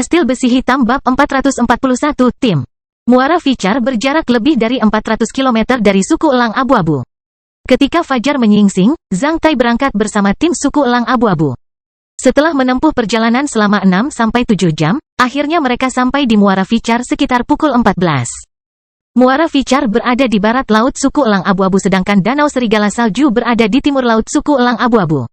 Kastil Besi Hitam Bab 441 Tim Muara Ficar berjarak lebih dari 400 km dari suku Elang Abu-Abu. Ketika fajar menyingsing, Zhang Tai berangkat bersama tim suku Elang Abu-Abu. Setelah menempuh perjalanan selama 6-7 jam, akhirnya mereka sampai di Muara Ficar sekitar pukul 14. Muara Ficar berada di barat laut suku Elang Abu-Abu sedangkan Danau Serigala Salju berada di timur laut suku Elang Abu-Abu.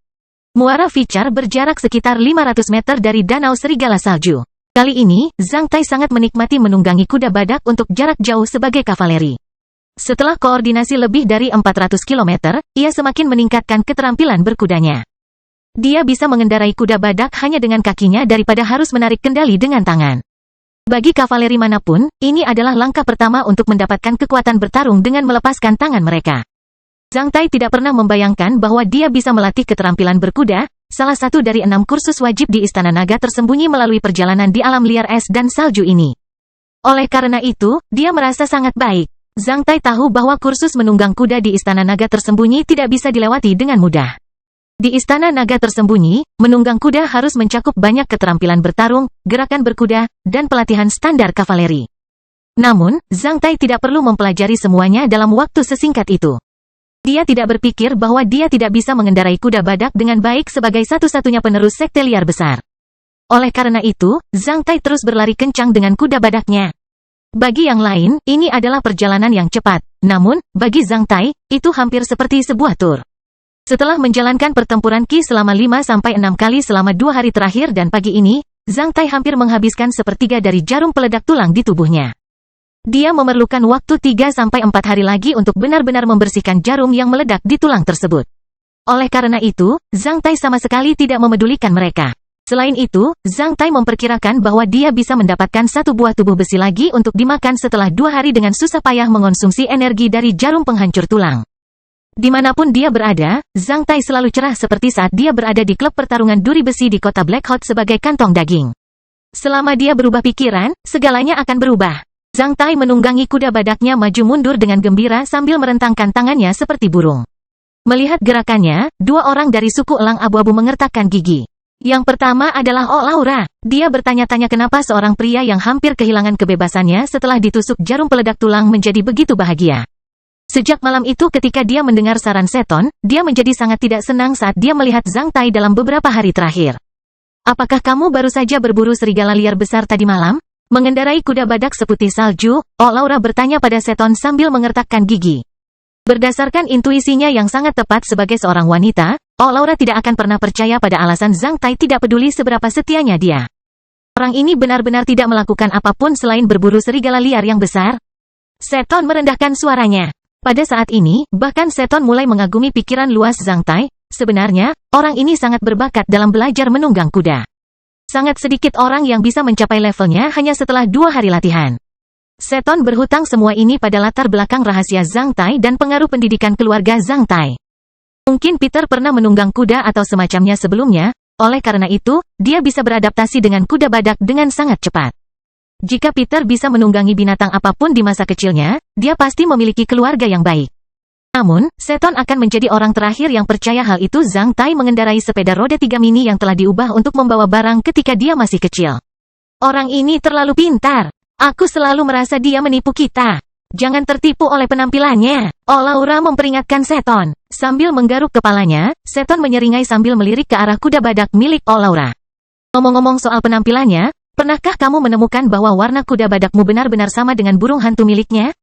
Muara Ficar berjarak sekitar 500 meter dari Danau Serigala Salju. Kali ini, Zhang Tai sangat menikmati menunggangi kuda badak untuk jarak jauh sebagai kavaleri. Setelah koordinasi lebih dari 400 km, ia semakin meningkatkan keterampilan berkudanya. Dia bisa mengendarai kuda badak hanya dengan kakinya daripada harus menarik kendali dengan tangan. Bagi kavaleri manapun, ini adalah langkah pertama untuk mendapatkan kekuatan bertarung dengan melepaskan tangan mereka. Zhang Tai tidak pernah membayangkan bahwa dia bisa melatih keterampilan berkuda, salah satu dari 6 kursus wajib di Istana Naga tersembunyi melalui perjalanan di alam liar es dan salju ini. Oleh karena itu, dia merasa sangat baik. Zhang Tai tahu bahwa kursus menunggang kuda di Istana Naga tersembunyi tidak bisa dilewati dengan mudah. Di Istana Naga tersembunyi, menunggang kuda harus mencakup banyak keterampilan bertarung, gerakan berkuda, dan pelatihan standar kavaleri. Namun, Zhang Tai tidak perlu mempelajari semuanya dalam waktu sesingkat itu. Dia tidak berpikir bahwa dia tidak bisa mengendarai kuda badak dengan baik sebagai satu-satunya penerus sekte liar besar. Oleh karena itu, Zhang Tai terus berlari kencang dengan kuda badaknya. Bagi yang lain, ini adalah perjalanan yang cepat. Namun, bagi Zhang Tai, itu hampir seperti sebuah tur. Setelah menjalankan pertempuran Qi selama 5-6 kali selama 2 hari terakhir dan pagi ini, Zhang Tai hampir menghabiskan sepertiga dari jarum peledak tulang di tubuhnya. Dia memerlukan waktu 3-4 hari lagi untuk benar-benar membersihkan jarum yang meledak di tulang tersebut. Oleh karena itu, Zhang Tai sama sekali tidak memedulikan mereka. Selain itu, Zhang Tai memperkirakan bahwa dia bisa mendapatkan satu buah tubuh besi lagi untuk dimakan setelah 2 hari dengan susah payah mengonsumsi energi dari jarum penghancur tulang. Dimanapun dia berada, Zhang Tai selalu cerah seperti saat dia berada di klub pertarungan duri besi di kota Black Hot sebagai kantong daging. Selama dia berubah pikiran, segalanya akan berubah. Zhang Tai menunggangi kuda badaknya maju mundur dengan gembira sambil merentangkan tangannya seperti burung. Melihat gerakannya, 2 orang dari suku Elang Abu-Abu mengertakkan gigi. Yang pertama adalah Oh Laura. Dia bertanya-tanya kenapa seorang pria yang hampir kehilangan kebebasannya setelah ditusuk jarum peledak tulang menjadi begitu bahagia. Sejak malam itu ketika dia mendengar saran Seton, dia menjadi sangat tidak senang saat dia melihat Zhang Tai dalam beberapa hari terakhir. Apakah kamu baru saja berburu serigala liar besar tadi malam? Mengendarai kuda badak seputih salju, Oh Laura bertanya pada Seton sambil mengertakkan gigi. Berdasarkan intuisinya yang sangat tepat sebagai seorang wanita, Oh Laura tidak akan pernah percaya pada alasan Zhang Tai tidak peduli seberapa setianya dia. Orang ini benar-benar tidak melakukan apapun selain berburu serigala liar yang besar. Seton merendahkan suaranya. Pada saat ini, bahkan Seton mulai mengagumi pikiran luas Zhang Tai. Sebenarnya, orang ini sangat berbakat dalam belajar menunggang kuda. Sangat sedikit orang yang bisa mencapai levelnya hanya setelah 2 hari latihan. Seton berhutang semua ini pada latar belakang rahasia Zhang Tai dan pengaruh pendidikan keluarga Zhang Tai. Mungkin Peter pernah menunggang kuda atau semacamnya sebelumnya, oleh karena itu, dia bisa beradaptasi dengan kuda badak dengan sangat cepat. Jika Peter bisa menunggangi binatang apapun di masa kecilnya, dia pasti memiliki keluarga yang baik. Namun, Seton akan menjadi orang terakhir yang percaya hal itu. Zhang Tai mengendarai sepeda roda 3 mini yang telah diubah untuk membawa barang ketika dia masih kecil. Orang ini terlalu pintar. Aku selalu merasa dia menipu kita. Jangan tertipu oleh penampilannya. Oh Laura memperingatkan Seton. Sambil menggaruk kepalanya, Seton menyeringai sambil melirik ke arah kuda badak milik Oh Laura. Ngomong-ngomong soal penampilannya, pernahkah kamu menemukan bahwa warna kuda badakmu benar-benar sama dengan burung hantu miliknya?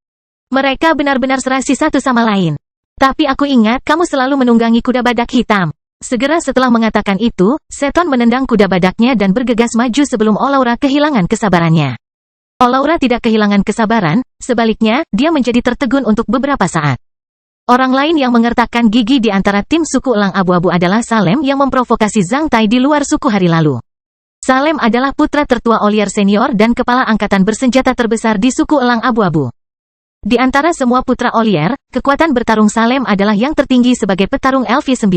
Mereka benar-benar serasi satu sama lain. Tapi aku ingat kamu selalu menunggangi kuda badak hitam. Segera setelah mengatakan itu, Seton menendang kuda badaknya dan bergegas maju sebelum Oh Laura kehilangan kesabarannya. Oh Laura tidak kehilangan kesabaran, sebaliknya, dia menjadi tertegun untuk beberapa saat. Orang lain yang mengertakkan gigi di antara tim suku Elang Abu-Abu adalah Salem yang memprovokasi Zhang Tai di luar suku hari lalu. Salem adalah putra tertua Olier Senior dan kepala angkatan bersenjata terbesar di suku Elang Abu-Abu. Di antara semua putra Olier, kekuatan bertarung Salem adalah yang tertinggi sebagai petarung LV9.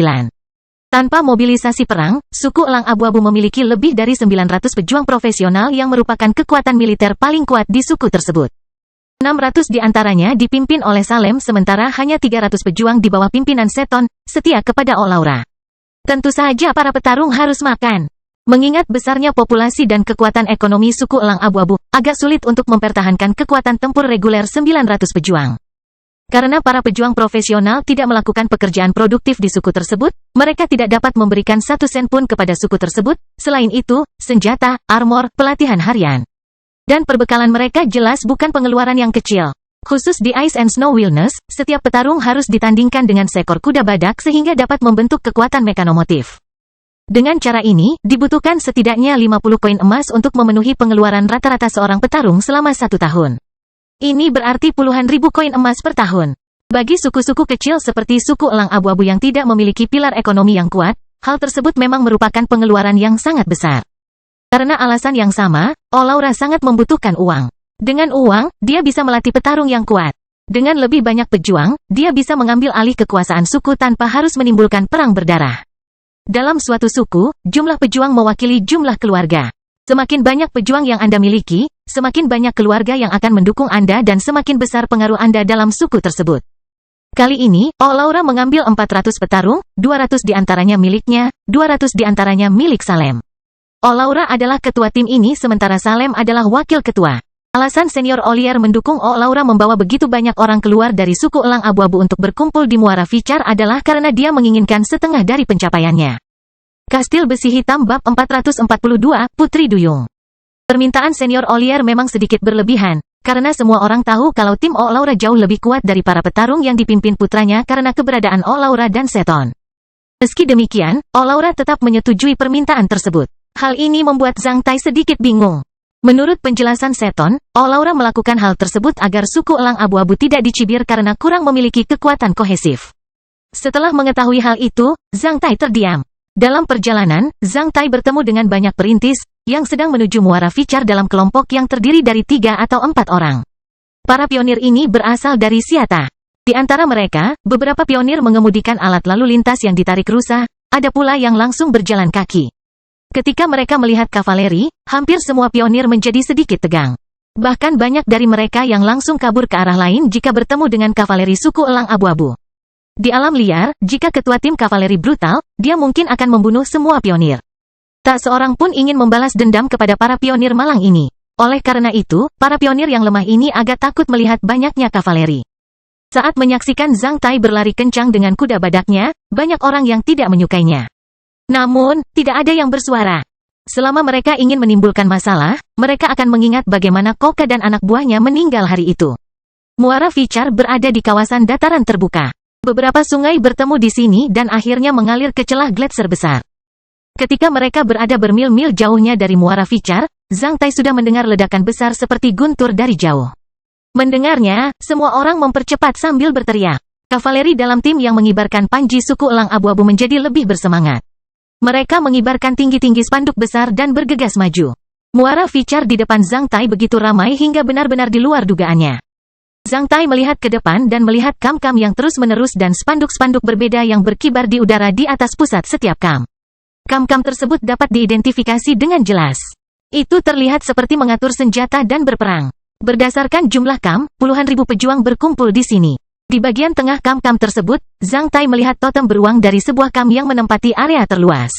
Tanpa mobilisasi perang, suku Elang Abu-Abu memiliki lebih dari 900 pejuang profesional yang merupakan kekuatan militer paling kuat di suku tersebut. 600 di antaranya dipimpin oleh Salem sementara hanya 300 pejuang di bawah pimpinan Seton, setia kepada Oh Laura. Tentu saja para petarung harus makan. Mengingat besarnya populasi dan kekuatan ekonomi suku elang abu-abu, agak sulit untuk mempertahankan kekuatan tempur reguler 900 pejuang. Karena para pejuang profesional tidak melakukan pekerjaan produktif di suku tersebut, mereka tidak dapat memberikan 1 sen pun kepada suku tersebut. Selain itu, senjata, armor, pelatihan harian, dan perbekalan mereka jelas bukan pengeluaran yang kecil. Khusus di Ice and Snow Wilderness, setiap petarung harus ditandingkan dengan seekor kuda badak sehingga dapat membentuk kekuatan mekanomotif. Dengan cara ini, dibutuhkan setidaknya 50 koin emas untuk memenuhi pengeluaran rata-rata seorang petarung selama 1 tahun. Ini berarti puluhan ribu koin emas per tahun. Bagi suku-suku kecil seperti suku elang abu-abu yang tidak memiliki pilar ekonomi yang kuat, hal tersebut memang merupakan pengeluaran yang sangat besar. Karena alasan yang sama, Olaura sangat membutuhkan uang. Dengan uang, dia bisa melatih petarung yang kuat. Dengan lebih banyak pejuang, dia bisa mengambil alih kekuasaan suku tanpa harus menimbulkan perang berdarah. Dalam suatu suku, jumlah pejuang mewakili jumlah keluarga. Semakin banyak pejuang yang Anda miliki, semakin banyak keluarga yang akan mendukung Anda dan semakin besar pengaruh Anda dalam suku tersebut. Kali ini, Olaura mengambil 400 petarung, 200 diantaranya miliknya, 200 diantaranya milik Salem. Olaura adalah ketua tim ini sementara Salem adalah wakil ketua. Alasan Senior Olier mendukung Olaura membawa begitu banyak orang keluar dari suku elang abu-abu untuk berkumpul di Muara Vichar adalah karena dia menginginkan setengah dari pencapaiannya. Kastil Besi Hitam Bab 442, Putri Duyung. Permintaan Senior Olier memang sedikit berlebihan, karena semua orang tahu kalau tim Olaura jauh lebih kuat dari para petarung yang dipimpin putranya karena keberadaan Olaura dan Seton. Meski demikian, Olaura tetap menyetujui permintaan tersebut. Hal ini membuat Zhang Tai sedikit bingung. Menurut penjelasan Seton, Olaura melakukan hal tersebut agar suku elang abu-abu tidak dicibir karena kurang memiliki kekuatan kohesif. Setelah mengetahui hal itu, Zhang Tai terdiam. Dalam perjalanan, Zhang Tai bertemu dengan banyak perintis, yang sedang menuju Muara Vichar dalam kelompok yang terdiri dari 3 atau 4 orang. Para pionir ini berasal dari Siata. Di antara mereka, beberapa pionir mengemudikan alat lalu lintas yang ditarik rusa, ada pula yang langsung berjalan kaki. Ketika mereka melihat kavaleri, hampir semua pionir menjadi sedikit tegang. Bahkan banyak dari mereka yang langsung kabur ke arah lain jika bertemu dengan kavaleri suku elang abu-abu. Di alam liar, jika ketua tim kavaleri brutal, dia mungkin akan membunuh semua pionir. Tak seorang pun ingin membalas dendam kepada para pionir malang ini. Oleh karena itu, para pionir yang lemah ini agak takut melihat banyaknya kavaleri. Saat menyaksikan Zhang Tai berlari kencang dengan kuda badaknya, banyak orang yang tidak menyukainya. Namun, tidak ada yang bersuara. Selama mereka ingin menimbulkan masalah, mereka akan mengingat bagaimana Koka dan anak buahnya meninggal hari itu. Muara Vichar berada di kawasan dataran terbuka. Beberapa sungai bertemu di sini dan akhirnya mengalir ke celah gletser besar. Ketika mereka berada bermil-mil jauhnya dari Muara Vichar, Zhang Tai sudah mendengar ledakan besar seperti guntur dari jauh. Mendengarnya, semua orang mempercepat sambil berteriak. Kavaleri dalam tim yang mengibarkan panji suku elang abu-abu menjadi lebih bersemangat. Mereka mengibarkan tinggi-tinggi spanduk besar dan bergegas maju. Muara Vichar di depan Zhang Tai begitu ramai hingga benar-benar di luar dugaannya. Zhang Tai melihat ke depan dan melihat kam-kam yang terus-menerus dan spanduk-spanduk berbeda yang berkibar di udara di atas pusat setiap kam. Kam-kam tersebut dapat diidentifikasi dengan jelas. Itu terlihat seperti mengatur senjata dan berperang. Berdasarkan jumlah kam, puluhan ribu pejuang berkumpul di sini. Di bagian tengah kam-kam tersebut, Zhang Tai melihat totem beruang dari sebuah kam yang menempati area terluas.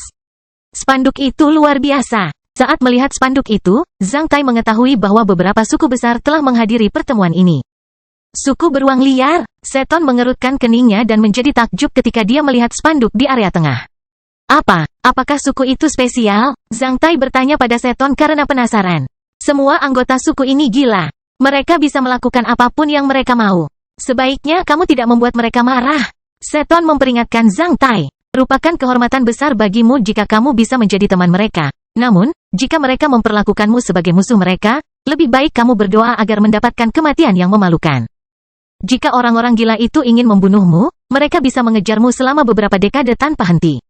Spanduk itu luar biasa. Saat melihat spanduk itu, Zhang Tai mengetahui bahwa beberapa suku besar telah menghadiri pertemuan ini. Suku beruang liar, Seton mengerutkan keningnya dan menjadi takjub ketika dia melihat spanduk di area tengah. Apakah suku itu spesial? Zhang Tai bertanya pada Seton karena penasaran. Semua anggota suku ini gila. Mereka bisa melakukan apapun yang mereka mau. Sebaiknya kamu tidak membuat mereka marah. Seton memperingatkan Zhang Tai. Rupakan kehormatan besar bagimu jika kamu bisa menjadi teman mereka. Namun, jika mereka memperlakukanmu sebagai musuh mereka, lebih baik kamu berdoa agar mendapatkan kematian yang memalukan. Jika orang-orang gila itu ingin membunuhmu, mereka bisa mengejarmu selama beberapa dekade tanpa henti.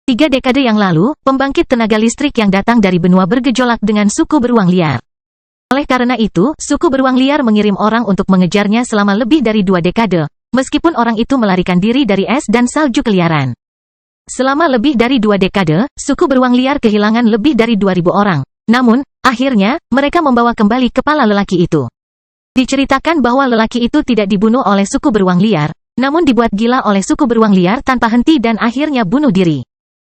3 dekade yang lalu, pembangkit tenaga listrik yang datang dari benua bergejolak dengan suku beruang liar. Oleh karena itu, suku beruang liar mengirim orang untuk mengejarnya selama lebih dari 2 dekade, meskipun orang itu melarikan diri dari es dan salju keliaran. Selama lebih dari 2 dekade, suku beruang liar kehilangan lebih dari 2.000 orang. Namun, akhirnya, mereka membawa kembali kepala lelaki itu. Diceritakan bahwa lelaki itu tidak dibunuh oleh suku beruang liar, namun dibuat gila oleh suku beruang liar tanpa henti dan akhirnya bunuh diri.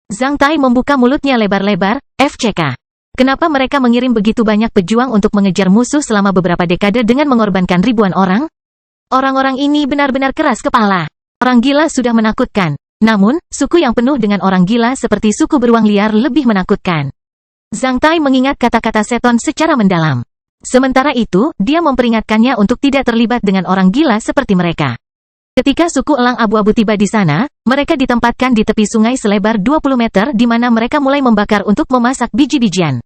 Zhang Tai membuka mulutnya lebar-lebar. FCK. Kenapa mereka mengirim begitu banyak pejuang untuk mengejar musuh selama beberapa dekade dengan mengorbankan ribuan orang? Orang-orang ini benar-benar keras kepala. Orang gila sudah menakutkan. Namun, suku yang penuh dengan orang gila seperti suku beruang liar lebih menakutkan. Zhang Tai mengingat kata-kata Seton secara mendalam. Sementara itu, dia memperingatkannya untuk tidak terlibat dengan orang gila seperti mereka. Ketika suku elang abu-abu tiba di sana, mereka ditempatkan di tepi sungai selebar 20 meter di mana mereka mulai membakar untuk memasak biji-bijian.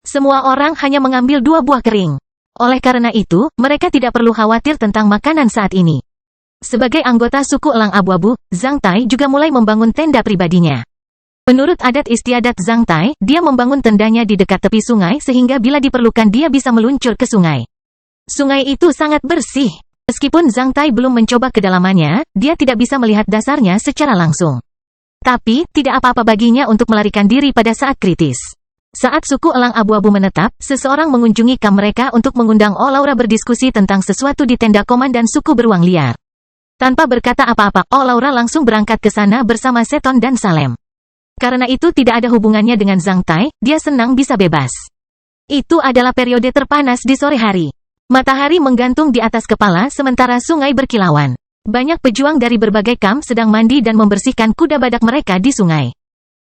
Semua orang hanya mengambil 2 buah kering. Oleh karena itu, mereka tidak perlu khawatir tentang makanan saat ini. Sebagai anggota suku elang abu-abu, Zhang Tai juga mulai membangun tenda pribadinya. Menurut adat istiadat Zhang Tai, dia membangun tendanya di dekat tepi sungai sehingga bila diperlukan dia bisa meluncur ke sungai. Sungai itu sangat bersih. Meskipun Zhang Tai belum mencoba kedalamannya, dia tidak bisa melihat dasarnya secara langsung. Tapi, tidak apa-apa baginya untuk melarikan diri pada saat kritis. Saat suku elang abu-abu menetap, seseorang mengunjungi kamp mereka untuk mengundang Olaura berdiskusi tentang sesuatu di tenda komandan suku beruang liar. Tanpa berkata apa-apa, Olaura langsung berangkat ke sana bersama Seton dan Salem. Karena itu tidak ada hubungannya dengan Zhang Tai, dia senang bisa bebas. Itu adalah periode terpanas di sore hari. Matahari menggantung di atas kepala sementara sungai berkilauan. Banyak pejuang dari berbagai kamp sedang mandi dan membersihkan kuda badak mereka di sungai.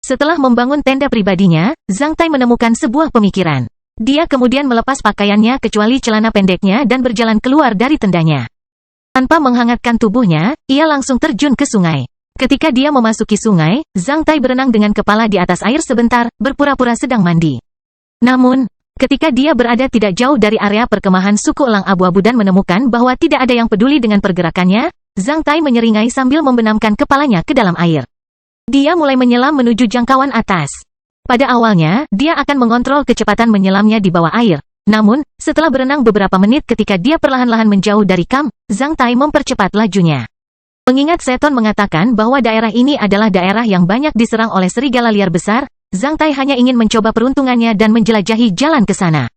Setelah membangun tenda pribadinya, Zhang Tai menemukan sebuah pemikiran. Dia kemudian melepas pakaiannya kecuali celana pendeknya dan berjalan keluar dari tendanya. Tanpa menghangatkan tubuhnya, ia langsung terjun ke sungai. Ketika dia memasuki sungai, Zhang Tai berenang dengan kepala di atas air sebentar, berpura-pura sedang mandi. Namun, ketika dia berada tidak jauh dari area perkemahan suku elang abu-abu dan menemukan bahwa tidak ada yang peduli dengan pergerakannya, Zhang Tai menyeringai sambil membenamkan kepalanya ke dalam air. Dia mulai menyelam menuju jangkauan atas. Pada awalnya, dia akan mengontrol kecepatan menyelamnya di bawah air. Namun, setelah berenang beberapa menit ketika dia perlahan-lahan menjauh dari kamp, Zhang Tai mempercepat lajunya. Mengingat Seton mengatakan bahwa daerah ini adalah daerah yang banyak diserang oleh serigala liar besar, Zhang Tai hanya ingin mencoba peruntungannya dan menjelajahi jalan ke sana.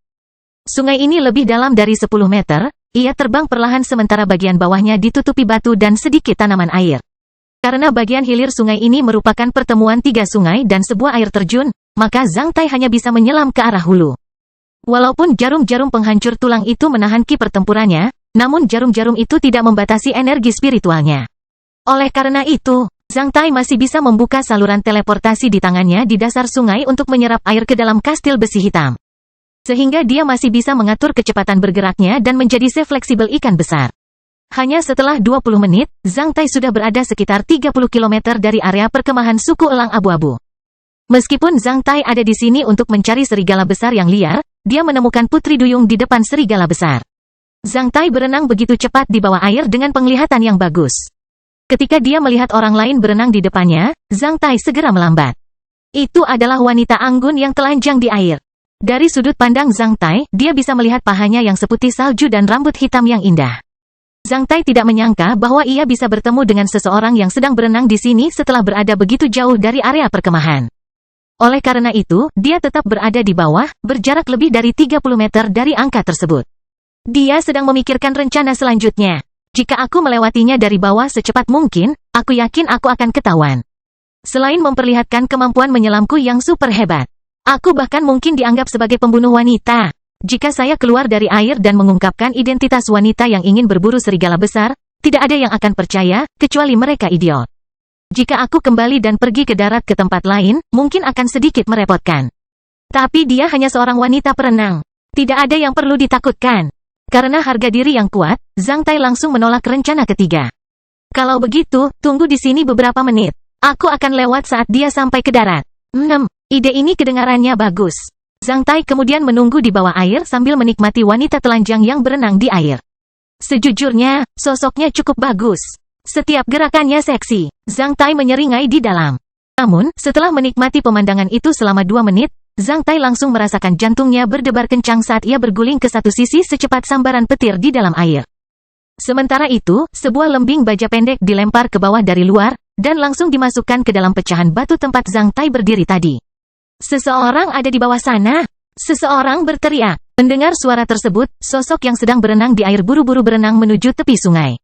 Sungai ini lebih dalam dari 10 meter, ia terbang perlahan sementara bagian bawahnya ditutupi batu dan sedikit tanaman air. Karena bagian hilir sungai ini merupakan pertemuan 3 sungai dan sebuah air terjun, maka Zhang Tai hanya bisa menyelam ke arah hulu. Walaupun jarum-jarum penghancur tulang itu menahan ki pertempurannya, namun jarum-jarum itu tidak membatasi energi spiritualnya. Oleh karena itu, Zhang Tai masih bisa membuka saluran teleportasi di tangannya di dasar sungai untuk menyerap air ke dalam kastil besi hitam. Sehingga dia masih bisa mengatur kecepatan bergeraknya dan menjadi sefleksibel ikan besar. Hanya setelah 20 menit, Zhang Tai sudah berada sekitar 30 km dari area perkemahan suku elang abu-abu. Meskipun Zhang Tai ada di sini untuk mencari serigala besar yang liar, dia menemukan Putri Duyung di depan serigala besar. Zhang Tai berenang begitu cepat di bawah air dengan penglihatan yang bagus. Ketika dia melihat orang lain berenang di depannya, Zhang Tai segera melambat. Itu adalah wanita anggun yang telanjang di air. Dari sudut pandang Zhang Tai, dia bisa melihat pahanya yang seputih salju dan rambut hitam yang indah. Zhang Tai tidak menyangka bahwa ia bisa bertemu dengan seseorang yang sedang berenang di sini setelah berada begitu jauh dari area perkemahan. Oleh karena itu, dia tetap berada di bawah, berjarak lebih dari 30 meter dari angka tersebut. Dia sedang memikirkan rencana selanjutnya. Jika aku melewatinya dari bawah secepat mungkin, aku yakin aku akan ketahuan. Selain memperlihatkan kemampuan menyelamku yang super hebat, aku bahkan mungkin dianggap sebagai pembunuh wanita. Jika saya keluar dari air dan mengungkapkan identitas wanita yang ingin berburu serigala besar, tidak ada yang akan percaya, kecuali mereka idiot. Jika aku kembali dan pergi ke darat ke tempat lain, mungkin akan sedikit merepotkan. Tapi dia hanya seorang wanita perenang. Tidak ada yang perlu ditakutkan. Karena harga diri yang kuat, Zhang Tai langsung menolak rencana ketiga. Kalau begitu, tunggu di sini beberapa menit. Aku akan lewat saat dia sampai ke darat. Ide ini kedengarannya bagus. Zhang Tai kemudian menunggu di bawah air sambil menikmati wanita telanjang yang berenang di air. Sejujurnya, sosoknya cukup bagus. Setiap gerakannya seksi. Zhang Tai menyeringai di dalam. Namun, setelah menikmati pemandangan itu selama 2 menit, Zhang Tai langsung merasakan jantungnya berdebar kencang saat ia berguling ke satu sisi secepat sambaran petir di dalam air. Sementara itu, sebuah lembing baja pendek dilempar ke bawah dari luar, dan langsung dimasukkan ke dalam pecahan batu tempat Zhang Tai berdiri tadi. Seseorang ada di bawah sana. Seseorang berteriak. Mendengar suara tersebut, sosok yang sedang berenang di air buru-buru berenang menuju tepi sungai.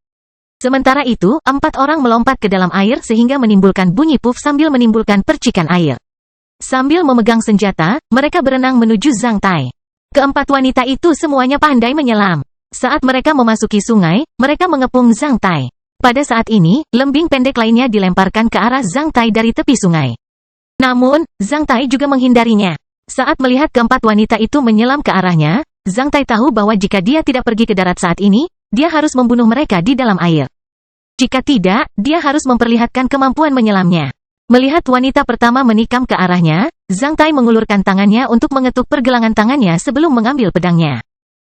Sementara itu, 4 orang melompat ke dalam air sehingga menimbulkan bunyi puff sambil menimbulkan percikan air. Sambil memegang senjata, mereka berenang menuju Zhang Tai. Keempat wanita itu semuanya pandai menyelam. Saat mereka memasuki sungai, mereka mengepung Zhang Tai. Pada saat ini, lembing pendek lainnya dilemparkan ke arah Zhang Tai dari tepi sungai. Namun, Zhang Tai juga menghindarinya. Saat melihat keempat wanita itu menyelam ke arahnya, Zhang Tai tahu bahwa jika dia tidak pergi ke darat saat ini, dia harus membunuh mereka di dalam air. Jika tidak, dia harus memperlihatkan kemampuan menyelamnya. Melihat wanita pertama menikam ke arahnya, Zhang Tai mengulurkan tangannya untuk mengetuk pergelangan tangannya sebelum mengambil pedangnya.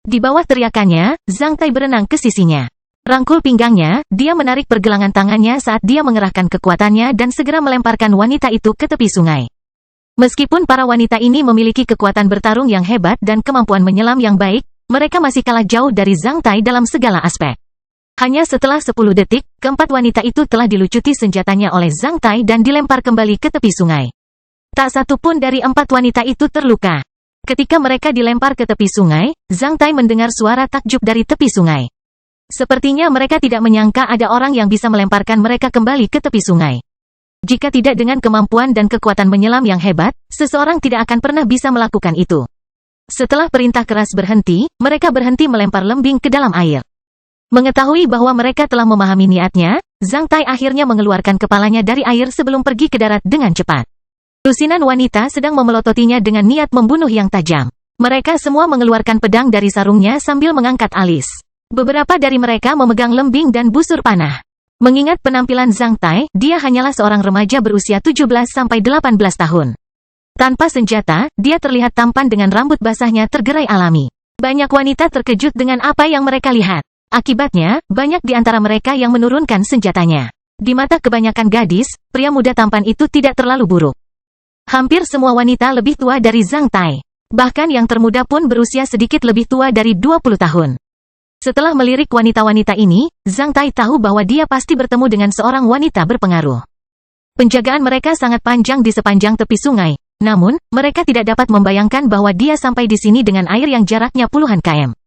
Di bawah teriakannya, Zhang Tai berenang ke sisinya. Rangkul pinggangnya, dia menarik pergelangan tangannya saat dia mengerahkan kekuatannya dan segera melemparkan wanita itu ke tepi sungai. Meskipun para wanita ini memiliki kekuatan bertarung yang hebat dan kemampuan menyelam yang baik, mereka masih kalah jauh dari Zhang Tai dalam segala aspek. Hanya setelah 10 detik, keempat wanita itu telah dilucuti senjatanya oleh Zhang Tai dan dilempar kembali ke tepi sungai. Tak satu pun dari 4 wanita itu terluka. Ketika mereka dilempar ke tepi sungai, Zhang Tai mendengar suara takjub dari tepi sungai. Sepertinya mereka tidak menyangka ada orang yang bisa melemparkan mereka kembali ke tepi sungai. Jika tidak dengan kemampuan dan kekuatan menyelam yang hebat, seseorang tidak akan pernah bisa melakukan itu. Setelah perintah keras berhenti, mereka berhenti melempar lembing ke dalam air. Mengetahui bahwa mereka telah memahami niatnya, Zhang Tai akhirnya mengeluarkan kepalanya dari air sebelum pergi ke darat dengan cepat. Lusinan wanita sedang memelototinya dengan niat membunuh yang tajam. Mereka semua mengeluarkan pedang dari sarungnya sambil mengangkat alis. Beberapa dari mereka memegang lembing dan busur panah. Mengingat penampilan Zhang Tai, dia hanyalah seorang remaja berusia 17-18 tahun. Tanpa senjata, dia terlihat tampan dengan rambut basahnya tergerai alami. Banyak wanita terkejut dengan apa yang mereka lihat. Akibatnya, banyak di antara mereka yang menurunkan senjatanya. Di mata kebanyakan gadis, pria muda tampan itu tidak terlalu buruk. Hampir semua wanita lebih tua dari Zhang Tai. Bahkan yang termuda pun berusia sedikit lebih tua dari 20 tahun. Setelah melirik wanita-wanita ini, Zhang Tai tahu bahwa dia pasti bertemu dengan seorang wanita berpengaruh. Penjagaan mereka sangat panjang di sepanjang tepi sungai. Namun, mereka tidak dapat membayangkan bahwa dia sampai di sini dengan air yang jaraknya puluhan km.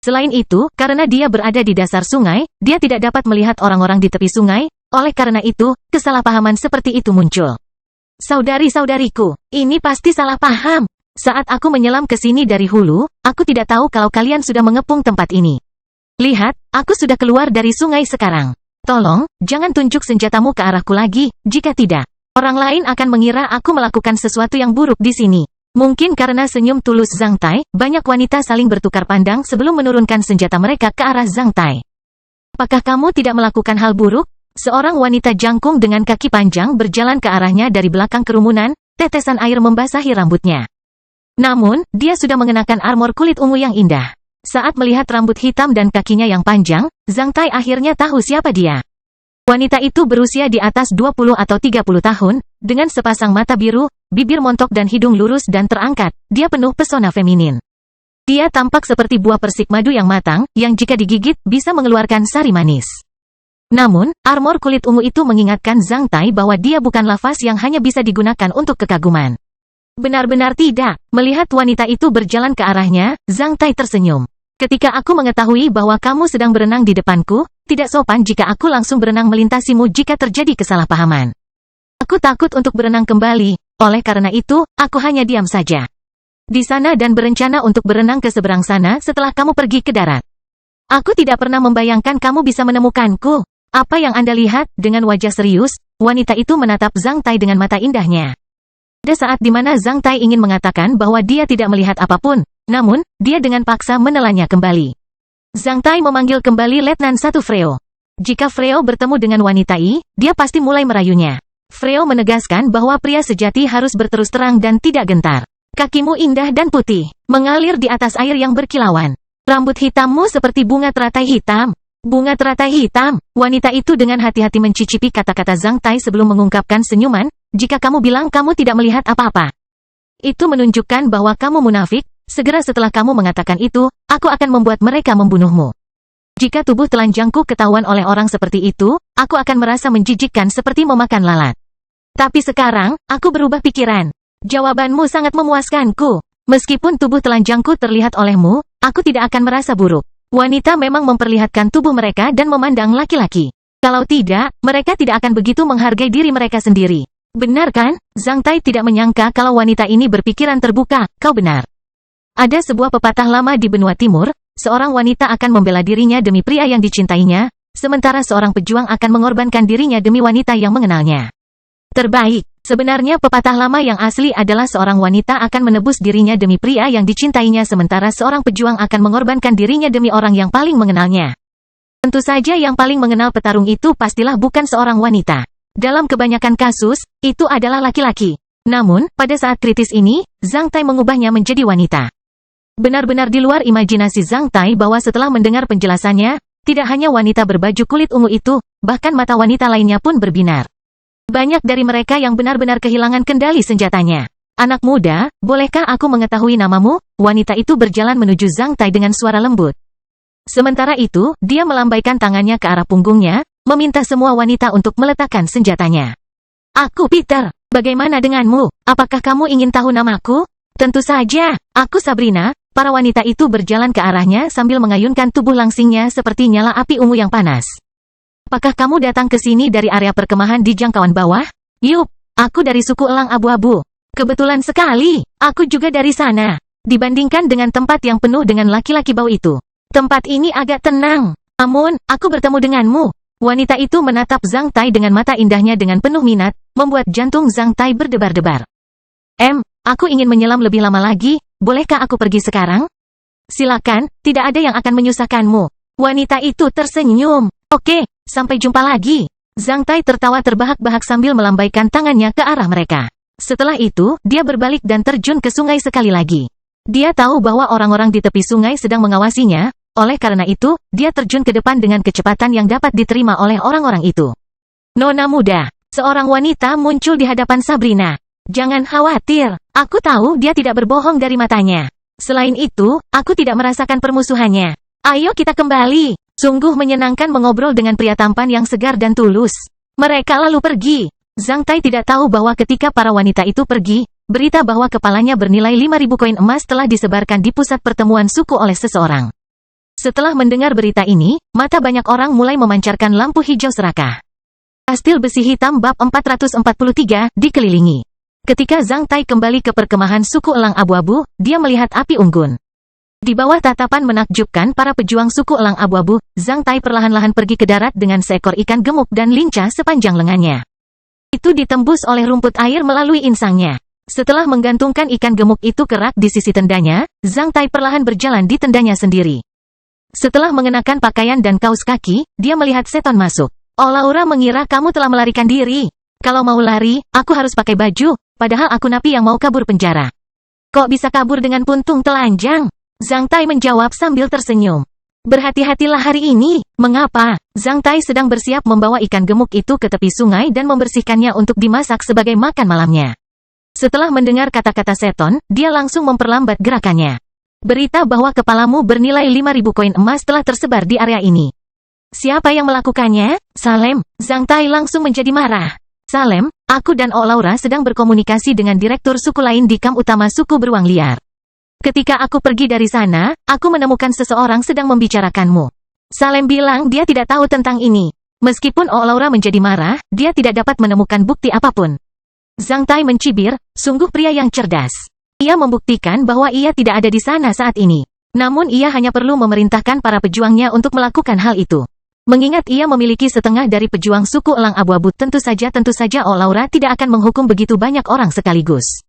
Selain itu, karena dia berada di dasar sungai, dia tidak dapat melihat orang-orang di tepi sungai. Oleh karena itu, kesalahpahaman seperti itu muncul. Saudari-saudariku, ini pasti salah paham. Saat aku menyelam ke sini dari hulu, aku tidak tahu kalau kalian sudah mengepung tempat ini. Lihat, aku sudah keluar dari sungai sekarang. Tolong, jangan tunjuk senjatamu ke arahku lagi, jika tidak, orang lain akan mengira aku melakukan sesuatu yang buruk di sini. Mungkin karena senyum tulus Zhang Tai, banyak wanita saling bertukar pandang sebelum menurunkan senjata mereka ke arah Zhang Tai. Apakah kamu tidak melakukan hal buruk? Seorang wanita jangkung dengan kaki panjang berjalan ke arahnya dari belakang kerumunan, tetesan air membasahi rambutnya. Namun, dia sudah mengenakan armor kulit ungu yang indah. Saat melihat rambut hitam dan kakinya yang panjang, Zhang Tai akhirnya tahu siapa dia. Wanita itu berusia di atas 20 atau 30 tahun, dengan sepasang mata biru, bibir montok dan hidung lurus dan terangkat, dia penuh pesona feminin. Dia tampak seperti buah persik madu yang matang, yang jika digigit, bisa mengeluarkan sari manis. Namun, armor kulit ungu itu mengingatkan Zhang Tai bahwa dia bukanlah vas yang hanya bisa digunakan untuk kekaguman. Benar-benar tidak. Melihat wanita itu berjalan ke arahnya, Zhang Tai tersenyum. Ketika aku mengetahui bahwa kamu sedang berenang di depanku, tidak sopan jika aku langsung berenang melintasimu jika terjadi kesalahpahaman. Aku takut untuk berenang kembali, oleh karena itu, aku hanya diam saja di sana dan berencana untuk berenang ke seberang sana setelah kamu pergi ke darat. Aku tidak pernah membayangkan kamu bisa menemukanku. Apa yang Anda lihat? Dengan wajah serius, wanita itu menatap Zhang Tai dengan mata indahnya. Ada saat di mana Zhang Tai ingin mengatakan bahwa dia tidak melihat apapun, namun, dia dengan paksa menelannya kembali. Zhang Tai memanggil kembali Letnan 1 Freo. Jika Freo bertemu dengan wanita ini, dia pasti mulai merayunya. Freo menegaskan bahwa pria sejati harus berterus terang dan tidak gentar. Kakimu indah dan putih, mengalir di atas air yang berkilauan. Rambut hitammu seperti bunga teratai hitam. Bunga teratai hitam. Wanita itu dengan hati-hati mencicipi kata-kata Zhang Tai sebelum mengungkapkan senyuman. Jika kamu bilang kamu tidak melihat apa-apa, itu menunjukkan bahwa kamu munafik. Segera setelah kamu mengatakan itu, aku akan membuat mereka membunuhmu. Jika tubuh telanjangku ketahuan oleh orang seperti itu, aku akan merasa menjijikkan seperti memakan lalat. Tapi sekarang, aku berubah pikiran. Jawabanmu sangat memuaskanku. Meskipun tubuh telanjangku terlihat olehmu, aku tidak akan merasa buruk. Wanita memang memperlihatkan tubuh mereka dan memandang laki-laki. Kalau tidak, mereka tidak akan begitu menghargai diri mereka sendiri. Benar kan? Zhang Tai tidak menyangka kalau wanita ini berpikiran terbuka. Kau benar. Ada sebuah pepatah lama di benua timur, seorang wanita akan membela dirinya demi pria yang dicintainya, sementara seorang pejuang akan mengorbankan dirinya demi wanita yang mengenalnya. Terbaik. Sebenarnya pepatah lama yang asli adalah seorang wanita akan menebus dirinya demi pria yang dicintainya sementara seorang pejuang akan mengorbankan dirinya demi orang yang paling mengenalnya. Tentu saja yang paling mengenal petarung itu pastilah bukan seorang wanita. Dalam kebanyakan kasus, itu adalah laki-laki. Namun, pada saat kritis ini, Zhang Tai mengubahnya menjadi wanita. Benar-benar di luar imajinasi Zhang Tai bahwa setelah mendengar penjelasannya, tidak hanya wanita berbaju kulit ungu itu, bahkan mata wanita lainnya pun berbinar. Banyak dari mereka yang benar-benar kehilangan kendali senjatanya. Anak muda, bolehkah aku mengetahui namamu? Wanita itu berjalan menuju Zhang Tai dengan suara lembut. Sementara itu, dia melambaikan tangannya ke arah punggungnya, meminta semua wanita untuk meletakkan senjatanya. Aku Peter, bagaimana denganmu? Apakah kamu ingin tahu namaku? Tentu saja, aku Sabrina. Para wanita itu berjalan ke arahnya sambil mengayunkan tubuh langsingnya seperti nyala api ungu yang panas. Apakah kamu datang ke sini dari area perkemahan di jangkauan bawah? Yup, aku dari suku Elang Abu-Abu. Kebetulan sekali, aku juga dari sana. Dibandingkan dengan tempat yang penuh dengan laki-laki bau itu, tempat ini agak tenang. Namun, aku bertemu denganmu. Wanita itu menatap Zhang Tai dengan mata indahnya dengan penuh minat, membuat jantung Zhang Tai berdebar-debar. Aku ingin menyelam lebih lama lagi, bolehkah aku pergi sekarang? Silakan, tidak ada yang akan menyusahkanmu. Wanita itu tersenyum. Oke, sampai jumpa lagi. Zhang Tai tertawa terbahak-bahak sambil melambaikan tangannya ke arah mereka. Setelah itu, dia berbalik dan terjun ke sungai sekali lagi. Dia tahu bahwa orang-orang di tepi sungai sedang mengawasinya, oleh karena itu, dia terjun ke depan dengan kecepatan yang dapat diterima oleh orang-orang itu. Nona muda, seorang wanita muncul di hadapan Sabrina. Jangan khawatir, aku tahu dia tidak berbohong dari matanya. Selain itu, aku tidak merasakan permusuhannya. Ayo kita kembali. Sungguh menyenangkan mengobrol dengan pria tampan yang segar dan tulus. Mereka lalu pergi. Zhang Tai tidak tahu bahwa ketika para wanita itu pergi, berita bahwa kepalanya bernilai 5.000 koin emas telah disebarkan di pusat pertemuan suku oleh seseorang. Setelah mendengar berita ini, mata banyak orang mulai memancarkan lampu hijau serakah. Kastil besi hitam bab 443 dikelilingi. Ketika Zhang Tai kembali ke perkemahan suku Elang Abu-Abu, dia melihat api unggun. Di bawah tatapan menakjubkan para pejuang suku Elang Abu-Abu, Zhang Tai perlahan-lahan pergi ke darat dengan seekor ikan gemuk dan lincah sepanjang lengannya. Itu ditembus oleh rumput air melalui insangnya. Setelah menggantungkan ikan gemuk itu ke rak di sisi tendanya, Zhang Tai perlahan berjalan di tendanya sendiri. Setelah mengenakan pakaian dan kaus kaki, dia melihat seton masuk. Oh, Laura mengira kamu telah melarikan diri. Kalau mau lari, aku harus pakai baju, padahal aku napi yang mau kabur penjara. Kok bisa kabur dengan puntung telanjang? Zhang Tai menjawab sambil tersenyum. Berhati-hatilah hari ini. Mengapa? Zhang Tai sedang bersiap membawa ikan gemuk itu ke tepi sungai dan membersihkannya untuk dimasak sebagai makan malamnya. Setelah mendengar kata-kata seton, dia langsung memperlambat gerakannya. Berita bahwa kepalamu bernilai 5.000 koin emas telah tersebar di area ini. Siapa yang melakukannya? Salem. Zhang Tai langsung menjadi marah. Salem, aku dan Oh Laura sedang berkomunikasi dengan direktur suku lain di kamp utama suku beruang liar. Ketika aku pergi dari sana, aku menemukan seseorang sedang membicarakanmu. Salem bilang dia tidak tahu tentang ini. Meskipun Oh Laura menjadi marah, dia tidak dapat menemukan bukti apapun. Zhang Tai mencibir, sungguh pria yang cerdas. Ia membuktikan bahwa ia tidak ada di sana saat ini. Namun ia hanya perlu memerintahkan para pejuangnya untuk melakukan hal itu. Mengingat ia memiliki setengah dari pejuang suku Elang Abu-Abu, tentu saja Oh Laura tidak akan menghukum begitu banyak orang sekaligus.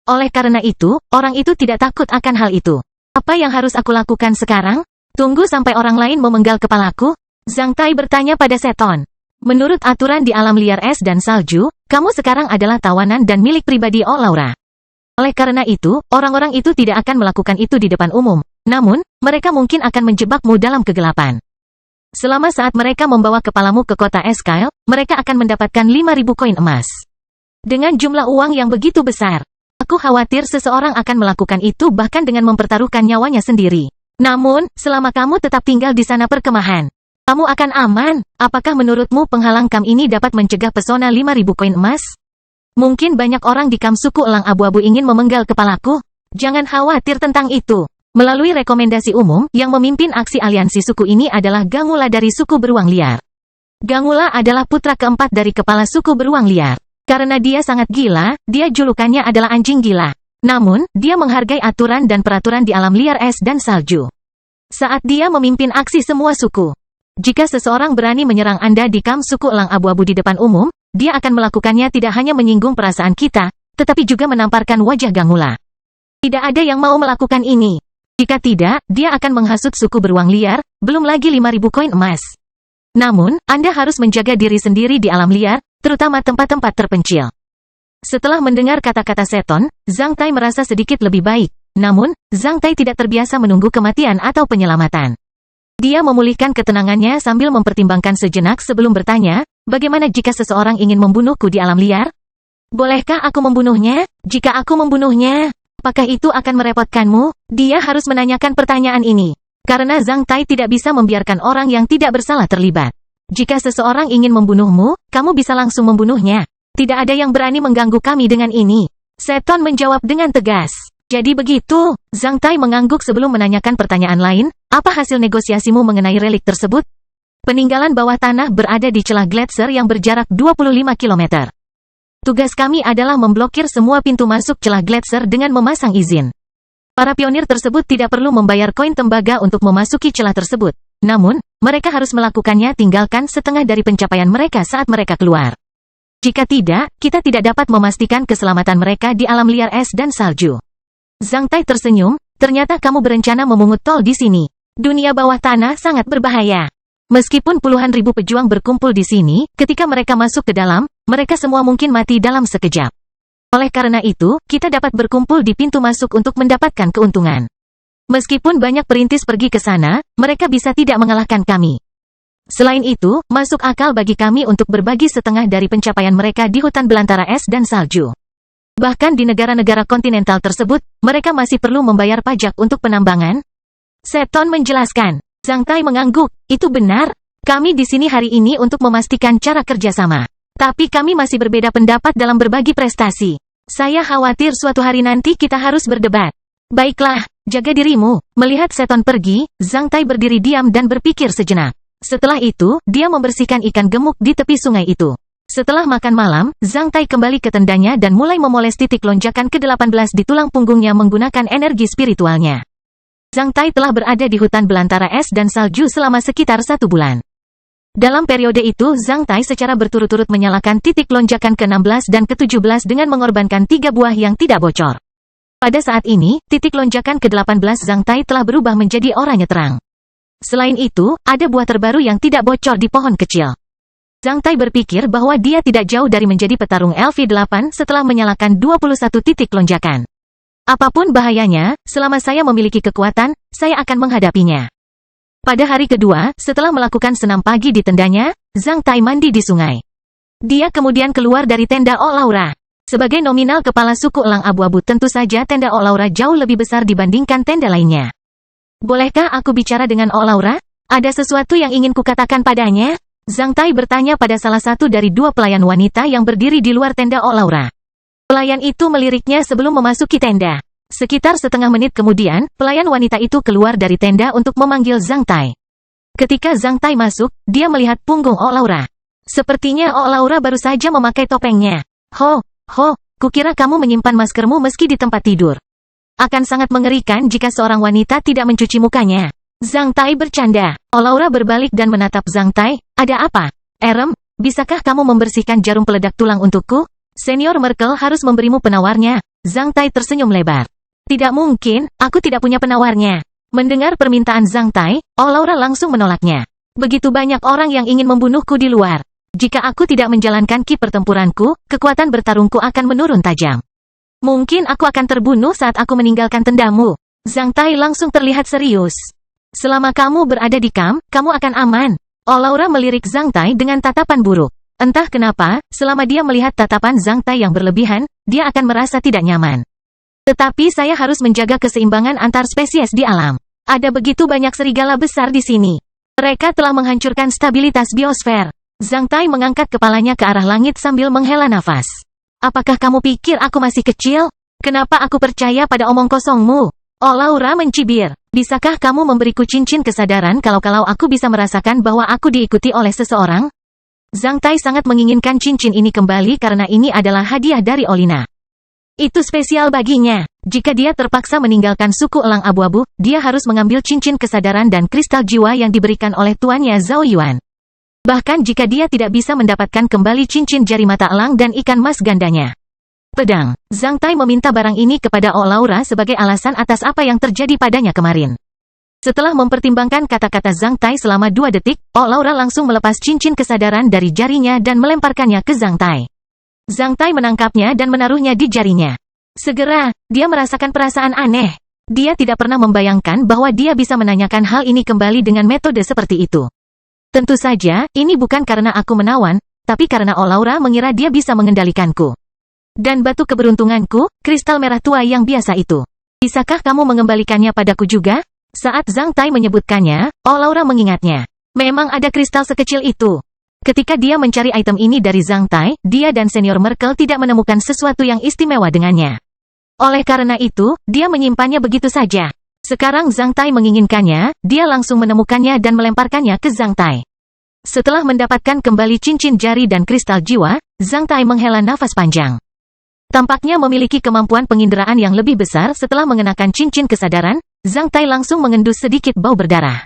Oleh karena itu, orang itu tidak takut akan hal itu. Apa yang harus aku lakukan sekarang? Tunggu sampai orang lain memenggal kepalaku? Zhang Tai bertanya pada seton. Menurut aturan di alam liar es dan salju, kamu sekarang adalah tawanan dan milik pribadi Oh Laura. Oleh karena itu, orang-orang itu tidak akan melakukan itu di depan umum. Namun, mereka mungkin akan menjebakmu dalam kegelapan. Selama saat mereka membawa kepalamu ke kota Esquile, mereka akan mendapatkan 5.000 koin emas. Dengan jumlah uang yang begitu besar, aku khawatir seseorang akan melakukan itu bahkan dengan mempertaruhkan nyawanya sendiri. Namun, selama kamu tetap tinggal di sana perkemahan, kamu akan aman. Apakah menurutmu penghalang kam ini dapat mencegah pesona 5.000 koin emas? Mungkin banyak orang di kam suku Elang Abu-Abu ingin memenggal kepalaku. Jangan khawatir tentang itu. Melalui rekomendasi umum, yang memimpin aksi aliansi suku ini adalah Gangula dari suku beruang liar. Gangula adalah putra keempat dari kepala suku beruang liar. Karena dia sangat gila, dia julukannya adalah anjing gila. Namun, dia menghargai aturan dan peraturan di alam liar es dan salju. Saat dia memimpin aksi semua suku. Jika seseorang berani menyerang Anda di kamp suku elang abu-abu di depan umum, dia akan melakukannya tidak hanya menyinggung perasaan kita, tetapi juga menamparkan wajah Gangula. Tidak ada yang mau melakukan ini. Jika tidak, dia akan menghasut suku beruang liar, belum lagi 5.000 koin emas. Namun, Anda harus menjaga diri sendiri di alam liar, terutama tempat-tempat terpencil. Setelah mendengar kata-kata Seton, Zhang Tai merasa sedikit lebih baik. Namun, Zhang Tai tidak terbiasa menunggu kematian atau penyelamatan. Dia memulihkan ketenangannya sambil mempertimbangkan sejenak sebelum bertanya, bagaimana jika seseorang ingin membunuhku di alam liar? Bolehkah aku membunuhnya? Jika aku membunuhnya, apakah itu akan merepotkanmu? Dia harus menanyakan pertanyaan ini. Karena Zhang Tai tidak bisa membiarkan orang yang tidak bersalah terlibat. Jika seseorang ingin membunuhmu, kamu bisa langsung membunuhnya. Tidak ada yang berani mengganggu kami dengan ini. Seton menjawab dengan tegas. Jadi begitu, Zhang Tai mengangguk sebelum menanyakan pertanyaan lain, apa hasil negosiasimu mengenai relik tersebut? Peninggalan bawah tanah berada di celah gletser yang berjarak 25 km. Tugas kami adalah memblokir semua pintu masuk celah gletser dengan memasang izin. Para pionir tersebut tidak perlu membayar koin tembaga untuk memasuki celah tersebut. Namun, mereka harus melakukannya tinggalkan setengah dari pencapaian mereka saat mereka keluar. Jika tidak, kita tidak dapat memastikan keselamatan mereka di alam liar es dan salju. Zhang Tai tersenyum, ternyata kamu berencana memungut tol di sini. Dunia bawah tanah sangat berbahaya. Meskipun puluhan ribu pejuang berkumpul di sini, ketika mereka masuk ke dalam, mereka semua mungkin mati dalam sekejap. Oleh karena itu, kita dapat berkumpul di pintu masuk untuk mendapatkan keuntungan. Meskipun banyak perintis pergi ke sana, mereka bisa tidak mengalahkan kami. Selain itu, masuk akal bagi kami untuk berbagi setengah dari pencapaian mereka di hutan belantara es dan salju. Bahkan di negara-negara kontinental tersebut, mereka masih perlu membayar pajak untuk penambangan. Seton menjelaskan. Zhang Tai mengangguk, itu benar. Kami di sini hari ini untuk memastikan cara kerjasama. Tapi kami masih berbeda pendapat dalam berbagi prestasi. Saya khawatir suatu hari nanti kita harus berdebat. Baiklah, jaga dirimu. Melihat Seton pergi, Zhang Tai berdiri diam dan berpikir sejenak. Setelah itu, dia membersihkan ikan gemuk di tepi sungai itu. Setelah makan malam, Zhang Tai kembali ke tendanya dan mulai memoles titik lonjakan ke-18 di tulang punggungnya menggunakan energi spiritualnya. Zhang Tai telah berada di hutan belantara es dan salju selama sekitar 1 bulan. Dalam periode itu Zhang Tai secara berturut-turut menyalakan titik lonjakan ke-16 dan ke-17 dengan mengorbankan 3 buah yang tidak bocor. Pada saat ini, titik lonjakan ke-18 Zhang Tai telah berubah menjadi oranye terang. Selain itu, ada buah terbaru yang tidak bocor di pohon kecil. Zhang Tai berpikir bahwa dia tidak jauh dari menjadi petarung LV8 setelah menyalakan 21 titik lonjakan. Apapun bahayanya, selama saya memiliki kekuatan, saya akan menghadapinya. Pada hari kedua, setelah melakukan senam pagi di tendanya, Zhang Tai mandi di sungai. Dia kemudian keluar dari tenda Olaura. Sebagai nominal kepala suku elang abu-abu tentu saja tenda Olaura jauh lebih besar dibandingkan tenda lainnya. Bolehkah aku bicara dengan Olaura? Ada sesuatu yang ingin kukatakan padanya? Zhang Tai bertanya pada salah satu dari 2 pelayan wanita yang berdiri di luar tenda Olaura. Pelayan itu meliriknya sebelum memasuki tenda. Sekitar setengah menit kemudian, pelayan wanita itu keluar dari tenda untuk memanggil Zhang Tai. Ketika Zhang Tai masuk, dia melihat punggung Olaura. Sepertinya Olaura baru saja memakai topengnya. Ho, kukira kamu menyimpan maskermu meski di tempat tidur. Akan sangat mengerikan jika seorang wanita tidak mencuci mukanya. Zhang Tai bercanda. Olaura berbalik dan menatap Zhang Tai. Ada apa? Erem, bisakah kamu membersihkan jarum peledak tulang untukku? Senior Merkel harus memberimu penawarnya. Zhang Tai tersenyum lebar. Tidak mungkin, aku tidak punya penawarnya. Mendengar permintaan Zhang Tai, Olaura langsung menolaknya. Begitu banyak orang yang ingin membunuhku di luar. Jika aku tidak menjalankan ki pertempuranku, kekuatan bertarungku akan menurun tajam. Mungkin aku akan terbunuh saat aku meninggalkan tendamu. Zhang Tai langsung terlihat serius. Selama kamu berada di kamp, kamu akan aman. Olaura melirik Zhang Tai dengan tatapan buruk. Entah kenapa, selama dia melihat tatapan Zhang Tai yang berlebihan, dia akan merasa tidak nyaman. Tetapi saya harus menjaga keseimbangan antar spesies di alam. Ada begitu banyak serigala besar di sini. Mereka telah menghancurkan stabilitas biosfer. Zhang Tai mengangkat kepalanya ke arah langit sambil menghela nafas. Apakah kamu pikir aku masih kecil? Kenapa aku percaya pada omong kosongmu? Oh, Laura mencibir. Bisakah kamu memberiku cincin kesadaran kalau aku bisa merasakan bahwa aku diikuti oleh seseorang? Zhang Tai sangat menginginkan cincin ini kembali karena ini adalah hadiah dari Olina. Itu spesial baginya. Jika dia terpaksa meninggalkan suku elang abu-abu, dia harus mengambil cincin kesadaran dan kristal jiwa yang diberikan oleh tuannya Zhao Yuan. Bahkan jika dia tidak bisa mendapatkan kembali cincin jari mata elang dan ikan mas gandanya. Pedang. Zhang Tai meminta barang ini kepada Oh Laura sebagai alasan atas apa yang terjadi padanya kemarin. Setelah mempertimbangkan kata-kata Zhang Tai selama 2 detik, Oh Laura langsung melepas cincin kesadaran dari jarinya dan melemparkannya ke Zhang Tai. Zhang Tai menangkapnya dan menaruhnya di jarinya. Segera, dia merasakan perasaan aneh. Dia tidak pernah membayangkan bahwa dia bisa menanyakan hal ini kembali dengan metode seperti itu. Tentu saja, ini bukan karena aku menawan, tapi karena Oh Laura mengira dia bisa mengendalikanku. Dan batu keberuntunganku, kristal merah tua yang biasa itu. Bisakah kamu mengembalikannya padaku juga? Saat Zhang Tai menyebutkannya, Oh Laura mengingatnya. Memang ada kristal sekecil itu. Ketika dia mencari item ini dari Zhang Tai, dia dan Senior Merkel tidak menemukan sesuatu yang istimewa dengannya. Oleh karena itu, dia menyimpannya begitu saja. Sekarang Zhang Tai menginginkannya, dia langsung menemukannya dan melemparkannya ke Zhang Tai. Setelah mendapatkan kembali cincin jari dan kristal jiwa, Zhang Tai menghela nafas panjang. Tampaknya memiliki kemampuan penginderaan yang lebih besar setelah mengenakan cincin kesadaran, Zhang Tai langsung mengendus sedikit bau berdarah.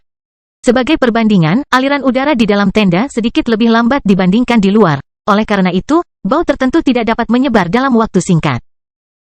Sebagai perbandingan, aliran udara di dalam tenda sedikit lebih lambat dibandingkan di luar. Oleh karena itu, bau tertentu tidak dapat menyebar dalam waktu singkat.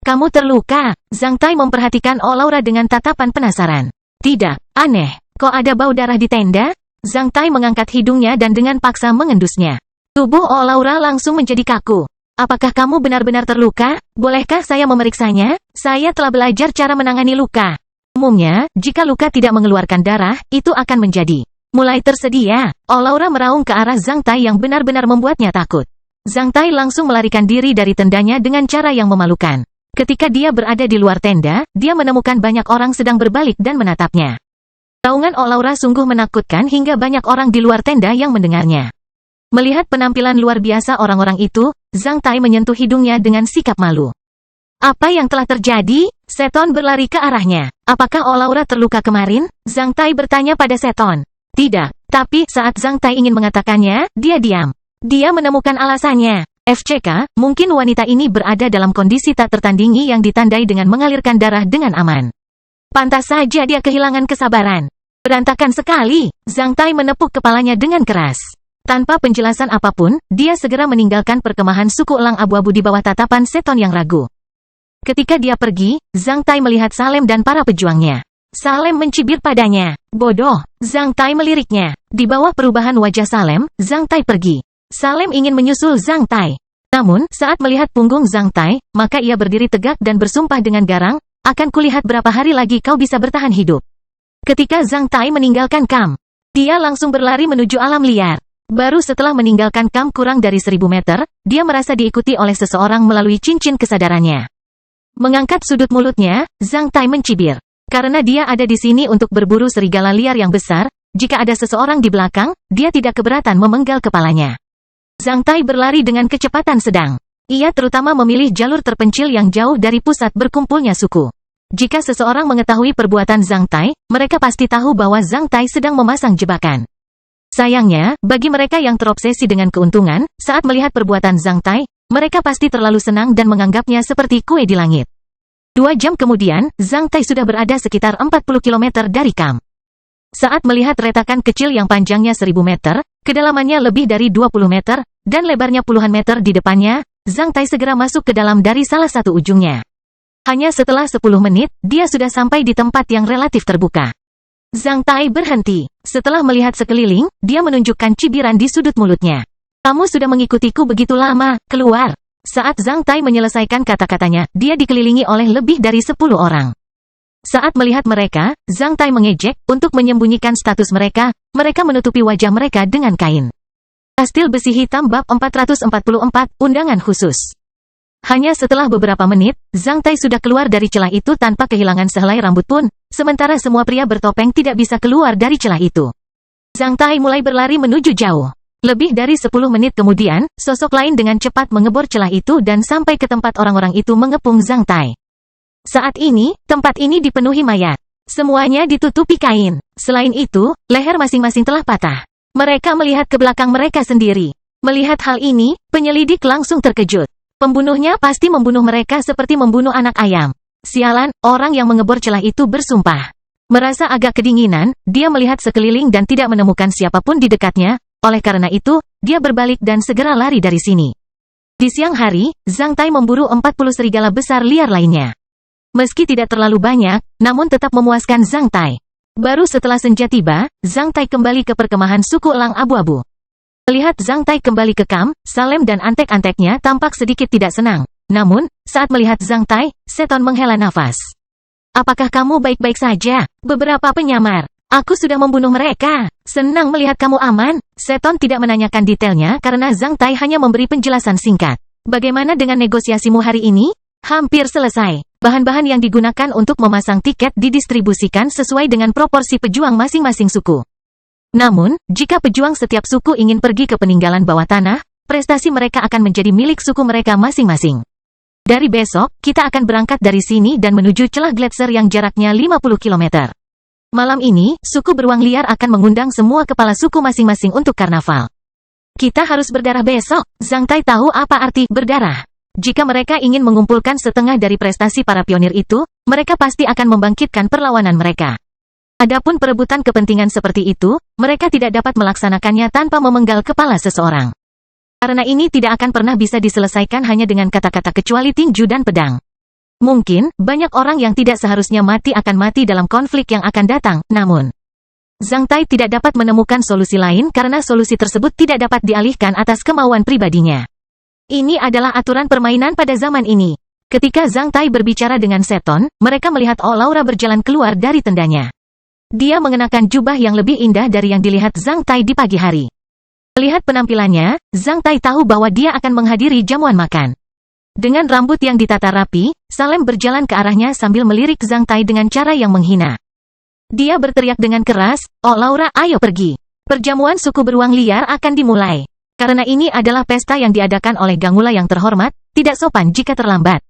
Kamu terluka? Zhang Tai memperhatikan Oh Laura dengan tatapan penasaran. Tidak, aneh. Kok ada bau darah di tenda? Zhang Tai mengangkat hidungnya dan dengan paksa mengendusnya. Tubuh Oh Laura langsung menjadi kaku. Apakah kamu benar-benar terluka? Bolehkah saya memeriksanya? Saya telah belajar cara menangani luka. Umumnya, jika luka tidak mengeluarkan darah, itu akan menjadi mulai tersedia. Oh Laura meraung ke arah Zhang Tai yang benar-benar membuatnya takut. Zhang Tai langsung melarikan diri dari tendanya dengan cara yang memalukan. Ketika dia berada di luar tenda, dia menemukan banyak orang sedang berbalik dan menatapnya. Raungan Oh Laura sungguh menakutkan hingga banyak orang di luar tenda yang mendengarnya. Melihat penampilan luar biasa orang-orang itu, Zhang Tai menyentuh hidungnya dengan sikap malu. Apa yang telah terjadi? Seton berlari ke arahnya. Apakah Oh Laura terluka kemarin? Zhang Tai bertanya pada Seton. Tidak, tapi saat Zhang Tai ingin mengatakannya, dia diam. Dia menemukan alasannya. FCK, mungkin wanita ini berada dalam kondisi tak tertandingi yang ditandai dengan mengalirkan darah dengan aman. Pantas saja dia kehilangan kesabaran. Berantakan sekali. Zhang Tai menepuk kepalanya dengan keras. Tanpa penjelasan apapun, dia segera meninggalkan perkemahan suku elang abu-abu di bawah tatapan Seton yang ragu. Ketika dia pergi, Zhang Tai melihat Salem dan para pejuangnya. Salem mencibir padanya. Bodoh, Zhang Tai meliriknya. Di bawah perubahan wajah Salem, Zhang Tai pergi. Salem ingin menyusul Zhang Tai. Namun, saat melihat punggung Zhang Tai, maka ia berdiri tegak dan bersumpah dengan garang, akan kulihat berapa hari lagi kau bisa bertahan hidup. Ketika Zhang Tai meninggalkan kamp, dia langsung berlari menuju alam liar. Baru setelah meninggalkan kamp kurang dari 1000 meter, dia merasa diikuti oleh seseorang melalui cincin kesadarannya. Mengangkat sudut mulutnya, Zhang Tai mencibir. Karena dia ada di sini untuk berburu serigala liar yang besar, jika ada seseorang di belakang, dia tidak keberatan memenggal kepalanya. Zhang Tai berlari dengan kecepatan sedang. Ia terutama memilih jalur terpencil yang jauh dari pusat berkumpulnya suku. Jika seseorang mengetahui perbuatan Zhang Tai, mereka pasti tahu bahwa Zhang Tai sedang memasang jebakan. Sayangnya, bagi mereka yang terobsesi dengan keuntungan, saat melihat perbuatan Zhang Tai, mereka pasti terlalu senang dan menganggapnya seperti kue di langit. 2 jam kemudian, Zhang Tai sudah berada sekitar 40 km dari kamp. Saat melihat retakan kecil yang panjangnya 1000 meter, kedalamannya lebih dari 20 meter, dan lebarnya puluhan meter di depannya, Zhang Tai segera masuk ke dalam dari salah satu ujungnya. Hanya setelah 10 menit, dia sudah sampai di tempat yang relatif terbuka. Zhang Tai berhenti. Setelah melihat sekeliling, dia menunjukkan cibiran di sudut mulutnya. Kamu sudah mengikutiku begitu lama, keluar. Saat Zhang Tai menyelesaikan kata-katanya, dia dikelilingi oleh lebih dari 10 orang. Saat melihat mereka, Zhang Tai mengejek, untuk menyembunyikan status mereka menutupi wajah mereka dengan kain. Kastil Besi Hitam Bab 444, Undangan Khusus. Hanya setelah beberapa menit, Zhang Tai sudah keluar dari celah itu tanpa kehilangan sehelai rambut pun, sementara semua pria bertopeng tidak bisa keluar dari celah itu. Zhang Tai mulai berlari menuju jauh. Lebih dari 10 menit kemudian, sosok lain dengan cepat mengebor celah itu dan sampai ke tempat orang-orang itu mengepung Zhang Tai. Saat ini, tempat ini dipenuhi mayat. Semuanya ditutupi kain. Selain itu, leher masing-masing telah patah. Mereka melihat ke belakang mereka sendiri. Melihat hal ini, penyelidik langsung terkejut. Pembunuhnya pasti membunuh mereka seperti membunuh anak ayam. Sialan, orang yang mengebor celah itu bersumpah. Merasa agak kedinginan, dia melihat sekeliling dan tidak menemukan siapapun di dekatnya. Oleh karena itu, dia berbalik dan segera lari dari sini. Di siang hari, Zhang Tai memburu 40 serigala besar liar lainnya. Meski tidak terlalu banyak, namun tetap memuaskan Zhang Tai. Baru setelah senja tiba, Zhang Tai kembali ke perkemahan suku Elang Abu-Abu. Melihat Zhang Tai kembali ke kamp, Salem dan antek-anteknya tampak sedikit tidak senang. Namun, saat melihat Zhang Tai, Seton menghela nafas. Apakah kamu baik-baik saja? Beberapa penyamar. Aku sudah membunuh mereka. Senang melihat kamu aman. Seton tidak menanyakan detailnya karena Zhang Tai hanya memberi penjelasan singkat. Bagaimana dengan negosiasimu hari ini? Hampir selesai. Bahan-bahan yang digunakan untuk memasang tiket didistribusikan sesuai dengan proporsi pejuang masing-masing suku. Namun, jika pejuang setiap suku ingin pergi ke peninggalan bawah tanah, prestasi mereka akan menjadi milik suku mereka masing-masing. Dari besok, kita akan berangkat dari sini dan menuju celah gletser yang jaraknya 50 km. Malam ini, suku beruang liar akan mengundang semua kepala suku masing-masing untuk karnaval. Kita harus berdarah besok. Zhang Tai tahu apa arti berdarah. Jika mereka ingin mengumpulkan setengah dari prestasi para pionir itu, mereka pasti akan membangkitkan perlawanan mereka. Adapun perebutan kepentingan seperti itu, mereka tidak dapat melaksanakannya tanpa memenggal kepala seseorang. Karena ini tidak akan pernah bisa diselesaikan hanya dengan kata-kata kecuali tinju dan pedang. Mungkin, banyak orang yang tidak seharusnya mati akan mati dalam konflik yang akan datang, namun Zhang Tai tidak dapat menemukan solusi lain karena solusi tersebut tidak dapat dialihkan atas kemauan pribadinya. Ini adalah aturan permainan pada zaman ini. Ketika Zhang Tai berbicara dengan Seton, mereka melihat Laura berjalan keluar dari tendanya. Dia mengenakan jubah yang lebih indah dari yang dilihat Zhang Tai di pagi hari. Melihat penampilannya, Zhang Tai tahu bahwa dia akan menghadiri jamuan makan. Dengan rambut yang ditata rapi, Salem berjalan ke arahnya sambil melirik Zhang Tai dengan cara yang menghina. Dia berteriak dengan keras, Laura, ayo pergi. Perjamuan suku beruang liar akan dimulai. Karena ini adalah pesta yang diadakan oleh Gangula yang terhormat, tidak sopan jika terlambat.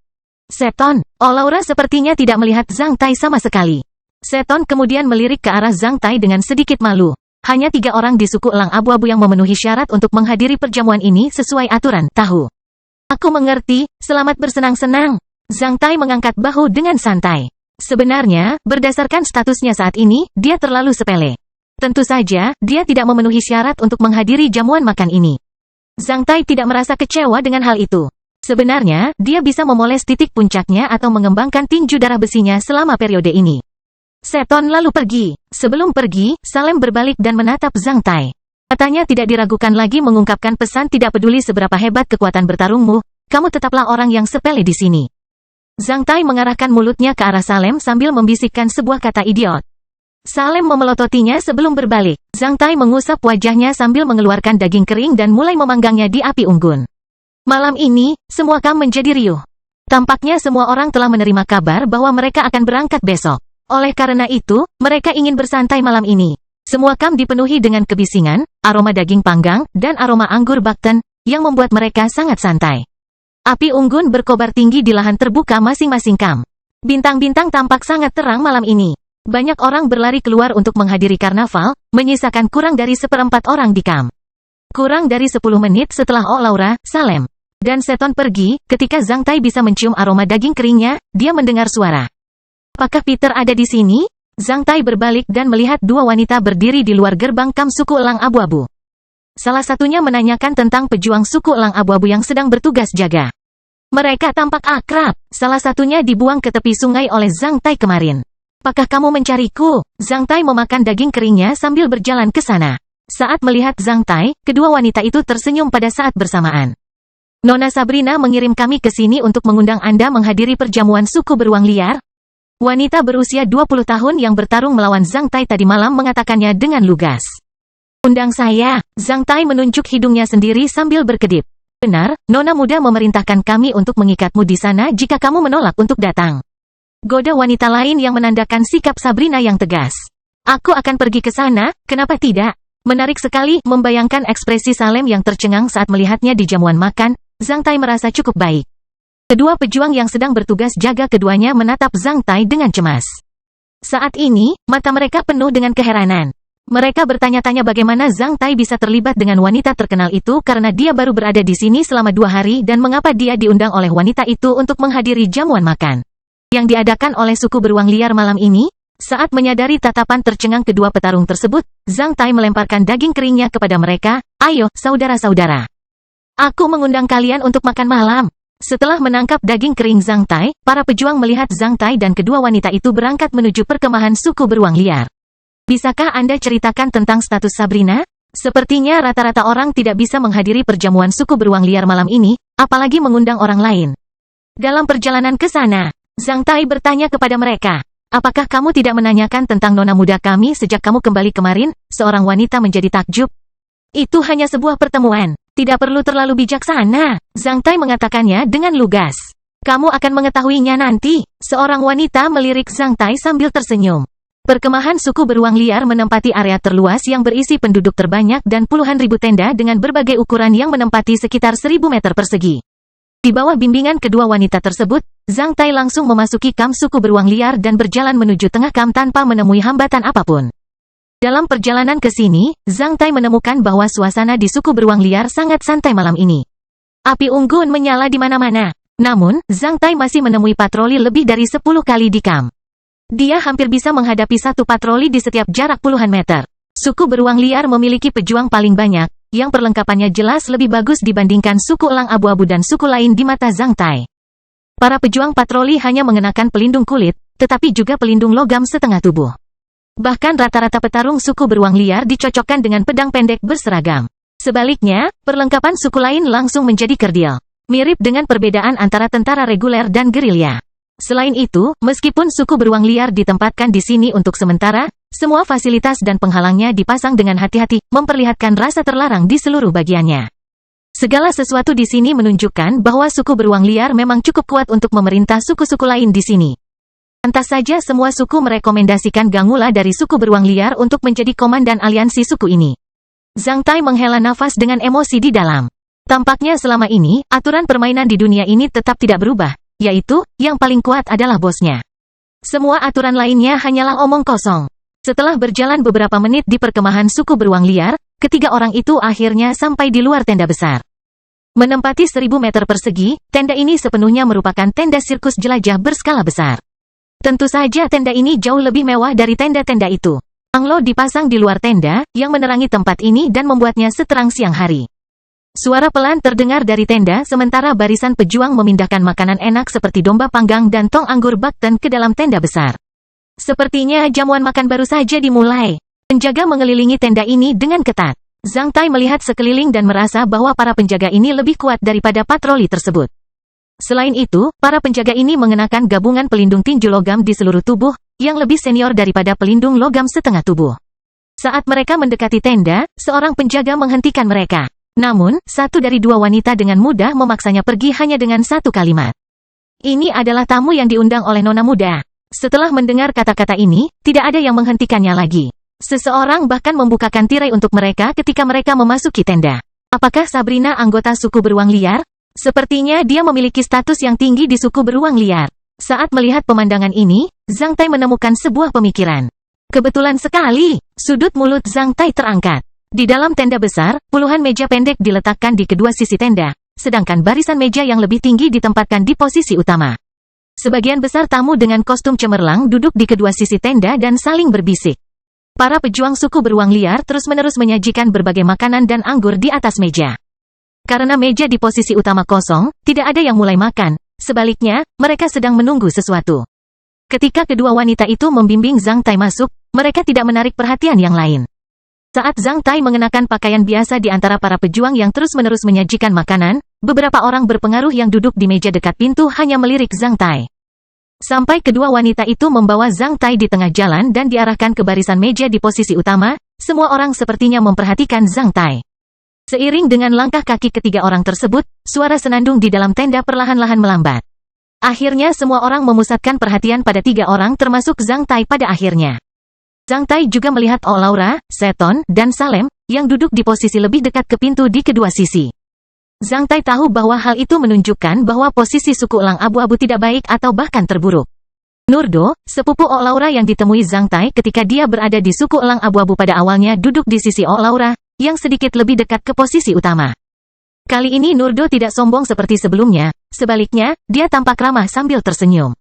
Seton, Laura sepertinya tidak melihat Zhang Tai sama sekali. Seton kemudian melirik ke arah Zhang Tai dengan sedikit malu. Hanya 3 orang di suku Elang Abu-Abu yang memenuhi syarat untuk menghadiri perjamuan ini sesuai aturan, tahu. Aku mengerti, selamat bersenang-senang. Zhang Tai mengangkat bahu dengan santai. Sebenarnya, berdasarkan statusnya saat ini, dia terlalu sepele. Tentu saja, dia tidak memenuhi syarat untuk menghadiri jamuan makan ini. Zhang Tai tidak merasa kecewa dengan hal itu. Sebenarnya, dia bisa memoles titik puncaknya atau mengembangkan tinju darah besinya selama periode ini. Seton lalu pergi. Sebelum pergi, Salem berbalik dan menatap Zhang Tai. Katanya tidak diragukan lagi mengungkapkan pesan tidak peduli seberapa hebat kekuatan bertarungmu, kamu tetaplah orang yang sepele di sini. Zhang Tai mengarahkan mulutnya ke arah Salem sambil membisikkan sebuah kata idiot. Salem memelototinya sebelum berbalik. Zhang Tai mengusap wajahnya sambil mengeluarkan daging kering dan mulai memanggangnya di api unggun. Malam ini, semua kamp menjadi riuh. Tampaknya semua orang telah menerima kabar bahwa mereka akan berangkat besok. Oleh karena itu, mereka ingin bersantai malam ini. Semua kamp dipenuhi dengan kebisingan, aroma daging panggang, dan aroma anggur bakten, yang membuat mereka sangat santai. Api unggun berkobar tinggi di lahan terbuka masing-masing kamp. Bintang-bintang tampak sangat terang malam ini. Banyak orang berlari keluar untuk menghadiri karnaval, menyisakan kurang dari 1/4 orang di kamp. Kurang dari 10 menit setelah Laura, Salem, dan Seton pergi, ketika Zhang Tai bisa mencium aroma daging keringnya, dia mendengar suara. Apakah Peter ada di sini? Zhang Tai berbalik dan melihat 2 wanita berdiri di luar gerbang kamp suku Elang Abu-Abu. Salah satunya menanyakan tentang pejuang suku Elang Abu-Abu yang sedang bertugas jaga. Mereka tampak akrab. Salah satunya dibuang ke tepi sungai oleh Zhang Tai kemarin. Apakah kamu mencariku? Zhang Tai memakan daging keringnya sambil berjalan ke sana. Saat melihat Zhang Tai, kedua wanita itu tersenyum pada saat bersamaan. Nona Sabrina mengirim kami ke sini untuk mengundang Anda menghadiri perjamuan suku beruang liar. Wanita berusia 20 tahun yang bertarung melawan Zhang Tai tadi malam mengatakannya dengan lugas. Undang saya. Zhang Tai menunjuk hidungnya sendiri sambil berkedip. Benar, Nona muda memerintahkan kami untuk mengikatmu di sana jika kamu menolak untuk datang. Goda wanita lain yang menandakan sikap Sabrina yang tegas. Aku akan pergi ke sana, kenapa tidak? Menarik sekali membayangkan ekspresi Salem yang tercengang saat melihatnya di jamuan makan. Zhang Tai merasa cukup baik. Kedua pejuang yang sedang bertugas jaga keduanya menatap Zhang Tai dengan cemas. Saat ini, mata mereka penuh dengan keheranan. Mereka bertanya-tanya bagaimana Zhang Tai bisa terlibat dengan wanita terkenal itu karena dia baru berada di sini selama 2 hari dan mengapa dia diundang oleh wanita itu untuk menghadiri jamuan makan yang diadakan oleh suku beruang liar malam ini. Saat menyadari tatapan tercengang kedua petarung tersebut, Zhang Tai melemparkan daging keringnya kepada mereka. Ayo, saudara-saudara. Aku mengundang kalian untuk makan malam. Setelah menangkap daging kering Zhang Tai, para pejuang melihat Zhang Tai dan kedua wanita itu berangkat menuju perkemahan suku beruang liar. Bisakah Anda ceritakan tentang status Sabrina? Sepertinya rata-rata orang tidak bisa menghadiri perjamuan suku beruang liar malam ini, apalagi mengundang orang lain. Dalam perjalanan ke sana, Zhang Tai bertanya kepada mereka, apakah kamu tidak menanyakan tentang nona muda kami sejak kamu kembali kemarin? Seorang wanita menjadi takjub. Itu hanya sebuah pertemuan. Tidak perlu terlalu bijaksana, Zhang Tai mengatakannya dengan lugas. Kamu akan mengetahuinya nanti. Seorang wanita melirik Zhang Tai sambil tersenyum. Perkemahan suku beruang liar menempati area terluas yang berisi penduduk terbanyak dan puluhan ribu tenda dengan berbagai ukuran yang menempati sekitar 1000 meter persegi. Di bawah bimbingan kedua wanita tersebut, Zhang Tai langsung memasuki kamp suku beruang liar dan berjalan menuju tengah kamp tanpa menemui hambatan apapun. Dalam perjalanan ke sini, Zhang Tai menemukan bahwa suasana di suku beruang liar sangat santai malam ini. Api unggun menyala di mana-mana. Namun, Zhang Tai masih menemui patroli lebih dari 10 kali di kamp. Dia hampir bisa menghadapi satu patroli di setiap jarak puluhan meter. Suku beruang liar memiliki pejuang paling banyak, yang perlengkapannya jelas lebih bagus dibandingkan suku elang abu-abu dan suku lain di mata Zhang Tai. Para pejuang patroli hanya mengenakan pelindung kulit, tetapi juga pelindung logam setengah tubuh. Bahkan rata-rata petarung suku beruang liar dicocokkan dengan pedang pendek berseragam. Sebaliknya, perlengkapan suku lain langsung menjadi kerdil. Mirip dengan perbedaan antara tentara reguler dan gerilya. Selain itu, meskipun suku beruang liar ditempatkan di sini untuk sementara, semua fasilitas dan penghalangnya dipasang dengan hati-hati, memperlihatkan rasa terlarang di seluruh bagiannya. Segala sesuatu di sini menunjukkan bahwa suku beruang liar memang cukup kuat untuk memerintah suku-suku lain di sini. Pantas saja semua suku merekomendasikan Gangula dari suku beruang liar untuk menjadi komandan aliansi suku ini. Zhang Tai menghela nafas dengan emosi di dalam. Tampaknya selama ini, aturan permainan di dunia ini tetap tidak berubah, yaitu, yang paling kuat adalah bosnya. Semua aturan lainnya hanyalah omong kosong. Setelah berjalan beberapa menit di perkemahan suku beruang liar, ketiga orang itu akhirnya sampai di luar tenda besar. Menempati 1000 meter persegi, tenda ini sepenuhnya merupakan tenda sirkus jelajah berskala besar. Tentu saja tenda ini jauh lebih mewah dari tenda-tenda itu. Anglo dipasang di luar tenda, yang menerangi tempat ini dan membuatnya seterang siang hari. Suara pelan terdengar dari tenda sementara barisan pejuang memindahkan makanan enak seperti domba panggang dan tong anggur bakten ke dalam tenda besar. Sepertinya jamuan makan baru saja dimulai. Penjaga mengelilingi tenda ini dengan ketat. Zhang Tai melihat sekeliling dan merasa bahwa para penjaga ini lebih kuat daripada patroli tersebut. Selain itu, para penjaga ini mengenakan gabungan pelindung tinju logam di seluruh tubuh, yang lebih senior daripada pelindung logam setengah tubuh. Saat mereka mendekati tenda, seorang penjaga menghentikan mereka. Namun, satu dari dua wanita dengan mudah memaksanya pergi hanya dengan satu kalimat. Ini adalah tamu yang diundang oleh nona muda. Setelah mendengar kata-kata ini, tidak ada yang menghentikannya lagi. Seseorang bahkan membukakan tirai untuk mereka ketika mereka memasuki tenda. Apakah Sabrina anggota suku beruang liar? Sepertinya dia memiliki status yang tinggi di suku beruang liar. Saat melihat pemandangan ini, Zhang Tai menemukan sebuah pemikiran. Kebetulan sekali, sudut mulut Zhang Tai terangkat. Di dalam tenda besar, puluhan meja pendek diletakkan di kedua sisi tenda, sedangkan barisan meja yang lebih tinggi ditempatkan di posisi utama. Sebagian besar tamu dengan kostum cemerlang duduk di kedua sisi tenda dan saling berbisik. Para pejuang suku beruang liar terus-menerus menyajikan berbagai makanan dan anggur di atas meja. Karena meja di posisi utama kosong, tidak ada yang mulai makan. Sebaliknya, mereka sedang menunggu sesuatu. Ketika kedua wanita itu membimbing Zhang Tai masuk, mereka tidak menarik perhatian yang lain. Saat Zhang Tai mengenakan pakaian biasa di antara para pejuang yang terus-menerus menyajikan makanan, beberapa orang berpengaruh yang duduk di meja dekat pintu hanya melirik Zhang Tai. Sampai kedua wanita itu membawa Zhang Tai di tengah jalan dan diarahkan ke barisan meja di posisi utama, semua orang sepertinya memperhatikan Zhang Tai. Seiring dengan langkah kaki ketiga orang tersebut, suara senandung di dalam tenda perlahan-lahan melambat. Akhirnya semua orang memusatkan perhatian pada tiga orang termasuk Zhang Tai pada akhirnya. Zhang Tai juga melihat Laura, Seton, dan Salem, yang duduk di posisi lebih dekat ke pintu di kedua sisi. Zhang Tai tahu bahwa hal itu menunjukkan bahwa posisi suku elang abu-abu tidak baik atau bahkan terburuk. Nurdo, sepupu Ok Laura yang ditemui Zhang Tai ketika dia berada di suku elang abu-abu pada awalnya duduk di sisi Ok Laura, yang sedikit lebih dekat ke posisi utama. Kali ini Nurdo tidak sombong seperti sebelumnya, sebaliknya, dia tampak ramah sambil tersenyum.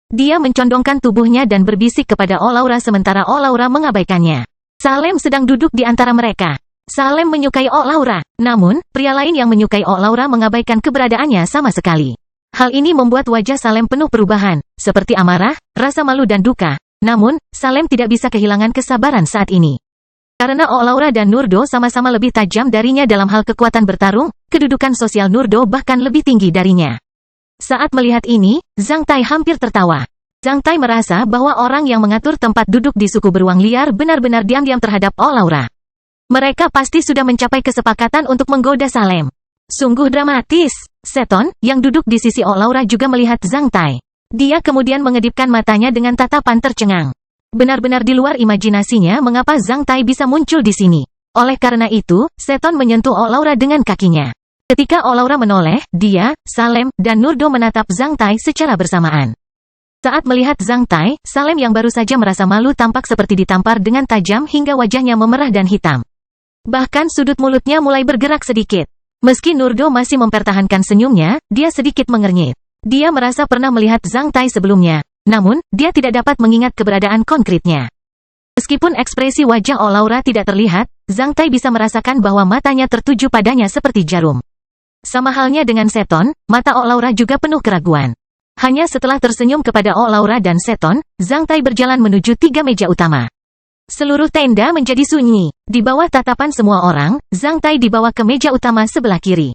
Dia mencondongkan tubuhnya dan berbisik kepada Ok Laura sementara Ok Laura mengabaikannya. Salem sedang duduk di antara mereka. Salem menyukai Ok Laura, namun, pria lain yang menyukai Ok Laura mengabaikan keberadaannya sama sekali. Hal ini membuat wajah Salem penuh perubahan, seperti amarah, rasa malu dan duka. Namun, Salem tidak bisa kehilangan kesabaran saat ini. Karena Ok Laura dan Nurdo sama-sama lebih tajam darinya dalam hal kekuatan bertarung, kedudukan sosial Nurdo bahkan lebih tinggi darinya. Saat melihat ini, Zhang Tai hampir tertawa. Zhang Tai merasa bahwa orang yang mengatur tempat duduk di suku beruang liar benar-benar diam-diam terhadap Ok Laura. Mereka pasti sudah mencapai kesepakatan untuk menggoda Salem. Sungguh dramatis. Seton, yang duduk di sisi Ok Laura juga melihat Zhang Tai. Dia kemudian mengedipkan matanya dengan tatapan tercengang. Benar-benar di luar imajinasinya mengapa Zhang Tai bisa muncul di sini. Oleh karena itu, Seton menyentuh Ok Laura dengan kakinya. Ketika Ok Laura menoleh, dia, Salem, dan Nurdo menatap Zhang Tai secara bersamaan. Saat melihat Zhang Tai, Salem yang baru saja merasa malu tampak seperti ditampar dengan tajam hingga wajahnya memerah dan hitam. Bahkan sudut mulutnya mulai bergerak sedikit. Meski Nurdo masih mempertahankan senyumnya, dia sedikit mengernyit. Dia merasa pernah melihat Zhang Tai sebelumnya, namun, dia tidak dapat mengingat keberadaan konkretnya. Meskipun ekspresi wajah Ok Laura tidak terlihat, Zhang Tai bisa merasakan bahwa matanya tertuju padanya seperti jarum. Sama halnya dengan Seton, mata Ok Laura juga penuh keraguan. Hanya setelah tersenyum kepada Ok Laura dan Seton, Zhang Tai berjalan menuju 3 meja utama. Seluruh tenda menjadi sunyi. Di bawah tatapan semua orang, Zhang Tai dibawa ke meja utama sebelah kiri.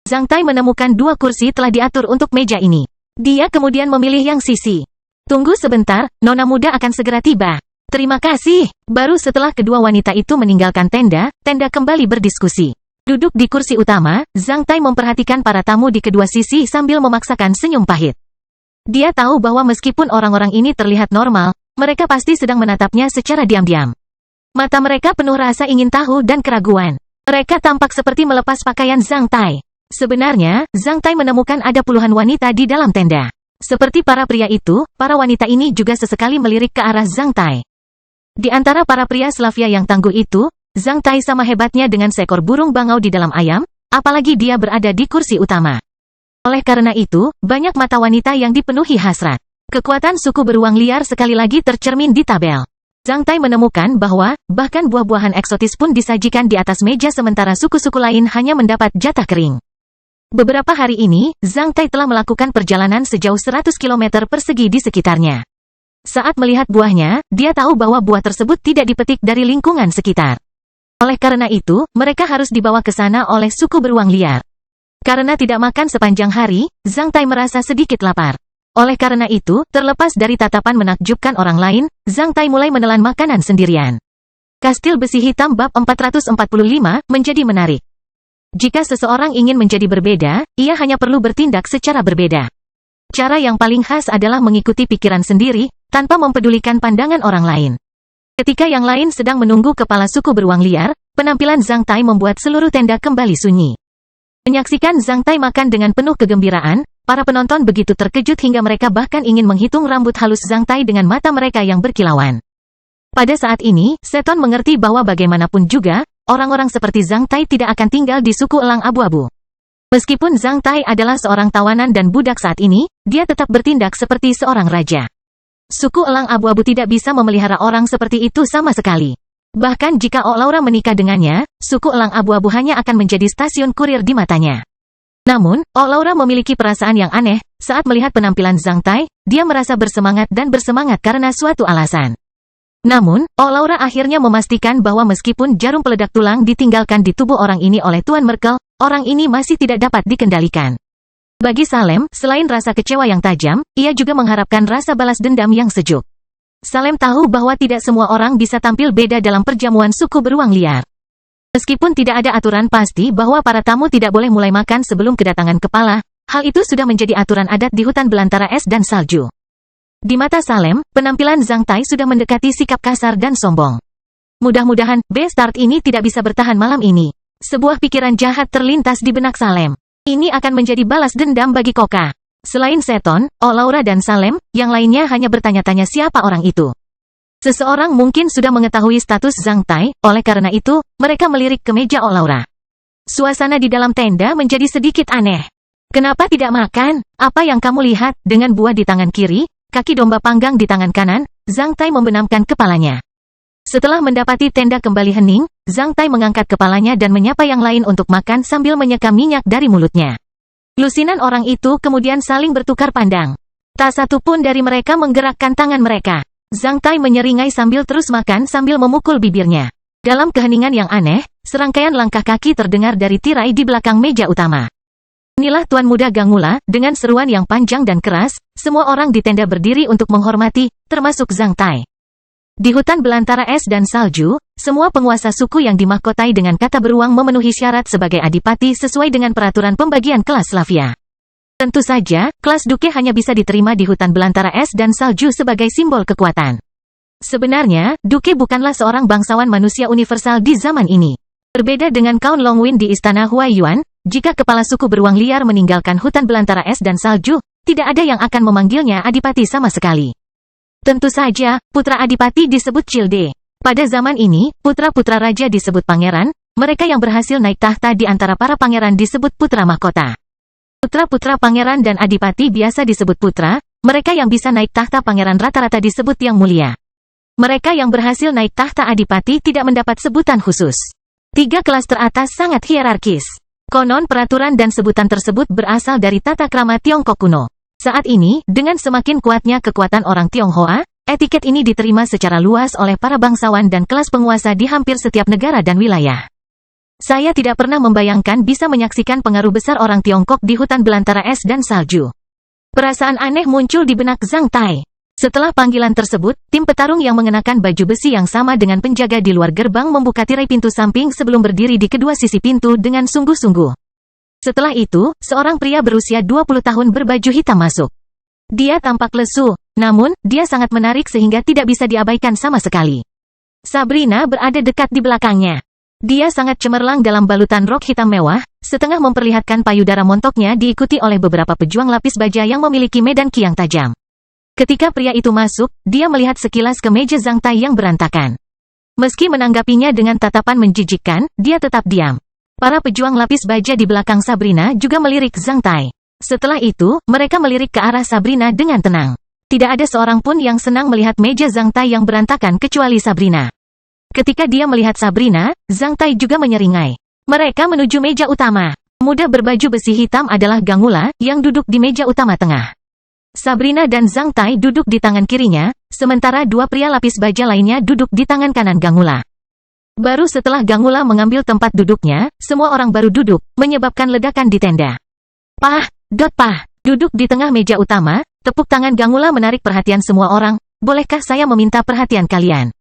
Zhang Tai menemukan 2 kursi telah diatur untuk meja ini. Dia kemudian memilih yang sisi. Tunggu sebentar, nona muda akan segera tiba. Terima kasih. Baru setelah kedua wanita itu meninggalkan tenda, tenda kembali berdiskusi. Duduk di kursi utama, Zhang Tai memperhatikan para tamu di kedua sisi sambil memaksakan senyum pahit. Dia tahu bahwa meskipun orang-orang ini terlihat normal, mereka pasti sedang menatapnya secara diam-diam. Mata mereka penuh rasa ingin tahu dan keraguan. Mereka tampak seperti melepas pakaian Zhang Tai. Sebenarnya, Zhang Tai menemukan ada puluhan wanita di dalam tenda. Seperti para pria itu, para wanita ini juga sesekali melirik ke arah Zhang Tai. Di antara para pria Slavia yang tangguh itu, Zhang Tai sama hebatnya dengan seekor burung bangau di dalam ayam, apalagi dia berada di kursi utama. Oleh karena itu, banyak mata wanita yang dipenuhi hasrat. Kekuatan suku beruang liar sekali lagi tercermin di tabel. Zhang Tai menemukan bahwa, bahkan buah-buahan eksotis pun disajikan di atas meja sementara suku-suku lain hanya mendapat jatah kering. Beberapa hari ini, Zhang Tai telah melakukan perjalanan sejauh 100 km persegi di sekitarnya. Saat melihat buahnya, dia tahu bahwa buah tersebut tidak dipetik dari lingkungan sekitar. Oleh karena itu, mereka harus dibawa ke sana oleh suku beruang liar. Karena tidak makan sepanjang hari, Zhang Tai merasa sedikit lapar. Oleh karena itu, terlepas dari tatapan menakjubkan orang lain, Zhang Tai mulai menelan makanan sendirian. Kastil besi hitam bab 445 menjadi menarik. Jika seseorang ingin menjadi berbeda, ia hanya perlu bertindak secara berbeda. Cara yang paling khas adalah mengikuti pikiran sendiri, tanpa mempedulikan pandangan orang lain. Ketika yang lain sedang menunggu kepala suku beruang liar, penampilan Zhang Tai membuat seluruh tenda kembali sunyi. Menyaksikan Zhang Tai makan dengan penuh kegembiraan, para penonton begitu terkejut hingga mereka bahkan ingin menghitung rambut halus Zhang Tai dengan mata mereka yang berkilauan. Pada saat ini, Seton mengerti bahwa bagaimanapun juga, orang-orang seperti Zhang Tai tidak akan tinggal di suku elang abu-abu. Meskipun Zhang Tai adalah seorang tawanan dan budak saat ini, dia tetap bertindak seperti seorang raja. Suku elang abu-abu tidak bisa memelihara orang seperti itu sama sekali. Bahkan jika Ok Laura menikah dengannya, suku elang abu-abu hanya akan menjadi stasiun kurir di matanya. Namun, Ok Laura memiliki perasaan yang aneh, saat melihat penampilan Zhang Tai, dia merasa bersemangat dan bersemangat karena suatu alasan. Namun, Ok Laura akhirnya memastikan bahwa meskipun jarum peledak tulang ditinggalkan di tubuh orang ini oleh Tuan Merkel, orang ini masih tidak dapat dikendalikan. Bagi Salem, selain rasa kecewa yang tajam, ia juga mengharapkan rasa balas dendam yang sejuk. Salem tahu bahwa tidak semua orang bisa tampil beda dalam perjamuan suku beruang liar. Meskipun tidak ada aturan pasti bahwa para tamu tidak boleh mulai makan sebelum kedatangan kepala, hal itu sudah menjadi aturan adat di hutan belantara es dan salju. Di mata Salem, penampilan Zhang Tai sudah mendekati sikap kasar dan sombong. Mudah-mudahan, Beastars ini tidak bisa bertahan malam ini. Sebuah pikiran jahat terlintas di benak Salem. Ini akan menjadi balas dendam bagi Koka. Selain Seton, Laura dan Salem, yang lainnya hanya bertanya-tanya siapa orang itu. Seseorang mungkin sudah mengetahui status Zhang Tai, oleh karena itu, mereka melirik ke meja Laura. Suasana di dalam tenda menjadi sedikit aneh. Kenapa tidak makan? Apa yang kamu lihat? Dengan buah di tangan kiri, kaki domba panggang di tangan kanan, Zhang Tai membenamkan kepalanya. Setelah mendapati tenda kembali hening, Zhang Tai mengangkat kepalanya dan menyapa yang lain untuk makan sambil menyeka minyak dari mulutnya. Lusinan orang itu kemudian saling bertukar pandang. Tak satu pun dari mereka menggerakkan tangan mereka. Zhang Tai menyeringai sambil terus makan sambil memukul bibirnya. Dalam keheningan yang aneh, serangkaian langkah kaki terdengar dari tirai di belakang meja utama. Inilah Tuan Muda Gangula, dengan seruan yang panjang dan keras, semua orang di tenda berdiri untuk menghormati, termasuk Zhang Tai. Di hutan belantara es dan salju, semua penguasa suku yang dimahkotai dengan kata beruang memenuhi syarat sebagai adipati sesuai dengan peraturan pembagian kelas Slavia. Tentu saja, kelas Duke hanya bisa diterima di hutan belantara es dan salju sebagai simbol kekuatan. Sebenarnya, Duke bukanlah seorang bangsawan manusia universal di zaman ini. Berbeda dengan Count Longwin di istana Huaiyuan, jika kepala suku beruang liar meninggalkan hutan belantara es dan salju, tidak ada yang akan memanggilnya adipati sama sekali. Tentu saja, putra adipati disebut Childe. Pada zaman ini, putra-putra raja disebut pangeran, mereka yang berhasil naik tahta di antara para pangeran disebut putra mahkota. Putra-putra pangeran dan adipati biasa disebut putra, mereka yang bisa naik tahta pangeran rata-rata disebut yang mulia. Mereka yang berhasil naik tahta adipati tidak mendapat sebutan khusus. 3 kelas teratas sangat hierarkis. Konon peraturan dan sebutan tersebut berasal dari tata krama Tiongkok kuno. Saat ini, dengan semakin kuatnya kekuatan orang Tionghoa, etiket ini diterima secara luas oleh para bangsawan dan kelas penguasa di hampir setiap negara dan wilayah. Saya tidak pernah membayangkan bisa menyaksikan pengaruh besar orang Tiongkok di hutan belantara es dan salju. Perasaan aneh muncul di benak Zhang Tai. Setelah panggilan tersebut, tim petarung yang mengenakan baju besi yang sama dengan penjaga di luar gerbang membuka tirai pintu samping sebelum berdiri di kedua sisi pintu dengan sungguh-sungguh. Setelah itu, seorang pria berusia 20 tahun berbaju hitam masuk. Dia tampak lesu, namun, dia sangat menarik sehingga tidak bisa diabaikan sama sekali. Sabrina berada dekat di belakangnya. Dia sangat cemerlang dalam balutan rok hitam mewah, setengah memperlihatkan payudara montoknya diikuti oleh beberapa pejuang lapis baja yang memiliki medan ki yang tajam. Ketika pria itu masuk, dia melihat sekilas ke meja Zhang Tai yang berantakan. Meski menanggapinya dengan tatapan menjijikkan, dia tetap diam. Para pejuang lapis baja di belakang Sabrina juga melirik Zhang Tai. Setelah itu, mereka melirik ke arah Sabrina dengan tenang. Tidak ada seorang pun yang senang melihat meja Zhang Tai yang berantakan kecuali Sabrina. Ketika dia melihat Sabrina, Zhang Tai juga menyeringai. Mereka menuju meja utama. Pemuda berbaju besi hitam adalah Gangula, yang duduk di meja utama tengah. Sabrina dan Zhang Tai duduk di tangan kirinya, sementara 2 pria lapis baja lainnya duduk di tangan kanan Gangula. Baru setelah Gangula mengambil tempat duduknya, semua orang baru duduk, menyebabkan ledakan di tenda. Pah, duduk di tengah meja utama, tepuk tangan Gangula menarik perhatian semua orang. Bolehkah saya meminta perhatian kalian?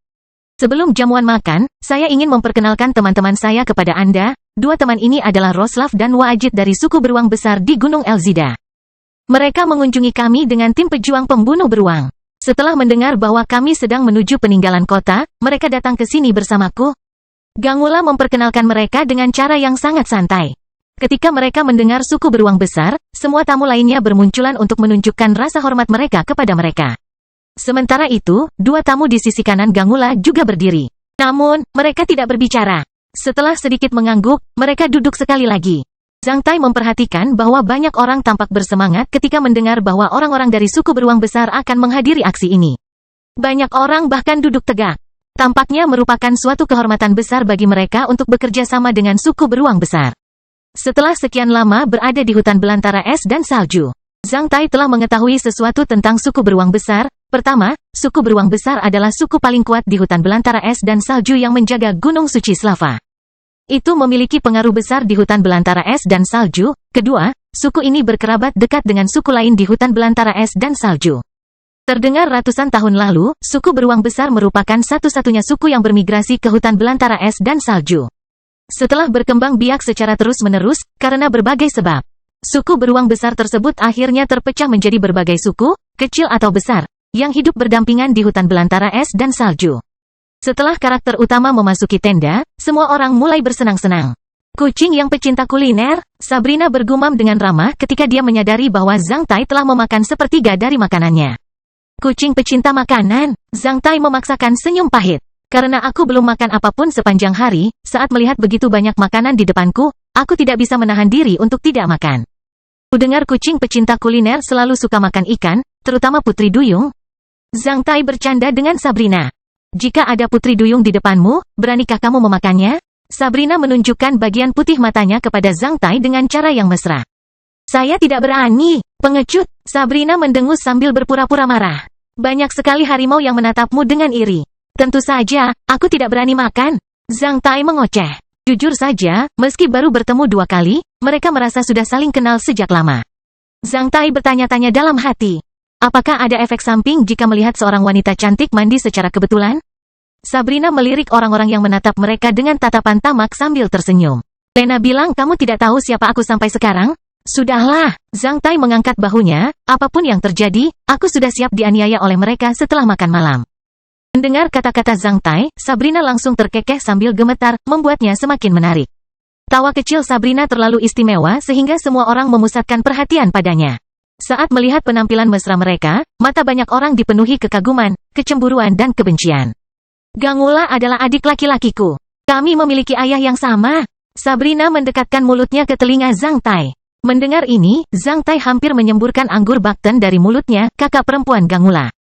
Sebelum jamuan makan, saya ingin memperkenalkan teman-teman saya kepada Anda. 2 teman ini adalah Roslav dan Waajid dari suku beruang besar di Gunung Elzida. Mereka mengunjungi kami dengan tim pejuang pembunuh beruang. Setelah mendengar bahwa kami sedang menuju peninggalan kota, mereka datang ke sini bersamaku. Gangula memperkenalkan mereka dengan cara yang sangat santai. Ketika mereka mendengar suku beruang besar, semua tamu lainnya bermunculan untuk menunjukkan rasa hormat mereka kepada mereka. Sementara itu, 2 tamu di sisi kanan Gangula juga berdiri. Namun, mereka tidak berbicara. Setelah sedikit mengangguk, mereka duduk sekali lagi. Zhang Tai memperhatikan bahwa banyak orang tampak bersemangat ketika mendengar bahwa orang-orang dari suku beruang besar akan menghadiri aksi ini. Banyak orang bahkan duduk tegak. Tampaknya merupakan suatu kehormatan besar bagi mereka untuk bekerja sama dengan suku beruang besar. Setelah sekian lama berada di hutan belantara es dan salju, Zhang Tai telah mengetahui sesuatu tentang suku beruang besar. Pertama, suku beruang besar adalah suku paling kuat di hutan belantara es dan salju yang menjaga Gunung Suci Slava. Itu memiliki pengaruh besar di hutan belantara es dan salju. Kedua, suku ini berkerabat dekat dengan suku lain di hutan belantara es dan salju. Terdengar ratusan tahun lalu, suku beruang besar merupakan satu-satunya suku yang bermigrasi ke hutan belantara es dan salju. Setelah berkembang biak secara terus-menerus, karena berbagai sebab, suku beruang besar tersebut akhirnya terpecah menjadi berbagai suku, kecil atau besar, yang hidup berdampingan di hutan belantara es dan salju. Setelah karakter utama memasuki tenda, semua orang mulai bersenang-senang. Kucing yang pecinta kuliner, Sabrina bergumam dengan ramah ketika dia menyadari bahwa Zhang Tai telah memakan sepertiga dari makanannya. Kucing pecinta makanan, Zhang Tai memaksakan senyum pahit. Karena aku belum makan apapun sepanjang hari, saat melihat begitu banyak makanan di depanku, aku tidak bisa menahan diri untuk tidak makan. Kudengar kucing pecinta kuliner selalu suka makan ikan, terutama putri duyung. Zhang Tai bercanda dengan Sabrina. Jika ada putri duyung di depanmu, beranikah kamu memakannya? Sabrina menunjukkan bagian putih matanya kepada Zhang Tai dengan cara yang mesra. Saya tidak berani, pengecut. Sabrina mendengus sambil berpura-pura marah. Banyak sekali harimau yang menatapmu dengan iri. Tentu saja, aku tidak berani makan. Zhang Tai mengoceh. Jujur saja, meski baru bertemu 2 kali, mereka merasa sudah saling kenal sejak lama. Zhang Tai bertanya-tanya dalam hati. Apakah ada efek samping jika melihat seorang wanita cantik mandi secara kebetulan? Sabrina melirik orang-orang yang menatap mereka dengan tatapan tamak sambil tersenyum. Lena bilang kamu tidak tahu siapa aku sampai sekarang? Sudahlah, Zhang Tai mengangkat bahunya, apapun yang terjadi, aku sudah siap dianiaya oleh mereka setelah makan malam. Mendengar kata-kata Zhang Tai, Sabrina langsung terkekeh sambil gemetar, membuatnya semakin menarik. Tawa kecil Sabrina terlalu istimewa sehingga semua orang memusatkan perhatian padanya. Saat melihat penampilan mesra mereka, mata banyak orang dipenuhi kekaguman, kecemburuan dan kebencian. Gangula adalah adik laki-lakiku. Kami memiliki ayah yang sama. Sabrina mendekatkan mulutnya ke telinga Zhang Tai. Mendengar ini, Zhang Tai hampir menyemburkan anggur bakten dari mulutnya, kakak perempuan Gangula.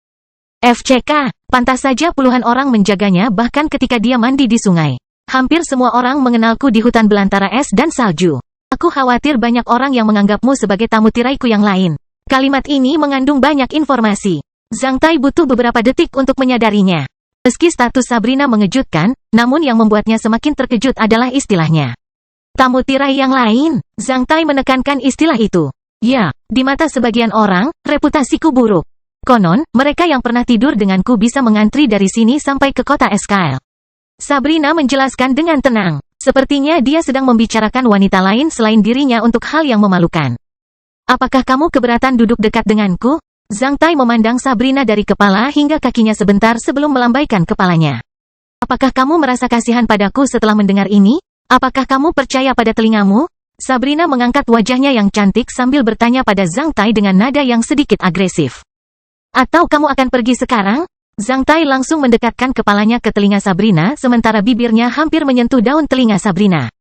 FCK, pantas saja puluhan orang menjaganya bahkan ketika dia mandi di sungai. Hampir semua orang mengenalku di hutan belantara es dan salju. Aku khawatir banyak orang yang menganggapmu sebagai tamu tiraiku yang lain. Kalimat ini mengandung banyak informasi. Zhang Tai butuh beberapa detik untuk menyadarinya. Meski status Sabrina mengejutkan, namun yang membuatnya semakin terkejut adalah istilahnya. Tamu tirai yang lain, Zhang Tai menekankan istilah itu. Ya, di mata sebagian orang, reputasiku buruk. Konon, mereka yang pernah tidur denganku bisa mengantri dari sini sampai ke kota SKL. Sabrina menjelaskan dengan tenang. Sepertinya dia sedang membicarakan wanita lain selain dirinya untuk hal yang memalukan. Apakah kamu keberatan duduk dekat denganku? Zhang Tai memandang Sabrina dari kepala hingga kakinya sebentar sebelum melambaikan kepalanya. Apakah kamu merasa kasihan padaku setelah mendengar ini? Apakah kamu percaya pada telingamu? Sabrina mengangkat wajahnya yang cantik sambil bertanya pada Zhang Tai dengan nada yang sedikit agresif. Atau kamu akan pergi sekarang? Zhang Tai langsung mendekatkan kepalanya ke telinga Sabrina sementara bibirnya hampir menyentuh daun telinga Sabrina.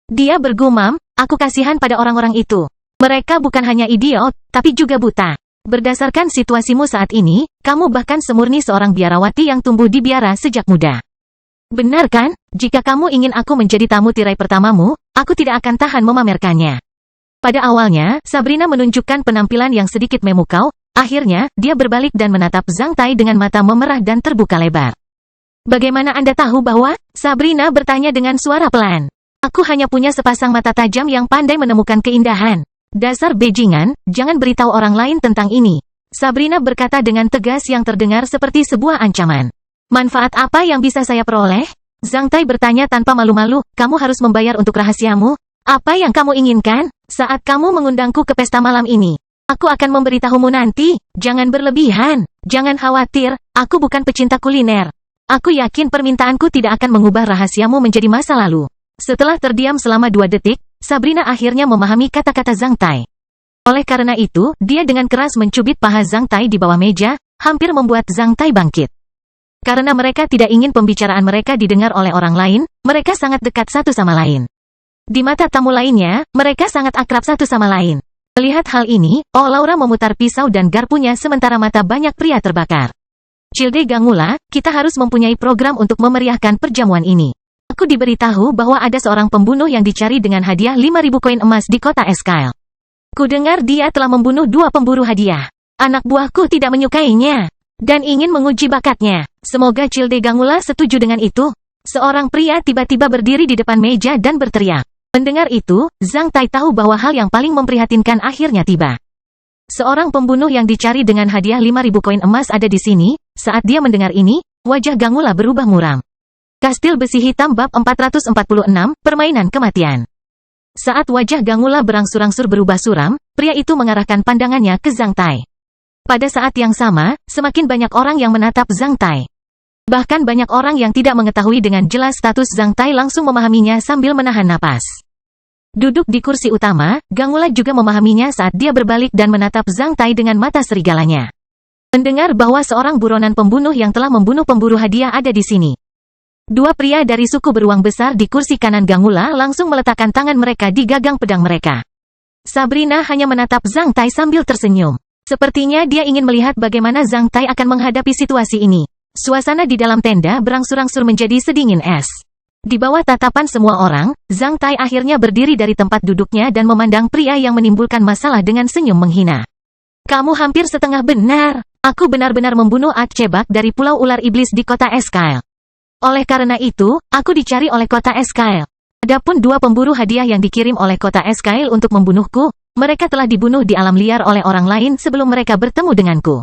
Dia bergumam, aku kasihan pada orang-orang itu. Mereka bukan hanya idiot, tapi juga buta. Berdasarkan situasimu saat ini, kamu bahkan semurni seorang biarawati yang tumbuh di biara sejak muda. Benar kan? Jika kamu ingin aku menjadi tamu tirai pertamamu, aku tidak akan tahan memamerkannya. Pada awalnya, Sabrina menunjukkan penampilan yang sedikit memukau, akhirnya, dia berbalik dan menatap Zhang Tai dengan mata memerah dan terbuka lebar. Bagaimana Anda tahu bahwa? Sabrina bertanya dengan suara pelan. Aku hanya punya sepasang mata tajam yang pandai menemukan keindahan. Dasar bajingan, jangan beritahu orang lain tentang ini. Sabrina berkata dengan tegas yang terdengar seperti sebuah ancaman. Manfaat apa yang bisa saya peroleh? Zhang Tai bertanya tanpa malu-malu, kamu harus membayar untuk rahasiamu? Apa yang kamu inginkan? Saat kamu mengundangku ke pesta malam ini, aku akan memberitahumu nanti. Jangan berlebihan. Jangan khawatir, aku bukan pecinta kuliner. Aku yakin permintaanku tidak akan mengubah rahasiamu menjadi masa lalu. Setelah terdiam selama 2 detik, Sabrina akhirnya memahami kata-kata Zhang Tai. Oleh karena itu, dia dengan keras mencubit paha Zhang Tai di bawah meja, hampir membuat Zhang Tai bangkit. Karena mereka tidak ingin pembicaraan mereka didengar oleh orang lain, mereka sangat dekat satu sama lain. Di mata tamu lainnya, mereka sangat akrab satu sama lain. Melihat hal ini, Oh Laura memutar pisau dan garpunya sementara mata banyak pria terbakar. Cilde Gangula, kita harus mempunyai program untuk memeriahkan perjamuan ini. Aku diberitahu bahwa ada seorang pembunuh yang dicari dengan hadiah 5.000 koin emas di kota SKL. Kudengar dia telah membunuh 2 pemburu hadiah. Anak buahku tidak menyukainya dan ingin menguji bakatnya. Semoga Cilde Gangula setuju dengan itu. Seorang pria tiba-tiba berdiri di depan meja dan berteriak. Mendengar itu, Zhang Tai tahu bahwa hal yang paling memprihatinkan akhirnya tiba. Seorang pembunuh yang dicari dengan hadiah 5.000 koin emas ada di sini. Saat dia mendengar ini, wajah Gangula berubah muram. Kastil Besi Hitam bab 446, Permainan Kematian. Saat wajah Gangula berangsur-angsur berubah suram, pria itu mengarahkan pandangannya ke Zhang Tai. Pada saat yang sama, semakin banyak orang yang menatap Zhang Tai. Bahkan banyak orang yang tidak mengetahui dengan jelas status Zhang Tai langsung memahaminya sambil menahan napas. Duduk di kursi utama, Gangula juga memahaminya saat dia berbalik dan menatap Zhang Tai dengan mata serigalanya. Mendengar bahwa seorang buronan pembunuh yang telah membunuh pemburu hadiah ada di sini. Dua pria dari suku beruang besar di kursi kanan Gangula langsung meletakkan tangan mereka di gagang pedang mereka. Sabrina hanya menatap Zhang Tai sambil tersenyum. Sepertinya dia ingin melihat bagaimana Zhang Tai akan menghadapi situasi ini. Suasana di dalam tenda berangsur-angsur menjadi sedingin es. Di bawah tatapan semua orang, Zhang Tai akhirnya berdiri dari tempat duduknya dan memandang pria yang menimbulkan masalah dengan senyum menghina. Kamu hampir setengah benar. Aku benar-benar membunuh Acebak dari Pulau Ular Iblis di kota Escail. Oleh karena itu, aku dicari oleh kota Escail. Adapun dua pemburu hadiah yang dikirim oleh kota Escail untuk membunuhku, mereka telah dibunuh di alam liar oleh orang lain sebelum mereka bertemu denganku.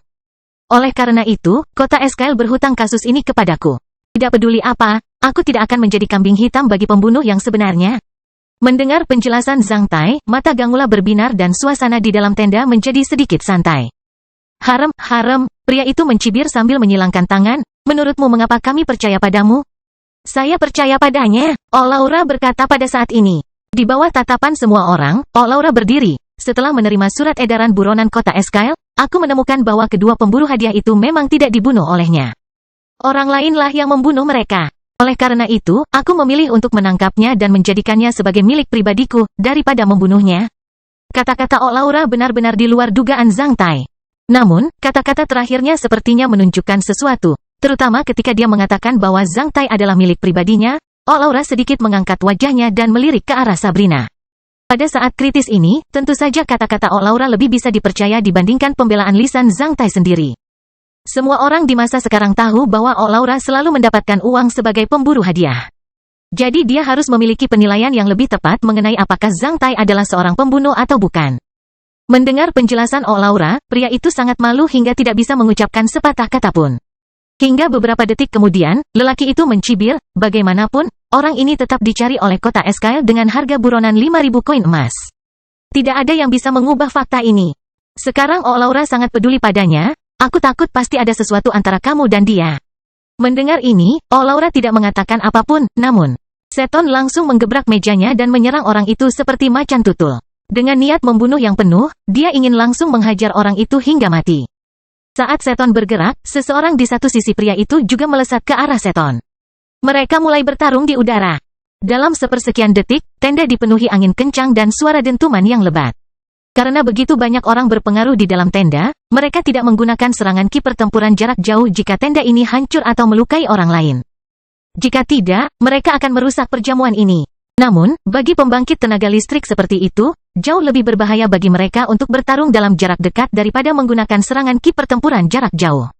Oleh karena itu, kota Escail berhutang kasus ini kepadaku. Tidak peduli apa, aku tidak akan menjadi kambing hitam bagi pembunuh yang sebenarnya. Mendengar penjelasan Zhang Tai, mata Gangula berbinar dan suasana di dalam tenda menjadi sedikit santai. Harem, pria itu mencibir sambil menyilangkan tangan. Menurutmu mengapa kami percaya padamu? Saya percaya padanya, Laura berkata pada saat ini. Di bawah tatapan semua orang, Laura berdiri. Setelah menerima surat edaran buronan kota Escail, aku menemukan bahwa kedua pemburu hadiah itu memang tidak dibunuh olehnya. Orang lainlah yang membunuh mereka. Oleh karena itu, aku memilih untuk menangkapnya dan menjadikannya sebagai milik pribadiku, daripada membunuhnya. Kata-kata Laura benar-benar di luar dugaan Zhang Tai. Namun, kata-kata terakhirnya sepertinya menunjukkan sesuatu. Terutama ketika dia mengatakan bahwa Zhang Tai adalah milik pribadinya, Laura sedikit mengangkat wajahnya dan melirik ke arah Sabrina. Pada saat kritis ini, tentu saja kata-kata Laura lebih bisa dipercaya dibandingkan pembelaan lisan Zhang Tai sendiri. Semua orang di masa sekarang tahu bahwa Laura selalu mendapatkan uang sebagai pemburu hadiah. Jadi dia harus memiliki penilaian yang lebih tepat mengenai apakah Zhang Tai adalah seorang pembunuh atau bukan. Mendengar penjelasan Laura, pria itu sangat malu hingga tidak bisa mengucapkan sepatah kata pun. Hingga beberapa detik kemudian, lelaki itu mencibir, bagaimanapun, orang ini tetap dicari oleh kota Escail dengan harga buronan 5.000 koin emas. Tidak ada yang bisa mengubah fakta ini. Sekarang Laura sangat peduli padanya, aku takut pasti ada sesuatu antara kamu dan dia. Mendengar ini, Laura tidak mengatakan apapun, namun, Seton langsung menggebrak mejanya dan menyerang orang itu seperti macan tutul. Dengan niat membunuh yang penuh, dia ingin langsung menghajar orang itu hingga mati. Saat Seton bergerak, seseorang di satu sisi pria itu juga melesat ke arah Seton. Mereka mulai bertarung di udara. Dalam sepersekian detik, tenda dipenuhi angin kencang dan suara dentuman yang lebat. Karena begitu banyak orang berpengaruh di dalam tenda, mereka tidak menggunakan serangan ki pertempuran jarak jauh jika tenda ini hancur atau melukai orang lain. Jika tidak, mereka akan merusak perjamuan ini. Namun, bagi pembangkit tenaga listrik seperti itu, jauh lebih berbahaya bagi mereka untuk bertarung dalam jarak dekat daripada menggunakan serangan ki pertempuran jarak jauh.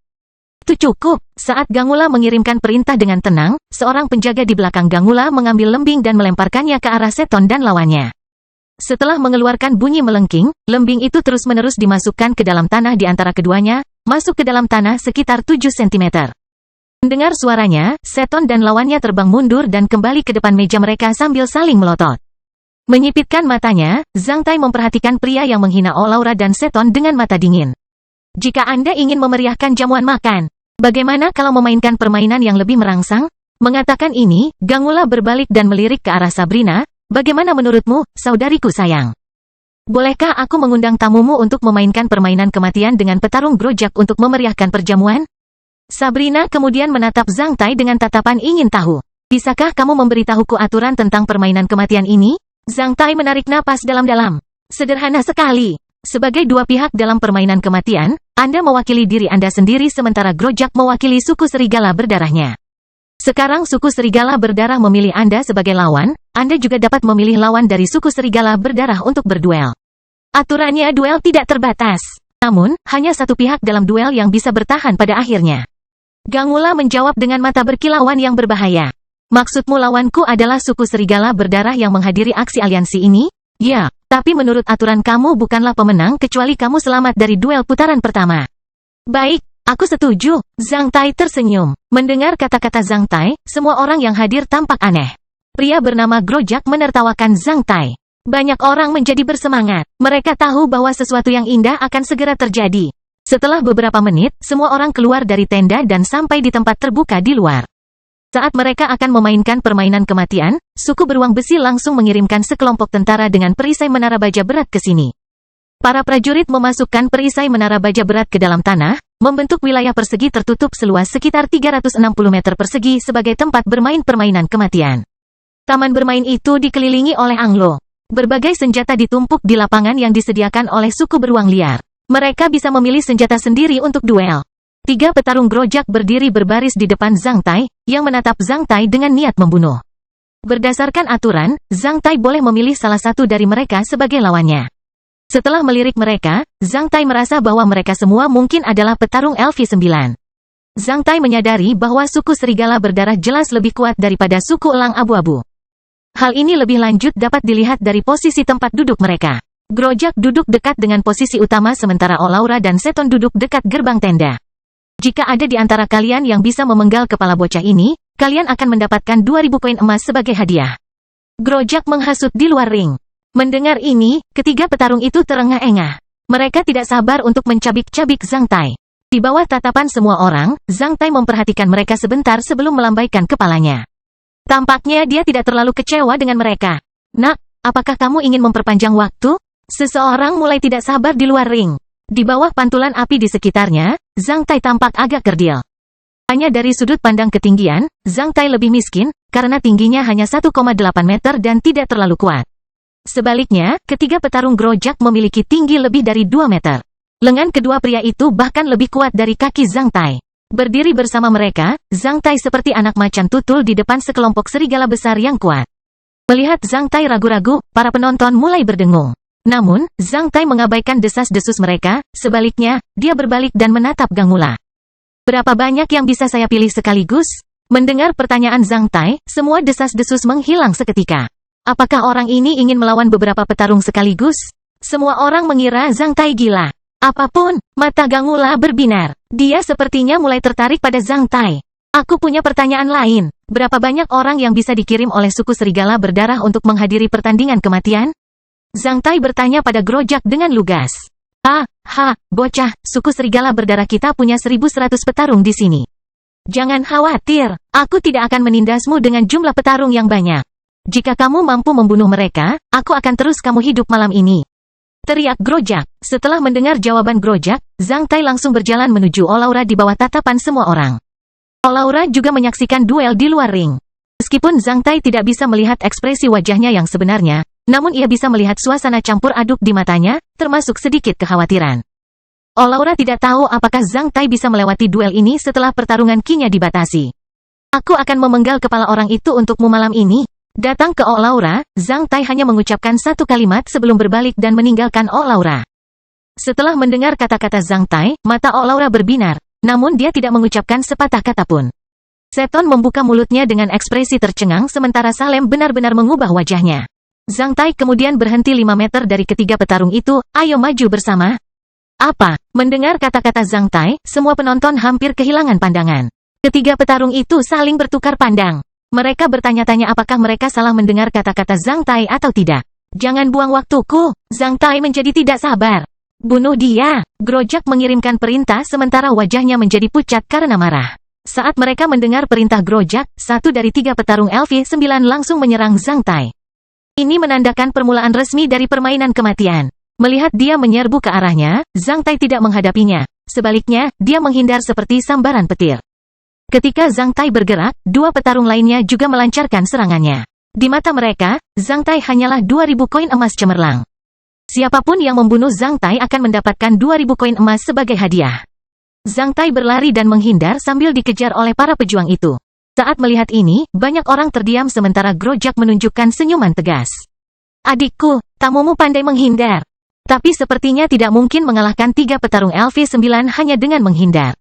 Itu cukup. Saat Gangula mengirimkan perintah dengan tenang, seorang penjaga di belakang Gangula mengambil lembing dan melemparkannya ke arah Seton dan lawannya. Setelah mengeluarkan bunyi melengking, lembing itu terus-menerus dimasukkan ke dalam tanah di antara keduanya, masuk ke dalam tanah sekitar 7 cm. Mendengar suaranya, Seton dan lawannya terbang mundur dan kembali ke depan meja mereka sambil saling melotot. Menyipitkan matanya, Zhang Tai memperhatikan pria yang menghina Laura dan Seton dengan mata dingin. Jika Anda ingin memeriahkan jamuan makan, bagaimana kalau memainkan permainan yang lebih merangsang? Mengatakan ini, Gangula berbalik dan melirik ke arah Sabrina. Bagaimana menurutmu, saudariku sayang? Bolehkah aku mengundang tamumu untuk memainkan permainan kematian dengan petarung grojak untuk memeriahkan perjamuan? Sabrina kemudian menatap Zhang Tai dengan tatapan ingin tahu. Bisakah kamu memberitahuku aturan tentang permainan kematian ini? Zhang Tai menarik napas dalam-dalam. Sederhana sekali. Sebagai dua pihak dalam permainan kematian, Anda mewakili diri Anda sendiri sementara grojak mewakili suku serigala berdarahnya. Sekarang suku serigala berdarah memilih Anda sebagai lawan, Anda juga dapat memilih lawan dari suku serigala berdarah untuk berduel. Aturannya duel tidak terbatas. Namun, hanya satu pihak dalam duel yang bisa bertahan pada akhirnya. Gangula menjawab dengan mata berkilauan yang berbahaya. Maksudmu lawanku adalah suku serigala berdarah yang menghadiri aksi aliansi ini? Ya, tapi menurut aturan kamu bukanlah pemenang kecuali kamu selamat dari duel putaran pertama. Baik, aku setuju. Zhang Tai tersenyum. Mendengar kata-kata Zhang Tai, semua orang yang hadir tampak aneh. Pria bernama Grojak menertawakan Zhang Tai. Banyak orang menjadi bersemangat. Mereka tahu bahwa sesuatu yang indah akan segera terjadi. Setelah beberapa menit, semua orang keluar dari tenda dan sampai di tempat terbuka di luar. Saat mereka akan memainkan permainan kematian, suku beruang besi langsung mengirimkan sekelompok tentara dengan perisai menara baja berat ke sini. Para prajurit memasukkan perisai menara baja berat ke dalam tanah, membentuk wilayah persegi tertutup seluas sekitar 360 meter persegi sebagai tempat bermain permainan kematian. Taman bermain itu dikelilingi oleh Anglo. Berbagai senjata ditumpuk di lapangan yang disediakan oleh suku beruang liar. Mereka bisa memilih senjata sendiri untuk duel. 3 petarung grojak berdiri berbaris di depan Zhang Tai, yang menatap Zhang Tai dengan niat membunuh. Berdasarkan aturan, Zhang Tai boleh memilih salah satu dari mereka sebagai lawannya. Setelah melirik mereka, Zhang Tai merasa bahwa mereka semua mungkin adalah petarung LV9. Zhang Tai menyadari bahwa suku serigala berdarah jelas lebih kuat daripada suku elang abu-abu. Hal ini lebih lanjut dapat dilihat dari posisi tempat duduk mereka. Grojak duduk dekat dengan posisi utama sementara Olaura dan Seton duduk dekat gerbang tenda. Jika ada di antara kalian yang bisa memenggal kepala bocah ini, kalian akan mendapatkan 2000 koin emas sebagai hadiah. Grojak menghasut di luar ring. Mendengar ini, ketiga petarung itu terengah-engah. Mereka tidak sabar untuk mencabik-cabik Zhang Tai. Di bawah tatapan semua orang, Zhang Tai memperhatikan mereka sebentar sebelum melambaikan kepalanya. Tampaknya dia tidak terlalu kecewa dengan mereka. Nak, apakah kamu ingin memperpanjang waktu? Seseorang mulai tidak sabar di luar ring. Di bawah pantulan api di sekitarnya, Zhang Tai tampak agak kerdil. Hanya dari sudut pandang ketinggian, Zhang Tai lebih miskin, karena tingginya hanya 1,8 meter dan tidak terlalu kuat. Sebaliknya, ketiga petarung grojak memiliki tinggi lebih dari 2 meter. Lengan kedua pria itu bahkan lebih kuat dari kaki Zhang Tai. Berdiri bersama mereka, Zhang Tai seperti anak macan tutul di depan sekelompok serigala besar yang kuat. Melihat Zhang Tai ragu-ragu, para penonton mulai berdengung. Namun, Zhang Tai mengabaikan desas-desus mereka, sebaliknya, dia berbalik dan menatap Gangula. Berapa banyak yang bisa saya pilih sekaligus? Mendengar pertanyaan Zhang Tai, semua desas-desus menghilang seketika. Apakah orang ini ingin melawan beberapa petarung sekaligus? Semua orang mengira Zhang Tai gila. Apapun, mata Gangula berbinar. Dia sepertinya mulai tertarik pada Zhang Tai. Aku punya pertanyaan lain. Berapa banyak orang yang bisa dikirim oleh suku serigala berdarah untuk menghadiri pertandingan kematian? Zhang Tai bertanya pada grojak dengan lugas. Bocah, suku serigala berdarah kita punya 1100 petarung di sini. Jangan khawatir, aku tidak akan menindasmu dengan jumlah petarung yang banyak. Jika kamu mampu membunuh mereka, aku akan terus kamu hidup malam ini. Teriak grojak. Setelah mendengar jawaban grojak, Zhang Tai langsung berjalan menuju Olaura di bawah tatapan semua orang. Olaura juga menyaksikan duel di luar ring. Meskipun Zhang Tai tidak bisa melihat ekspresi wajahnya yang sebenarnya, namun ia bisa melihat suasana campur aduk di matanya, termasuk sedikit kekhawatiran. Olaura tidak tahu apakah Zhang Tai bisa melewati duel ini setelah pertarungan ki-nya dibatasi. Aku akan memenggal kepala orang itu untukmu malam ini. Datang ke Olaura, Zhang Tai hanya mengucapkan satu kalimat sebelum berbalik dan meninggalkan Olaura. Setelah mendengar kata-kata Zhang Tai, mata Olaura berbinar, namun dia tidak mengucapkan sepatah kata pun. Seton membuka mulutnya dengan ekspresi tercengang sementara Salem benar-benar mengubah wajahnya. Zhang Tai kemudian berhenti 5 meter dari ketiga petarung itu, ayo maju bersama. Apa? Mendengar kata-kata Zhang Tai, semua penonton hampir kehilangan pandangan. Ketiga petarung itu saling bertukar pandang. Mereka bertanya-tanya apakah mereka salah mendengar kata-kata Zhang Tai atau tidak. Jangan buang waktuku, Zhang Tai menjadi tidak sabar. Bunuh dia. Grojak mengirimkan perintah sementara wajahnya menjadi pucat karena marah. Saat mereka mendengar perintah Grojak, satu dari 3 petarung LV9 langsung menyerang Zhang Tai. Ini menandakan permulaan resmi dari permainan kematian. Melihat dia menyerbu ke arahnya, Zhang Tai tidak menghadapinya. Sebaliknya, dia menghindar seperti sambaran petir. Ketika Zhang Tai bergerak, 2 petarung lainnya juga melancarkan serangannya. Di mata mereka, Zhang Tai hanyalah 2000 koin emas cemerlang. Siapapun yang membunuh Zhang Tai akan mendapatkan 2000 koin emas sebagai hadiah. Zhang Tai berlari dan menghindar sambil dikejar oleh para pejuang itu. Saat melihat ini, banyak orang terdiam sementara Grojak menunjukkan senyuman tegas. Adikku, tamumu pandai menghindar. Tapi sepertinya tidak mungkin mengalahkan 3 petarung LV9 hanya dengan menghindar.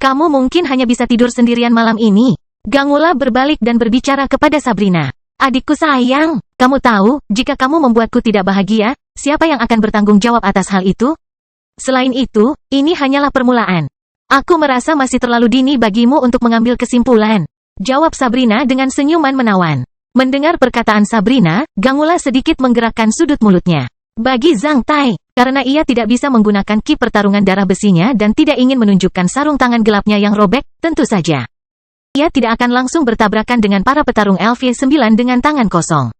Kamu mungkin hanya bisa tidur sendirian malam ini. Gangula berbalik dan berbicara kepada Sabrina. Adikku sayang, kamu tahu, jika kamu membuatku tidak bahagia, siapa yang akan bertanggung jawab atas hal itu? Selain itu, ini hanyalah permulaan. Aku merasa masih terlalu dini bagimu untuk mengambil kesimpulan. Jawab Sabrina dengan senyuman menawan. Mendengar perkataan Sabrina, Gangula sedikit menggerakkan sudut mulutnya. Bagi Zhang Tai, karena ia tidak bisa menggunakan ki pertarungan darah besinya dan tidak ingin menunjukkan sarung tangan gelapnya yang robek, tentu saja. ia tidak akan langsung bertabrakan dengan para petarung LV9 dengan tangan kosong.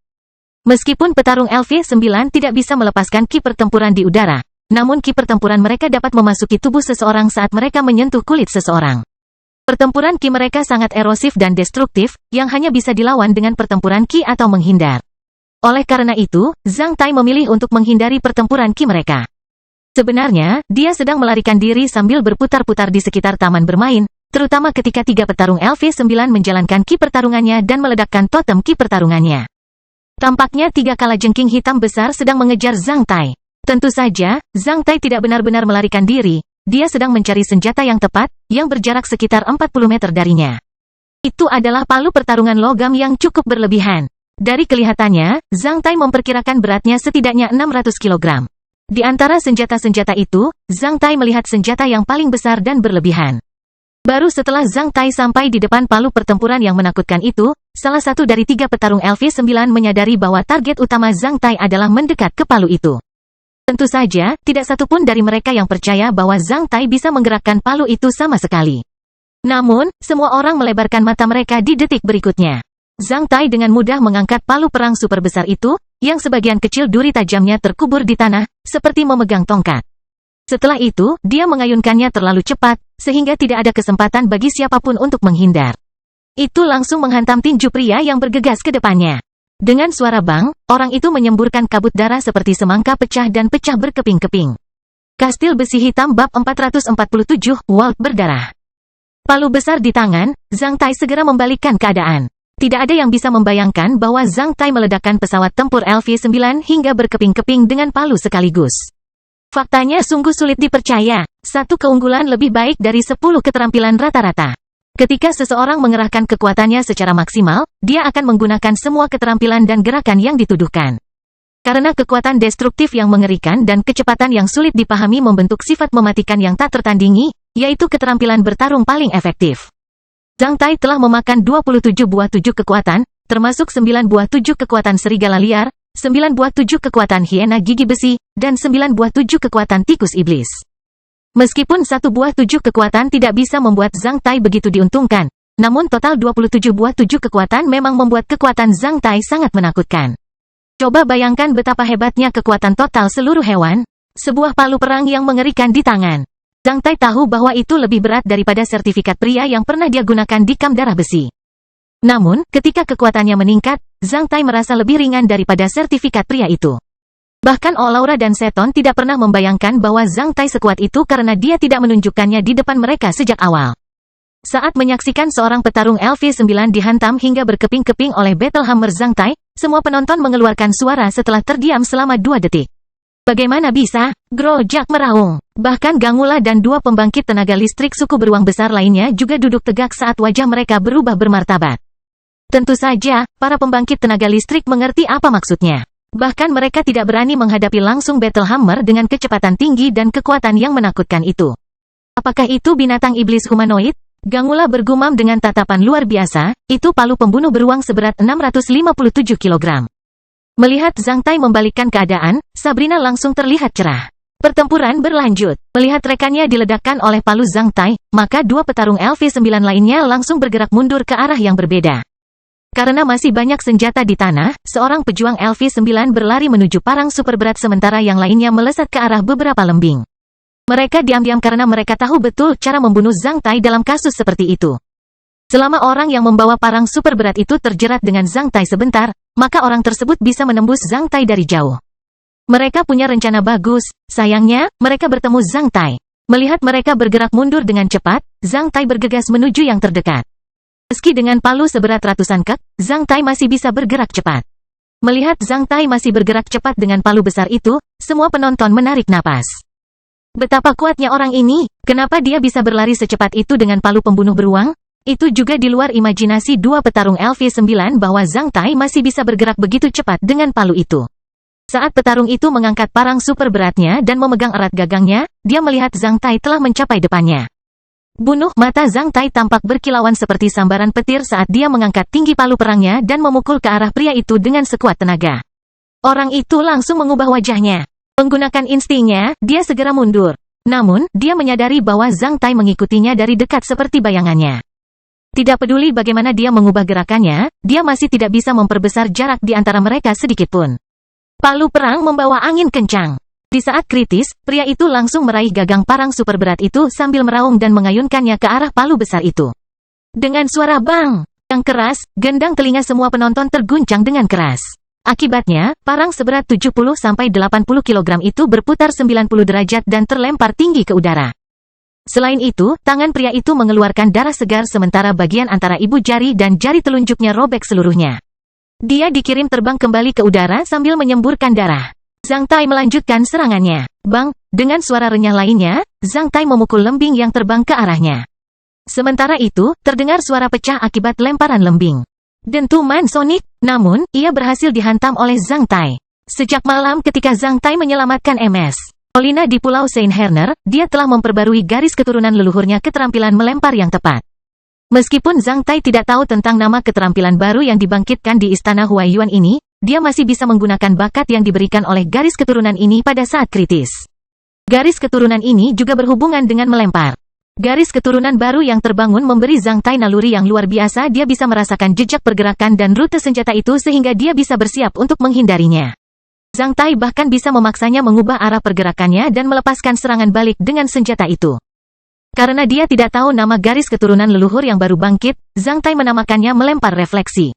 Meskipun petarung LV9 tidak bisa melepaskan ki pertempuran di udara, namun ki pertempuran mereka dapat memasuki tubuh seseorang saat mereka menyentuh kulit seseorang. Pertempuran ki mereka sangat erosif dan destruktif, yang hanya bisa dilawan dengan pertempuran ki atau menghindar. Oleh karena itu, Zhang Tai memilih untuk menghindari pertempuran ki mereka. Sebenarnya, dia sedang melarikan diri sambil berputar-putar di sekitar taman bermain, terutama ketika tiga petarung LV9 menjalankan ki pertarungannya dan meledakkan totem ki pertarungannya. Tampaknya tiga kalajengking hitam besar sedang mengejar Zhang Tai. Tentu saja, Zhang Tai tidak benar-benar melarikan diri, dia sedang mencari senjata yang tepat, yang berjarak sekitar 40 meter darinya. Itu adalah palu pertarungan logam yang cukup berlebihan. Dari kelihatannya, Zhang Tai memperkirakan beratnya setidaknya 600 kg. Di antara senjata-senjata itu, Zhang Tai melihat senjata yang paling besar dan berlebihan. Baru setelah Zhang Tai sampai di depan palu pertempuran yang menakutkan itu, salah satu dari tiga petarung LV9 menyadari bahwa target utama Zhang Tai adalah mendekat ke palu itu. Tentu saja, tidak satupun dari mereka yang percaya bahwa Zhang Tai bisa menggerakkan palu itu sama sekali. Namun, semua orang melebarkan mata mereka di detik berikutnya. Zhang Tai dengan mudah mengangkat palu perang super besar itu, yang sebagian kecil duri tajamnya terkubur di tanah, seperti memegang tongkat. Setelah itu, dia mengayunkannya terlalu cepat, sehingga tidak ada kesempatan bagi siapapun untuk menghindar. Itu langsung menghantam tinju pria yang bergegas ke depannya. Dengan suara bang, orang itu menyemburkan kabut darah seperti semangka pecah dan pecah berkeping-keping. Kastil besi hitam bab 447, Walt berdarah. Palu besar di tangan, Zhang Tai segera membalikkan keadaan. Tidak ada yang bisa membayangkan bahwa Zhang Tai meledakkan pesawat tempur LV9 hingga berkeping-keping dengan palu sekaligus. Faktanya sungguh sulit dipercaya, satu keunggulan lebih baik dari 10 keterampilan rata-rata. Ketika seseorang mengerahkan kekuatannya secara maksimal, dia akan menggunakan semua keterampilan dan gerakan yang dituduhkan. Karena kekuatan destruktif yang mengerikan dan kecepatan yang sulit dipahami membentuk sifat mematikan yang tak tertandingi, yaitu keterampilan bertarung paling efektif. Zhang Tai telah memakan 27 buah 7 kekuatan, termasuk 9 buah 7 kekuatan serigala liar, 9 buah 7 kekuatan hiena gigi besi, dan 9 buah 7 kekuatan tikus iblis. Meskipun 1 buah 7 kekuatan tidak bisa membuat Zhang Tai begitu diuntungkan, namun total 27 buah 7 kekuatan memang membuat kekuatan Zhang Tai sangat menakutkan. Coba bayangkan betapa hebatnya kekuatan total seluruh hewan, sebuah palu perang yang mengerikan di tangan. Zhang Tai tahu bahwa itu lebih berat daripada sertifikat pria yang pernah dia gunakan di kam darah besi. Namun, ketika kekuatannya meningkat, Zhang Tai merasa lebih ringan daripada sertifikat pria itu. Bahkan Olaura dan Seton tidak pernah membayangkan bahwa Zhang Tai sekuat itu karena dia tidak menunjukkannya di depan mereka sejak awal. Saat menyaksikan seorang petarung LV9 dihantam hingga berkeping-keping oleh Battle Hammer Zhang Tai, semua penonton mengeluarkan suara setelah terdiam selama 2 detik. Bagaimana bisa? Grojak meraung. Bahkan Gangula dan 2 pembangkit tenaga listrik suku beruang besar lainnya juga duduk tegak saat wajah mereka berubah bermartabat. Tentu saja, para pembangkit tenaga listrik mengerti apa maksudnya. Bahkan mereka tidak berani menghadapi langsung Battle Hammer dengan kecepatan tinggi dan kekuatan yang menakutkan itu. Apakah itu binatang iblis humanoid? Gangula bergumam dengan tatapan luar biasa, itu palu pembunuh beruang seberat 657 kg. Melihat Zhang Tai membalikkan keadaan, Sabrina langsung terlihat cerah. Pertempuran berlanjut. Melihat rekannya diledakkan oleh palu Zhang Tai, maka 2 petarung LV9 lainnya langsung bergerak mundur ke arah yang berbeda. Karena masih banyak senjata di tanah, seorang pejuang LV9 berlari menuju parang super berat sementara yang lainnya melesat ke arah beberapa lembing. Mereka diam-diam karena mereka tahu betul cara membunuh Zhang Tai dalam kasus seperti itu. Selama orang yang membawa parang super berat itu terjerat dengan Zhang Tai sebentar, maka orang tersebut bisa menembus Zhang Tai dari jauh. Mereka punya rencana bagus, sayangnya, mereka bertemu Zhang Tai. Melihat mereka bergerak mundur dengan cepat, Zhang Tai bergegas menuju yang terdekat. Meski dengan palu seberat ratusan kek, Zhang Tai masih bisa bergerak cepat. Melihat Zhang Tai masih bergerak cepat dengan palu besar itu, semua penonton menarik napas. Betapa kuatnya orang ini, kenapa dia bisa berlari secepat itu dengan palu pembunuh beruang? Itu juga di luar imajinasi 2 petarung LV9 bahwa Zhang Tai masih bisa bergerak begitu cepat dengan palu itu. Saat petarung itu mengangkat parang super beratnya dan memegang erat gagangnya, dia melihat Zhang Tai telah mencapai depannya. Bunuh, mata Zhang Tai tampak berkilauan seperti sambaran petir saat dia mengangkat tinggi palu perangnya dan memukul ke arah pria itu dengan sekuat tenaga. Orang itu langsung mengubah wajahnya. Menggunakan instingnya, dia segera mundur. Namun, dia menyadari bahwa Zhang Tai mengikutinya dari dekat seperti bayangannya. Tidak peduli bagaimana dia mengubah gerakannya, dia masih tidak bisa memperbesar jarak di antara mereka sedikitpun. Palu perang membawa angin kencang. Di saat kritis, pria itu langsung meraih gagang parang super berat itu sambil meraung dan mengayunkannya ke arah palu besar itu. Dengan suara bang yang keras, gendang telinga semua penonton terguncang dengan keras. Akibatnya, parang seberat 70-80 kg itu berputar 90 derajat dan terlempar tinggi ke udara. Selain itu, tangan pria itu mengeluarkan darah segar sementara bagian antara ibu jari dan jari telunjuknya robek seluruhnya. Dia dikirim terbang kembali ke udara sambil menyemburkan darah. Zhang Tai melanjutkan serangannya. Bang, dengan suara renyah lainnya, Zhang Tai memukul lembing yang terbang ke arahnya. Sementara itu, terdengar suara pecah akibat lemparan lembing. Dentuman sonik, namun, ia berhasil dihantam oleh Zhang Tai. Sejak malam ketika Zhang Tai menyelamatkan MS Olina di Pulau Saint Helena, dia telah memperbarui garis keturunan leluhurnya keterampilan melempar yang tepat. Meskipun Zhang Tai tidak tahu tentang nama keterampilan baru yang dibangkitkan di Istana Huaiyuan ini, dia masih bisa menggunakan bakat yang diberikan oleh garis keturunan ini pada saat kritis. Garis keturunan ini juga berhubungan dengan melempar. Garis keturunan baru yang terbangun memberi Zhang Tai naluri yang luar biasa. Dia bisa merasakan jejak pergerakan dan rute senjata itu sehingga dia bisa bersiap untuk menghindarinya. Zhang Tai bahkan bisa memaksanya mengubah arah pergerakannya dan melepaskan serangan balik dengan senjata itu. Karena dia tidak tahu nama garis keturunan leluhur yang baru bangkit, Zhang Tai menamakannya melempar refleksi.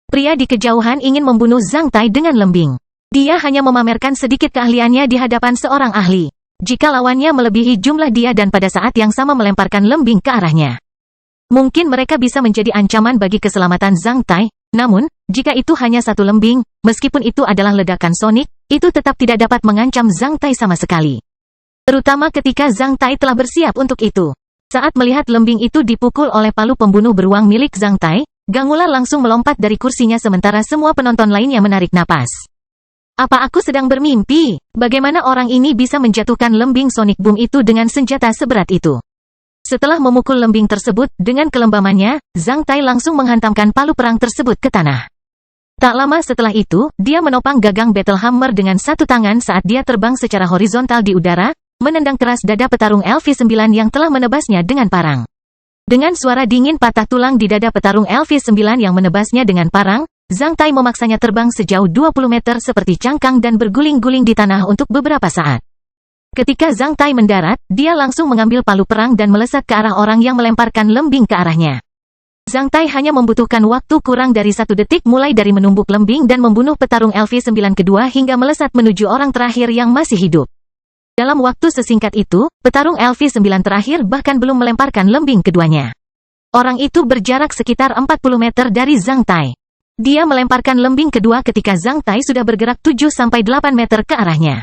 Pria di kejauhan ingin membunuh Zhang Tai dengan lembing. Dia hanya memamerkan sedikit keahliannya di hadapan seorang ahli. Jika lawannya melebihi jumlah dia dan pada saat yang sama melemparkan lembing ke arahnya, mungkin mereka bisa menjadi ancaman bagi keselamatan Zhang Tai. Namun, jika itu hanya satu lembing, meskipun itu adalah ledakan sonik, itu tetap tidak dapat mengancam Zhang Tai sama sekali. Terutama ketika Zhang Tai telah bersiap untuk itu. Saat melihat lembing itu dipukul oleh palu pembunuh beruang milik Zhang Tai, Gang Ular langsung melompat dari kursinya sementara semua penonton lainnya menarik napas. Apa aku sedang bermimpi? Bagaimana orang ini bisa menjatuhkan lembing Sonic Boom itu dengan senjata seberat itu? Setelah memukul lembing tersebut dengan kelembamannya, Zhang Tai langsung menghantamkan palu perang tersebut ke tanah. Tak lama setelah itu, dia menopang gagang Battle Hammer dengan satu tangan saat dia terbang secara horizontal di udara, menendang keras dada petarung LV9 yang telah menebasnya dengan parang. Dengan suara dingin patah tulang di dada petarung LV9 yang menebasnya dengan parang, Zhang Tai memaksanya terbang sejauh 20 meter seperti cangkang dan berguling-guling di tanah untuk beberapa saat. Ketika Zhang Tai mendarat, dia langsung mengambil palu perang dan melesat ke arah orang yang melemparkan lembing ke arahnya. Zhang Tai hanya membutuhkan waktu kurang dari 1 detik mulai dari menumbuk lembing dan membunuh petarung LV9 kedua hingga melesat menuju orang terakhir yang masih hidup. Dalam waktu sesingkat itu, petarung LV9 terakhir bahkan belum melemparkan lembing keduanya. Orang itu berjarak sekitar 40 meter dari Zhang Tai. Dia melemparkan lembing kedua ketika Zhang Tai sudah bergerak 7-8 meter ke arahnya.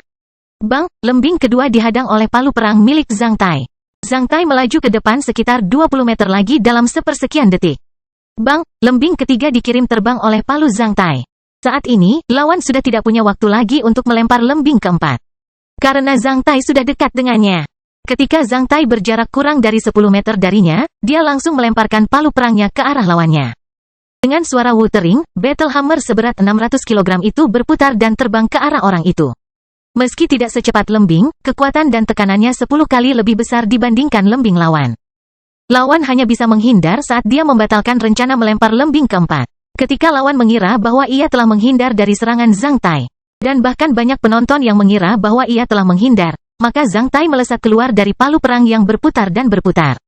Bang, lembing kedua dihadang oleh palu perang milik Zhang Tai. Zhang Tai melaju ke depan sekitar 20 meter lagi dalam sepersekian detik. Bang, lembing ketiga dikirim terbang oleh palu Zhang Tai. Saat ini, lawan sudah tidak punya waktu lagi untuk melempar lembing keempat. Karena Zhang Tai sudah dekat dengannya. Ketika Zhang Tai berjarak kurang dari 10 meter darinya, dia langsung melemparkan palu perangnya ke arah lawannya. Dengan suara wuthering, Battle Hammer seberat 600 kg itu berputar dan terbang ke arah orang itu. Meski tidak secepat lembing, kekuatan dan tekanannya 10 kali lebih besar dibandingkan lembing lawan. Lawan hanya bisa menghindar saat dia membatalkan rencana melempar lembing keempat. Ketika lawan mengira bahwa ia telah menghindar dari serangan Zhang Tai, dan bahkan banyak penonton yang mengira bahwa ia telah menghindar, maka Zhang Tai melesat keluar dari palu perang yang berputar dan berputar.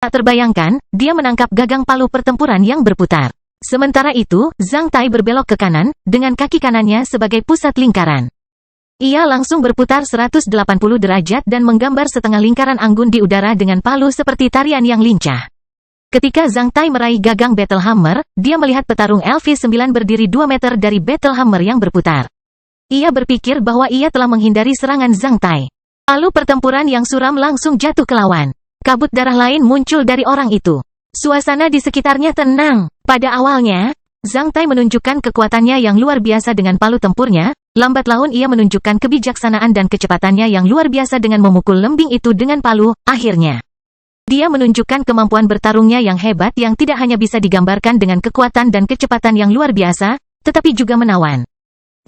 Tak terbayangkan, dia menangkap gagang palu pertempuran yang berputar. Sementara itu, Zhang Tai berbelok ke kanan, dengan kaki kanannya sebagai pusat lingkaran. Ia langsung berputar 180 derajat dan menggambar setengah lingkaran anggun di udara dengan palu seperti tarian yang lincah. Ketika Zhang Tai meraih gagang Battle Hammer, dia melihat petarung LV9 berdiri 2 meter dari Battle Hammer yang berputar. Ia berpikir bahwa ia telah menghindari serangan Zhang Tai. Palu pertempuran yang suram langsung jatuh ke lawan. Kabut darah lain muncul dari orang itu. Suasana di sekitarnya tenang. Pada awalnya, Zhang Tai menunjukkan kekuatannya yang luar biasa dengan palu tempurnya. Lambat laun ia menunjukkan kebijaksanaan dan kecepatannya yang luar biasa dengan memukul lembing itu dengan palu. Akhirnya, dia menunjukkan kemampuan bertarungnya yang hebat yang tidak hanya bisa digambarkan dengan kekuatan dan kecepatan yang luar biasa, tetapi juga menawan.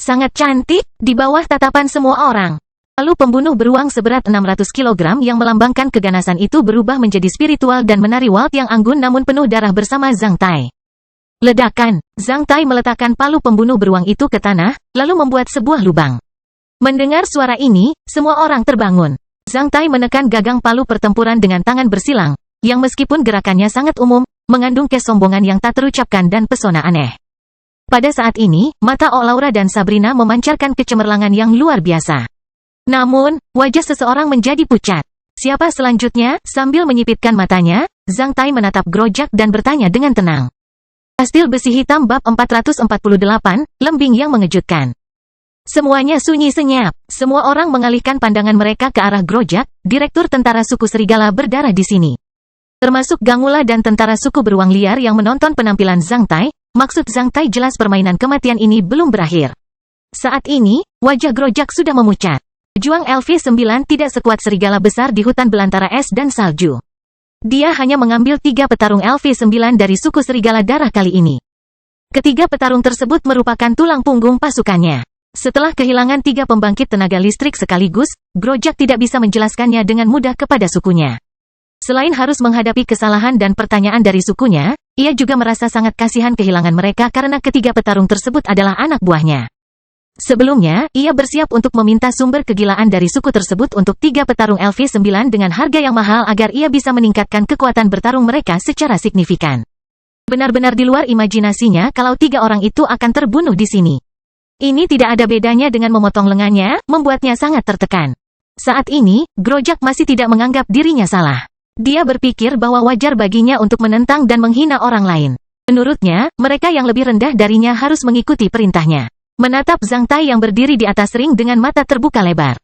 Sangat cantik, di bawah tatapan semua orang. Lalu pembunuh beruang seberat 600 kg yang melambangkan keganasan itu berubah menjadi spiritual dan menari waltz yang anggun namun penuh darah bersama Zhang Tai. Ledakan, Zhang Tai meletakkan palu pembunuh beruang itu ke tanah, lalu membuat sebuah lubang. Mendengar suara ini, semua orang terbangun. Zhang Tai menekan gagang palu pertempuran dengan tangan bersilang, yang meskipun gerakannya sangat umum, mengandung kesombongan yang tak terucapkan dan pesona aneh. Pada saat ini, mata Olaura dan Sabrina memancarkan kecemerlangan yang luar biasa. Namun, wajah seseorang menjadi pucat. Siapa selanjutnya? Sambil menyipitkan matanya, Zhang Tai menatap Grojak dan bertanya dengan tenang. Kastil Besi Hitam bab 448, Lembing yang Mengejutkan. Semuanya sunyi senyap. Semua orang mengalihkan pandangan mereka ke arah Grojak, direktur tentara suku serigala berdarah di sini. Termasuk Gangula dan tentara suku beruang liar yang menonton penampilan Zhang Tai. Maksud Zhang Tai jelas permainan kematian ini belum berakhir. Saat ini, wajah Grojak sudah memucat. Juang LV9 tidak sekuat serigala besar di hutan belantara es dan salju. Dia hanya mengambil 3 petarung LV9 dari suku serigala darah kali ini. Ketiga petarung tersebut merupakan tulang punggung pasukannya. Setelah kehilangan 3 pembangkit tenaga listrik sekaligus, Grojak tidak bisa menjelaskannya dengan mudah kepada sukunya. Selain harus menghadapi kesalahan dan pertanyaan dari sukunya, ia juga merasa sangat kasihan kehilangan mereka karena ketiga petarung tersebut adalah anak buahnya. Sebelumnya, ia bersiap untuk meminta sumber kegilaan dari suku tersebut untuk 3 petarung LV9 dengan harga yang mahal agar ia bisa meningkatkan kekuatan bertarung mereka secara signifikan. Benar-benar di luar imajinasinya kalau 3 orang itu akan terbunuh di sini. Ini tidak ada bedanya dengan memotong lengannya, membuatnya sangat tertekan. Saat ini, Grojak masih tidak menganggap dirinya salah. Dia berpikir bahwa wajar baginya untuk menentang dan menghina orang lain. Menurutnya, mereka yang lebih rendah darinya harus mengikuti perintahnya. Menatap Zhang Tai yang berdiri di atas ring dengan mata terbuka lebar.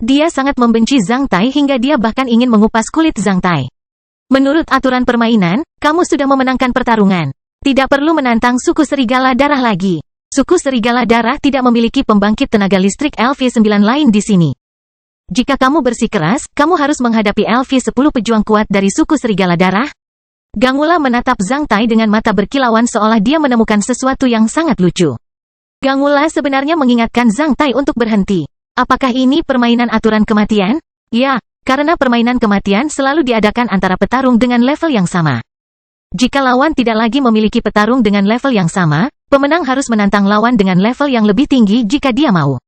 Dia sangat membenci Zhang Tai hingga dia bahkan ingin mengupas kulit Zhang Tai. Menurut aturan permainan, kamu sudah memenangkan pertarungan. Tidak perlu menantang suku serigala darah lagi. Suku serigala darah tidak memiliki pembangkit tenaga listrik LV9 lain di sini. Jika kamu bersikeras, kamu harus menghadapi LV10 pejuang kuat dari suku serigala darah. Gangula menatap Zhang Tai dengan mata berkilauan seolah dia menemukan sesuatu yang sangat lucu. Gangula sebenarnya mengingatkan Zhang Tai untuk berhenti. Apakah ini permainan aturan kematian? Ya, karena permainan kematian selalu diadakan antara petarung dengan level yang sama. Jika lawan tidak lagi memiliki petarung dengan level yang sama, pemenang harus menantang lawan dengan level yang lebih tinggi jika dia mau.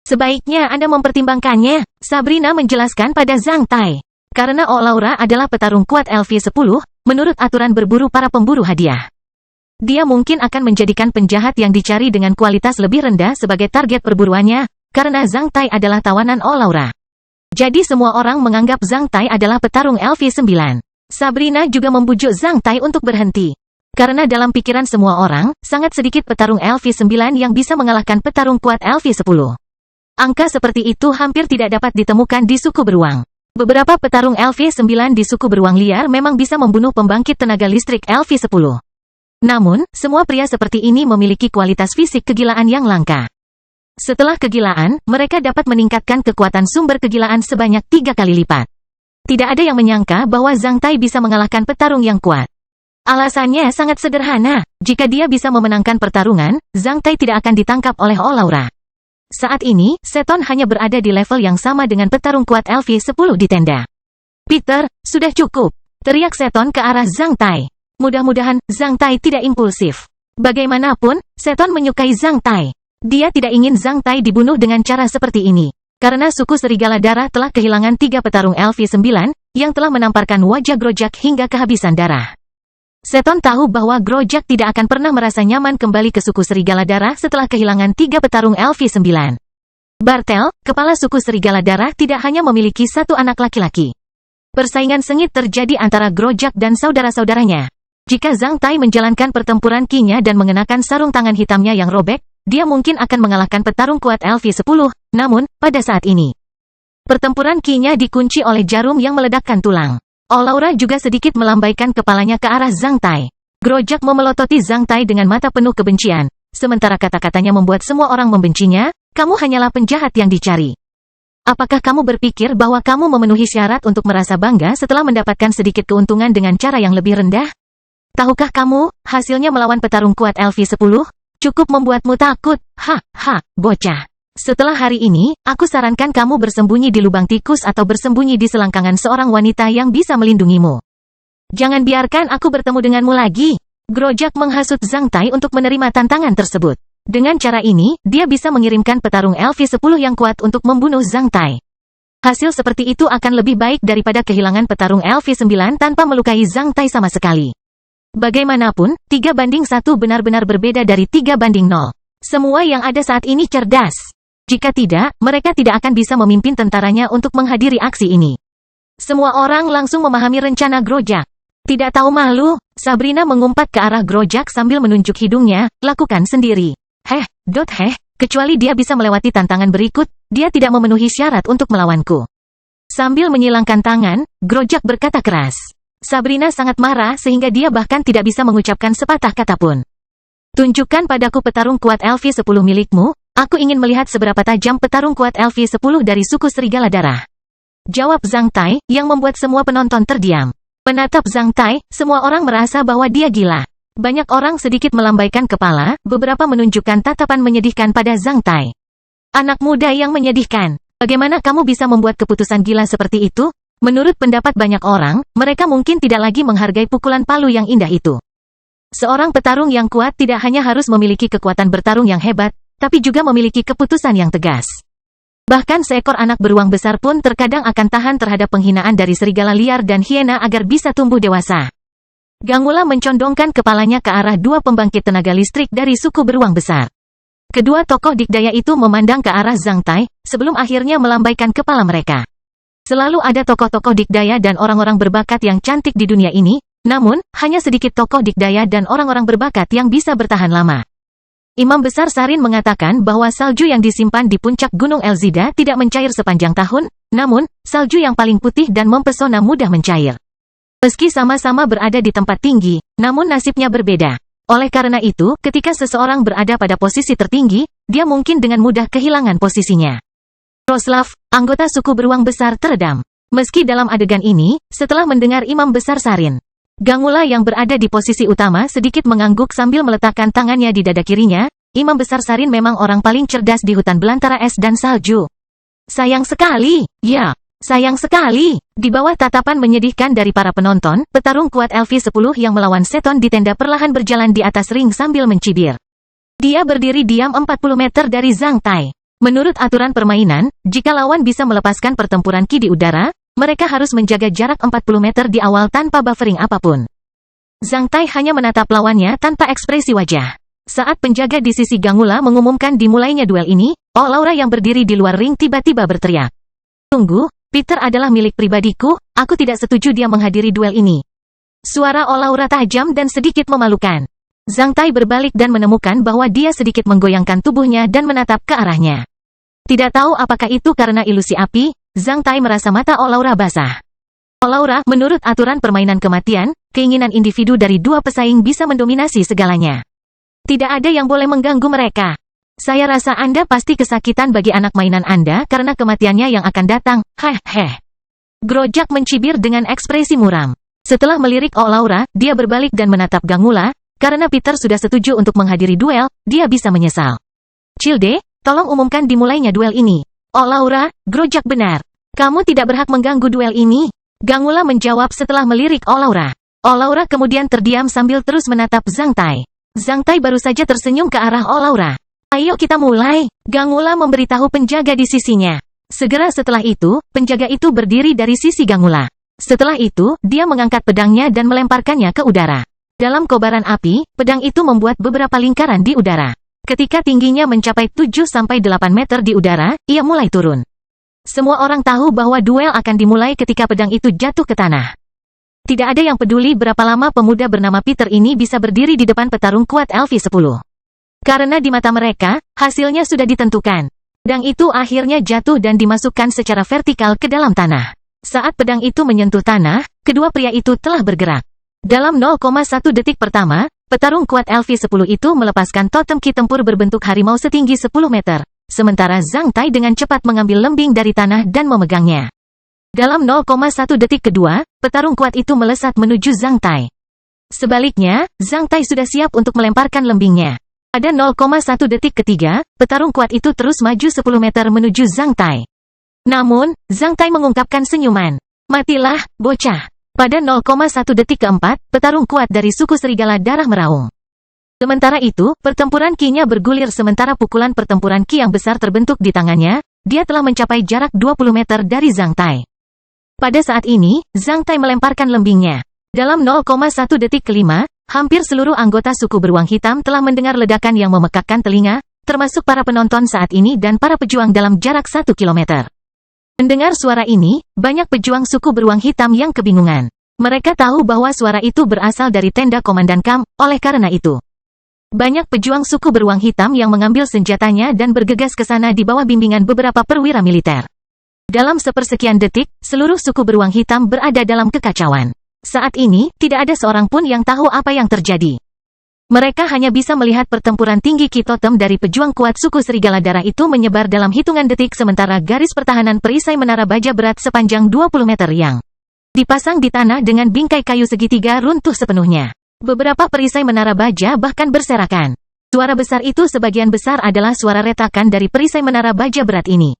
Sebaiknya Anda mempertimbangkannya, Sabrina menjelaskan pada Zhang Tai. Karena Olaura adalah petarung kuat LV10, menurut aturan berburu para pemburu hadiah. Dia mungkin akan menjadikan penjahat yang dicari dengan kualitas lebih rendah sebagai target perburuannya, karena Zhang Tai adalah tawanan Olaura. Jadi semua orang menganggap Zhang Tai adalah petarung LV9. Sabrina juga membujuk Zhang Tai untuk berhenti. Karena dalam pikiran semua orang, sangat sedikit petarung LV9 yang bisa mengalahkan petarung kuat LV10. Angka seperti itu hampir tidak dapat ditemukan di suku beruang. Beberapa petarung LV9 di suku beruang liar memang bisa membunuh pembangkit tenaga listrik LV10. Namun, semua pria seperti ini memiliki kualitas fisik kegilaan yang langka. Setelah kegilaan, mereka dapat meningkatkan kekuatan sumber kegilaan sebanyak 3 kali lipat. Tidak ada yang menyangka bahwa Zhang Tai bisa mengalahkan petarung yang kuat. Alasannya sangat sederhana, jika dia bisa memenangkan pertarungan, Zhang Tai tidak akan ditangkap oleh Olaura. Saat ini, Seton hanya berada di level yang sama dengan petarung kuat LV10 di tenda. Peter, sudah cukup, teriak Seton ke arah Zhang Tai. Mudah-mudahan, Zhang Tai tidak impulsif. Bagaimanapun, Seton menyukai Zhang Tai. Dia tidak ingin Zhang Tai dibunuh dengan cara seperti ini. Karena suku serigala darah telah kehilangan 3 petarung LV9, yang telah menamparkan wajah Grojak hingga kehabisan darah. Seton tahu bahwa Grojak tidak akan pernah merasa nyaman kembali ke suku serigala darah setelah kehilangan 3 petarung LV9. Bartel, kepala suku serigala darah tidak hanya memiliki 1 anak laki-laki. Persaingan sengit terjadi antara Grojak dan saudara-saudaranya. Jika Zhang Tai menjalankan pertempuran Qi-nya dan mengenakan sarung tangan hitamnya yang robek, dia mungkin akan mengalahkan petarung kuat LV10, namun, pada saat ini, pertempuran Qi-nya dikunci oleh jarum yang meledakkan tulang. Olaura juga sedikit melambaikan kepalanya ke arah Zhang Tai. Grojak memelototi Zhang Tai dengan mata penuh kebencian, sementara kata-katanya membuat semua orang membencinya. Kamu hanyalah penjahat yang dicari. Apakah kamu berpikir bahwa kamu memenuhi syarat untuk merasa bangga setelah mendapatkan sedikit keuntungan dengan cara yang lebih rendah? Tahukah kamu, hasilnya melawan petarung kuat LV10? Cukup membuatmu takut. Ha, bocah. Setelah hari ini, aku sarankan kamu bersembunyi di lubang tikus atau bersembunyi di selangkangan seorang wanita yang bisa melindungimu. Jangan biarkan aku bertemu denganmu lagi. Grojak menghasut Zhang Tai untuk menerima tantangan tersebut. Dengan cara ini, dia bisa mengirimkan petarung LV10 yang kuat untuk membunuh Zhang Tai. Hasil seperti itu akan lebih baik daripada kehilangan petarung LV9 tanpa melukai Zhang Tai sama sekali. Bagaimanapun, 3-1 benar-benar berbeda dari 3-0. Semua yang ada saat ini cerdas. Jika tidak, mereka tidak akan bisa memimpin tentaranya untuk menghadiri aksi ini. Semua orang langsung memahami rencana Grojak. Tidak tahu malu, Sabrina mengumpat ke arah Grojak sambil menunjuk hidungnya, lakukan sendiri. Kecuali dia bisa melewati tantangan berikut, dia tidak memenuhi syarat untuk melawanku. Sambil menyilangkan tangan, Grojak berkata keras. Sabrina sangat marah sehingga dia bahkan tidak bisa mengucapkan sepatah kata pun. Tunjukkan padaku petarung kuat LV10 milikmu, aku ingin melihat seberapa tajam petarung kuat LV10 dari suku serigala darah. Jawab Zhang Tai, yang membuat semua penonton terdiam. Menatap Zhang Tai, semua orang merasa bahwa dia gila. Banyak orang sedikit melambaikan kepala, beberapa menunjukkan tatapan menyedihkan pada Zhang Tai. Anak muda yang menyedihkan. Bagaimana kamu bisa membuat keputusan gila seperti itu? Menurut pendapat banyak orang, mereka mungkin tidak lagi menghargai pukulan palu yang indah itu. Seorang petarung yang kuat tidak hanya harus memiliki kekuatan bertarung yang hebat, tapi juga memiliki keputusan yang tegas. Bahkan seekor anak beruang besar pun terkadang akan tahan terhadap penghinaan dari serigala liar dan hiena agar bisa tumbuh dewasa. Gangula mencondongkan kepalanya ke arah dua pembangkit tenaga listrik dari suku beruang besar. Kedua tokoh dikdaya itu memandang ke arah Zhang Tai, sebelum akhirnya melambaikan kepala mereka. Selalu ada tokoh-tokoh dikdaya dan orang-orang berbakat yang cantik di dunia ini, namun, hanya sedikit tokoh dikdaya dan orang-orang berbakat yang bisa bertahan lama. Imam Besar Sarin mengatakan bahwa salju yang disimpan di puncak Gunung Elzida tidak mencair sepanjang tahun, namun, salju yang paling putih dan mempesona mudah mencair. Meski sama-sama berada di tempat tinggi, namun nasibnya berbeda. Oleh karena itu, ketika seseorang berada pada posisi tertinggi, dia mungkin dengan mudah kehilangan posisinya. Roslav, anggota suku beruang besar teredam. Meski dalam adegan ini, setelah mendengar Imam Besar Sarin, Gangula yang berada di posisi utama sedikit mengangguk sambil meletakkan tangannya di dada kirinya. Imam Besar Sarin memang orang paling cerdas di hutan belantara es dan salju. Sayang sekali, ya, sayang sekali. Di bawah tatapan menyedihkan dari para penonton, petarung kuat LV10 yang melawan Seton di tenda perlahan berjalan di atas ring sambil mencibir. Dia berdiri diam 40 meter dari Zhang Tai. Menurut aturan permainan, jika lawan bisa melepaskan pertempuran ki di udara, mereka harus menjaga jarak 40 meter di awal tanpa buffering apapun. Zhang Tai hanya menatap lawannya tanpa ekspresi wajah. Saat penjaga di sisi Gangula mengumumkan dimulainya duel ini, Laura yang berdiri di luar ring tiba-tiba berteriak. Tunggu, Peter adalah milik pribadiku, aku tidak setuju dia menghadiri duel ini. Suara Laura tajam dan sedikit memalukan. Zhang Tai berbalik dan menemukan bahwa dia sedikit menggoyangkan tubuhnya dan menatap ke arahnya. Tidak tahu apakah itu karena ilusi api, Zhang Tai merasa mata Laura basah. Laura, menurut aturan permainan kematian, keinginan individu dari dua pesaing bisa mendominasi segalanya. Tidak ada yang boleh mengganggu mereka. Saya rasa Anda pasti kesakitan bagi anak mainan Anda karena kematiannya yang akan datang, Grojak mencibir dengan ekspresi muram. Setelah melirik Laura, dia berbalik dan menatap Gangula, karena Peter sudah setuju untuk menghadiri duel, dia bisa menyesal. Childe, tolong umumkan dimulainya duel ini. Laura, Grojak benar. Kamu tidak berhak mengganggu duel ini. Gangula menjawab setelah melirik Laura. Laura kemudian terdiam sambil terus menatap Zhang Tai. Zhang Tai baru saja tersenyum ke arah Laura. Ayo kita mulai. Gangula memberitahu penjaga di sisinya. Segera setelah itu, penjaga itu berdiri dari sisi Gangula. Setelah itu, dia mengangkat pedangnya dan melemparkannya ke udara. Dalam kobaran api, pedang itu membuat beberapa lingkaran di udara. Ketika tingginya mencapai 7-8 meter di udara, ia mulai turun. Semua orang tahu bahwa duel akan dimulai ketika pedang itu jatuh ke tanah. Tidak ada yang peduli berapa lama pemuda bernama Peter ini bisa berdiri di depan petarung kuat LV10. Karena di mata mereka, hasilnya sudah ditentukan. Pedang itu akhirnya jatuh dan dimasukkan secara vertikal ke dalam tanah. Saat pedang itu menyentuh tanah, kedua pria itu telah bergerak. Dalam 0,1 detik pertama, petarung kuat LV10 itu melepaskan totem ki tempur berbentuk harimau setinggi 10 meter. Sementara Zhang Tai dengan cepat mengambil lembing dari tanah dan memegangnya. Dalam 0,1 detik kedua, petarung kuat itu melesat menuju Zhang Tai. Sebaliknya, Zhang Tai sudah siap untuk melemparkan lembingnya. Pada 0,1 detik ketiga, petarung kuat itu terus maju 10 meter menuju Zhang Tai. Namun, Zhang Tai mengungkapkan senyuman. Matilah, bocah. Pada 0,1 detik keempat, petarung kuat dari suku serigala darah meraung. Sementara itu, pertempuran Qi-nya bergulir sementara pukulan pertempuran Qi yang besar terbentuk di tangannya, dia telah mencapai jarak 20 meter dari Zhang Tai. Pada saat ini, Zhang Tai melemparkan lembingnya. Dalam 0,1 detik kelima, hampir seluruh anggota suku beruang hitam telah mendengar ledakan yang memekakkan telinga, termasuk para penonton saat ini dan para pejuang dalam jarak 1 kilometer. Mendengar suara ini, banyak pejuang suku beruang hitam yang kebingungan. Mereka tahu bahwa suara itu berasal dari tenda Komandan Kam, oleh karena itu. Banyak pejuang suku beruang hitam yang mengambil senjatanya dan bergegas ke sana di bawah bimbingan beberapa perwira militer. Dalam sepersekian detik, seluruh suku beruang hitam berada dalam kekacauan. Saat ini, tidak ada seorang pun yang tahu apa yang terjadi. Mereka hanya bisa melihat pertempuran tinggi Qi Totem dari pejuang kuat suku serigala darah itu menyebar dalam hitungan detik sementara garis pertahanan perisai menara baja berat sepanjang 20 meter yang dipasang di tanah dengan bingkai kayu segitiga runtuh sepenuhnya. Beberapa perisai menara baja bahkan berserakan. Suara besar itu sebagian besar adalah suara retakan dari perisai menara baja berat ini.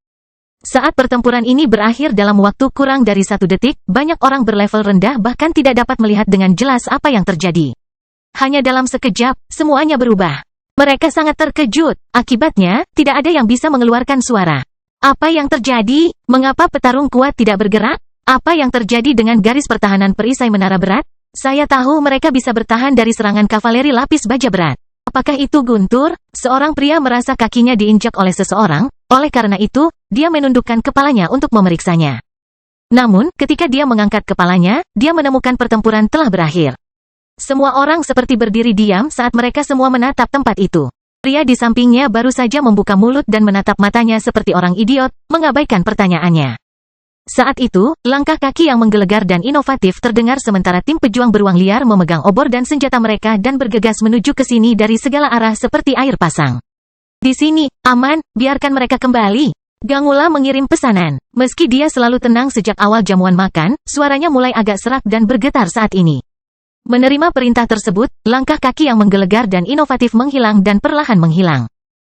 Saat pertempuran ini berakhir dalam waktu kurang dari 1 detik, banyak orang berlevel rendah bahkan tidak dapat melihat dengan jelas apa yang terjadi. Hanya dalam sekejap, semuanya berubah. Mereka sangat terkejut, akibatnya, tidak ada yang bisa mengeluarkan suara. Apa yang terjadi? Mengapa petarung kuat tidak bergerak? Apa yang terjadi dengan garis pertahanan perisai menara berat? Saya tahu mereka bisa bertahan dari serangan kavaleri lapis baja berat. Apakah itu Guntur? Seorang pria merasa kakinya diinjak oleh seseorang, oleh karena itu, dia menundukkan kepalanya untuk memeriksanya. Namun, ketika dia mengangkat kepalanya, dia menemukan pertempuran telah berakhir. Semua orang seperti berdiri diam saat mereka semua menatap tempat itu. Pria di sampingnya baru saja membuka mulut dan menatap matanya seperti orang idiot, mengabaikan pertanyaannya. Saat itu, langkah kaki yang menggelegar dan inovatif terdengar sementara tim pejuang beruang liar memegang obor dan senjata mereka dan bergegas menuju ke sini dari segala arah seperti air pasang. Di sini, aman, biarkan mereka kembali. Gangula mengirim pesanan. Meski dia selalu tenang sejak awal jamuan makan, suaranya mulai agak serak dan bergetar saat ini. Menerima perintah tersebut, langkah kaki yang menggelegar dan inovatif menghilang dan perlahan menghilang.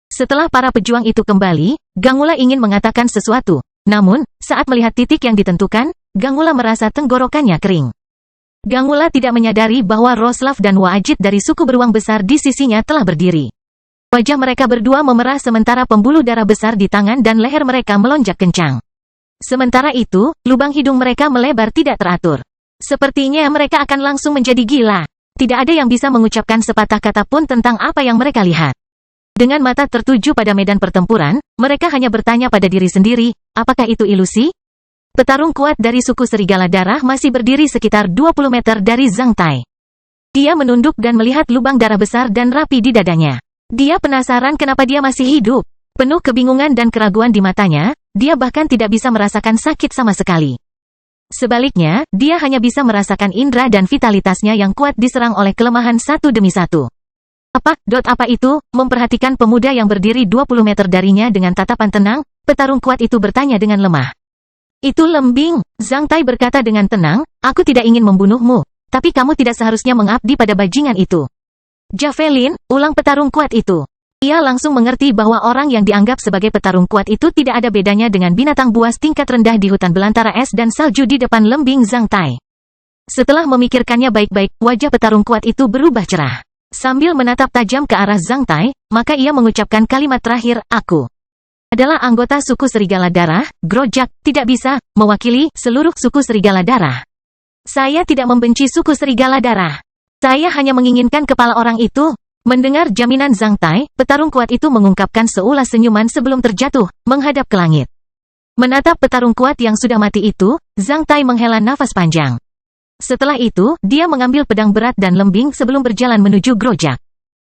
Setelah para pejuang itu kembali, Gangula ingin mengatakan sesuatu. Namun, saat melihat titik yang ditentukan, Gangula merasa tenggorokannya kering. Gangula tidak menyadari bahwa Roslav dan Waajid dari suku beruang besar di sisinya telah berdiri. Wajah mereka berdua memerah sementara pembuluh darah besar di tangan dan leher mereka melonjak kencang. Sementara itu, lubang hidung mereka melebar tidak teratur. Sepertinya mereka akan langsung menjadi gila. Tidak ada yang bisa mengucapkan sepatah kata pun tentang apa yang mereka lihat. Dengan mata tertuju pada medan pertempuran, mereka hanya bertanya pada diri sendiri, apakah itu ilusi? Petarung kuat dari suku serigala darah masih berdiri sekitar 20 meter dari Zhang Tai. Dia menunduk dan melihat lubang darah besar dan rapi di dadanya. Dia penasaran kenapa dia masih hidup. Penuh kebingungan dan keraguan di matanya, dia bahkan tidak bisa merasakan sakit sama sekali. Sebaliknya, dia hanya bisa merasakan indera dan vitalitasnya yang kuat diserang oleh kelemahan satu demi satu. Apa itu? Memperhatikan pemuda yang berdiri 20 meter darinya dengan tatapan tenang, petarung kuat itu bertanya dengan lemah. Itu lembing, Zhang Tai berkata dengan tenang, aku tidak ingin membunuhmu, tapi kamu tidak seharusnya mengabdi pada bajingan itu. Javelin, ulang petarung kuat itu. Ia langsung mengerti bahwa orang yang dianggap sebagai petarung kuat itu tidak ada bedanya dengan binatang buas tingkat rendah di hutan belantara es dan salju di depan lembing Zhang Tai. Setelah memikirkannya baik-baik, wajah petarung kuat itu berubah cerah. Sambil menatap tajam ke arah Zhang Tai, maka ia mengucapkan kalimat terakhir, aku adalah anggota suku serigala darah, Grojak, tidak bisa mewakili seluruh suku serigala darah. Saya tidak membenci suku serigala darah. Saya hanya menginginkan kepala orang itu. Mendengar jaminan Zhang Tai, petarung kuat itu mengungkapkan seulas senyuman sebelum terjatuh, menghadap ke langit. Menatap petarung kuat yang sudah mati itu, Zhang Tai menghela nafas panjang. Setelah itu, dia mengambil pedang berat dan lembing sebelum berjalan menuju Grojak.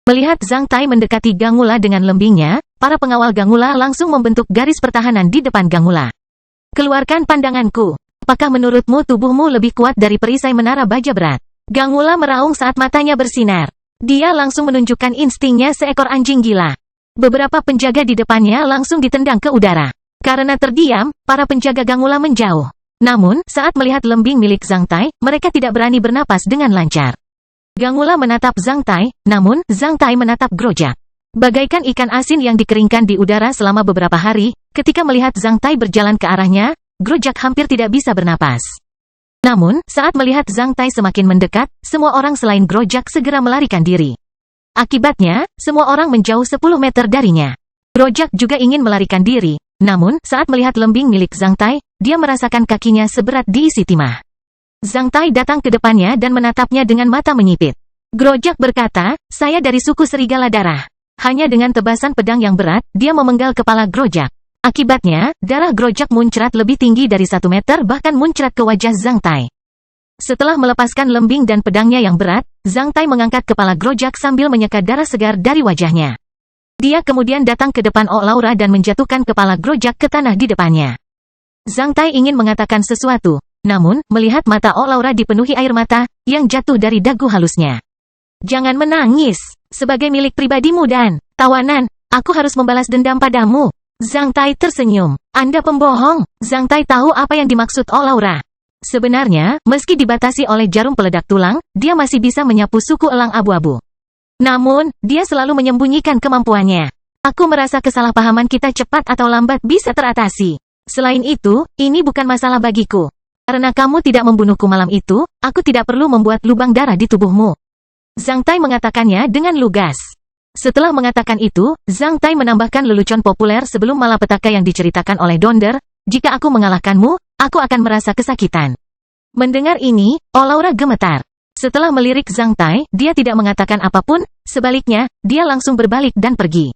Melihat Zhang Tai mendekati Gangula dengan lembingnya, para pengawal Gangula langsung membentuk garis pertahanan di depan Gangula. Keluarkan pandanganku. Apakah menurutmu tubuhmu lebih kuat dari perisai menara baja berat? Gangula meraung saat matanya bersinar. Dia langsung menunjukkan instingnya seekor anjing gila. Beberapa penjaga di depannya langsung ditendang ke udara. Karena terdiam, para penjaga Gangula menjauh. Namun, saat melihat lembing milik Zhang Tai, mereka tidak berani bernapas dengan lancar. Gangula menatap Zhang Tai, namun Zhang Tai menatap Grojak. Bagaikan ikan asin yang dikeringkan di udara selama beberapa hari, ketika melihat Zhang Tai berjalan ke arahnya, Grojak hampir tidak bisa bernapas. Namun, saat melihat Zhang Tai semakin mendekat, semua orang selain Grojak segera melarikan diri. Akibatnya, semua orang menjauh 10 meter darinya. Grojak juga ingin melarikan diri, namun, saat melihat lembing milik Zhang Tai, dia merasakan kakinya seberat diisi timah. Zhang Tai datang ke depannya dan menatapnya dengan mata menyipit. Grojak berkata, "Saya dari suku Serigala Darah." Hanya dengan tebasan pedang yang berat, dia memenggal kepala Grojak. Akibatnya, darah Grojak muncrat lebih tinggi dari 1 meter bahkan muncrat ke wajah Zhang Tai. Setelah melepaskan lembing dan pedangnya yang berat, Zhang Tai mengangkat kepala Grojak sambil menyeka darah segar dari wajahnya. Dia kemudian datang ke depan Oh Laura dan menjatuhkan kepala Grojak ke tanah di depannya. Zhang Tai ingin mengatakan sesuatu, namun, melihat mata Oh Laura dipenuhi air mata, yang jatuh dari dagu halusnya. "Jangan menangis. Sebagai milik pribadimu dan tawanan, aku harus membalas dendam padamu." Zhang Tai tersenyum. "Anda pembohong." Zhang Tai tahu apa yang dimaksud Oh Laura. Sebenarnya, meski dibatasi oleh jarum peledak tulang, dia masih bisa menyapu suku elang abu-abu. Namun, dia selalu menyembunyikan kemampuannya. "Aku merasa kesalahpahaman kita cepat atau lambat bisa teratasi. Selain itu, ini bukan masalah bagiku. Karena kamu tidak membunuhku malam itu, aku tidak perlu membuat lubang darah di tubuhmu." Zhang Tai mengatakannya dengan lugas. Setelah mengatakan itu, Zhang Tai menambahkan lelucon populer sebelum malapetaka yang diceritakan oleh Donder, "Jika aku mengalahkanmu, aku akan merasa kesakitan." Mendengar ini, Oh Laura gemetar. Setelah melirik Zhang Tai, dia tidak mengatakan apapun, sebaliknya, dia langsung berbalik dan pergi.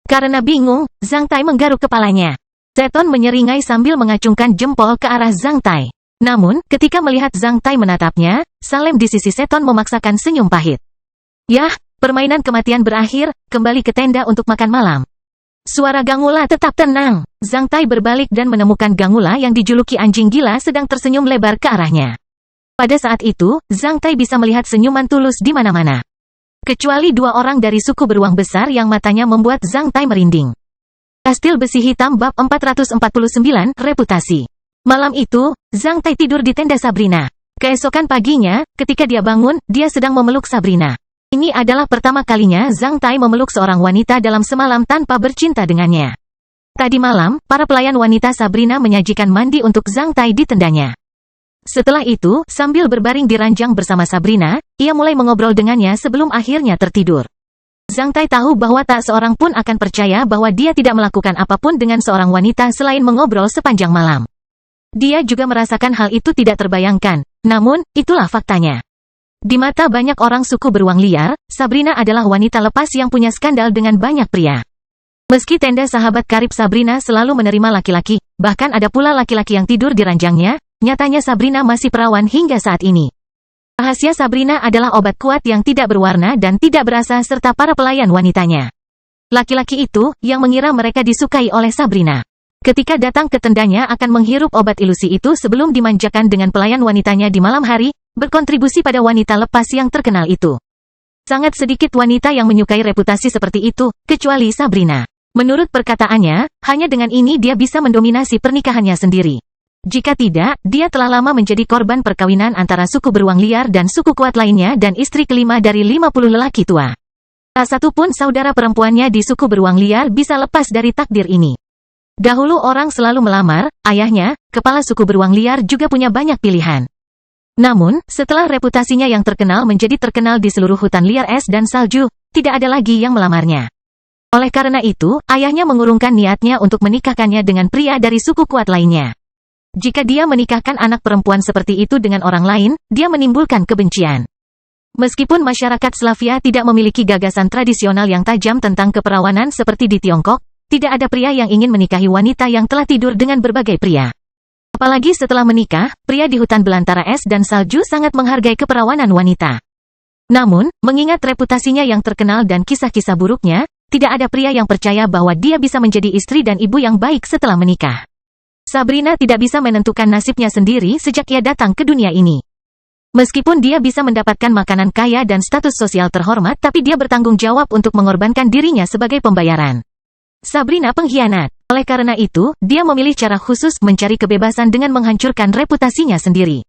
Karena bingung, Zhang Tai menggaruk kepalanya. Seton menyeringai sambil mengacungkan jempol ke arah Zhang Tai. Namun, ketika melihat Zhang Tai menatapnya, Salem di sisi Seton memaksakan senyum pahit. "Yah, permainan kematian berakhir, kembali ke tenda untuk makan malam." Suara Gangula tetap tenang. Zhang Tai berbalik dan menemukan Gangula yang dijuluki anjing gila sedang tersenyum lebar ke arahnya. Pada saat itu, Zhang Tai bisa melihat senyuman tulus di mana-mana. Kecuali 2 orang dari suku beruang besar yang matanya membuat Zhang Tai merinding. Kastil Besi Hitam bab 449, Reputasi. Malam itu, Zhang Tai tidur di tenda Sabrina. Keesokan paginya, ketika dia bangun, dia sedang memeluk Sabrina. Ini adalah pertama kalinya Zhang Tai memeluk seorang wanita dalam semalam tanpa bercinta dengannya. Tadi malam, para pelayan wanita Sabrina menyajikan mandi untuk Zhang Tai di tendanya. Setelah itu, sambil berbaring di ranjang bersama Sabrina, ia mulai mengobrol dengannya sebelum akhirnya tertidur. Zhang Tai tahu bahwa tak seorang pun akan percaya bahwa dia tidak melakukan apapun dengan seorang wanita selain mengobrol sepanjang malam. Dia juga merasakan hal itu tidak terbayangkan, namun, itulah faktanya. Di mata banyak orang suku beruang liar, Sabrina adalah wanita lepas yang punya skandal dengan banyak pria. Meski tenda sahabat karib Sabrina selalu menerima laki-laki, bahkan ada pula laki-laki yang tidur di ranjangnya, nyatanya Sabrina masih perawan hingga saat ini. Rahasia Sabrina adalah obat kuat yang tidak berwarna dan tidak berasa serta para pelayan wanitanya. Laki-laki itu, yang mengira mereka disukai oleh Sabrina. Ketika datang ke tendanya akan menghirup obat ilusi itu sebelum dimanjakan dengan pelayan wanitanya di malam hari, berkontribusi pada wanita lepas yang terkenal itu. Sangat sedikit wanita yang menyukai reputasi seperti itu, kecuali Sabrina. Menurut perkataannya, hanya dengan ini dia bisa mendominasi pernikahannya sendiri. Jika tidak, dia telah lama menjadi korban perkawinan antara suku beruang liar dan suku kuat lainnya dan istri kelima dari 50 lelaki tua. Tak satu pun saudara perempuannya di suku beruang liar bisa lepas dari takdir ini. Dahulu orang selalu melamar, ayahnya, kepala suku beruang liar juga punya banyak pilihan. Namun, setelah reputasinya yang terkenal menjadi terkenal di seluruh hutan liar es dan salju, tidak ada lagi yang melamarnya. Oleh karena itu, ayahnya mengurungkan niatnya untuk menikahkannya dengan pria dari suku kuat lainnya. Jika dia menikahkan anak perempuan seperti itu dengan orang lain, dia menimbulkan kebencian. Meskipun masyarakat Slavia tidak memiliki gagasan tradisional yang tajam tentang keperawanan seperti di Tiongkok, tidak ada pria yang ingin menikahi wanita yang telah tidur dengan berbagai pria. Apalagi setelah menikah, pria di hutan belantara es dan salju sangat menghargai keperawanan wanita. Namun, mengingat reputasinya yang terkenal dan kisah-kisah buruknya, tidak ada pria yang percaya bahwa dia bisa menjadi istri dan ibu yang baik setelah menikah. Sabrina tidak bisa menentukan nasibnya sendiri sejak ia datang ke dunia ini. Meskipun dia bisa mendapatkan makanan kaya dan status sosial terhormat, tapi dia bertanggung jawab untuk mengorbankan dirinya sebagai pembayaran. Sabrina pengkhianat. Oleh karena itu, dia memilih cara khusus mencari kebebasan dengan menghancurkan reputasinya sendiri.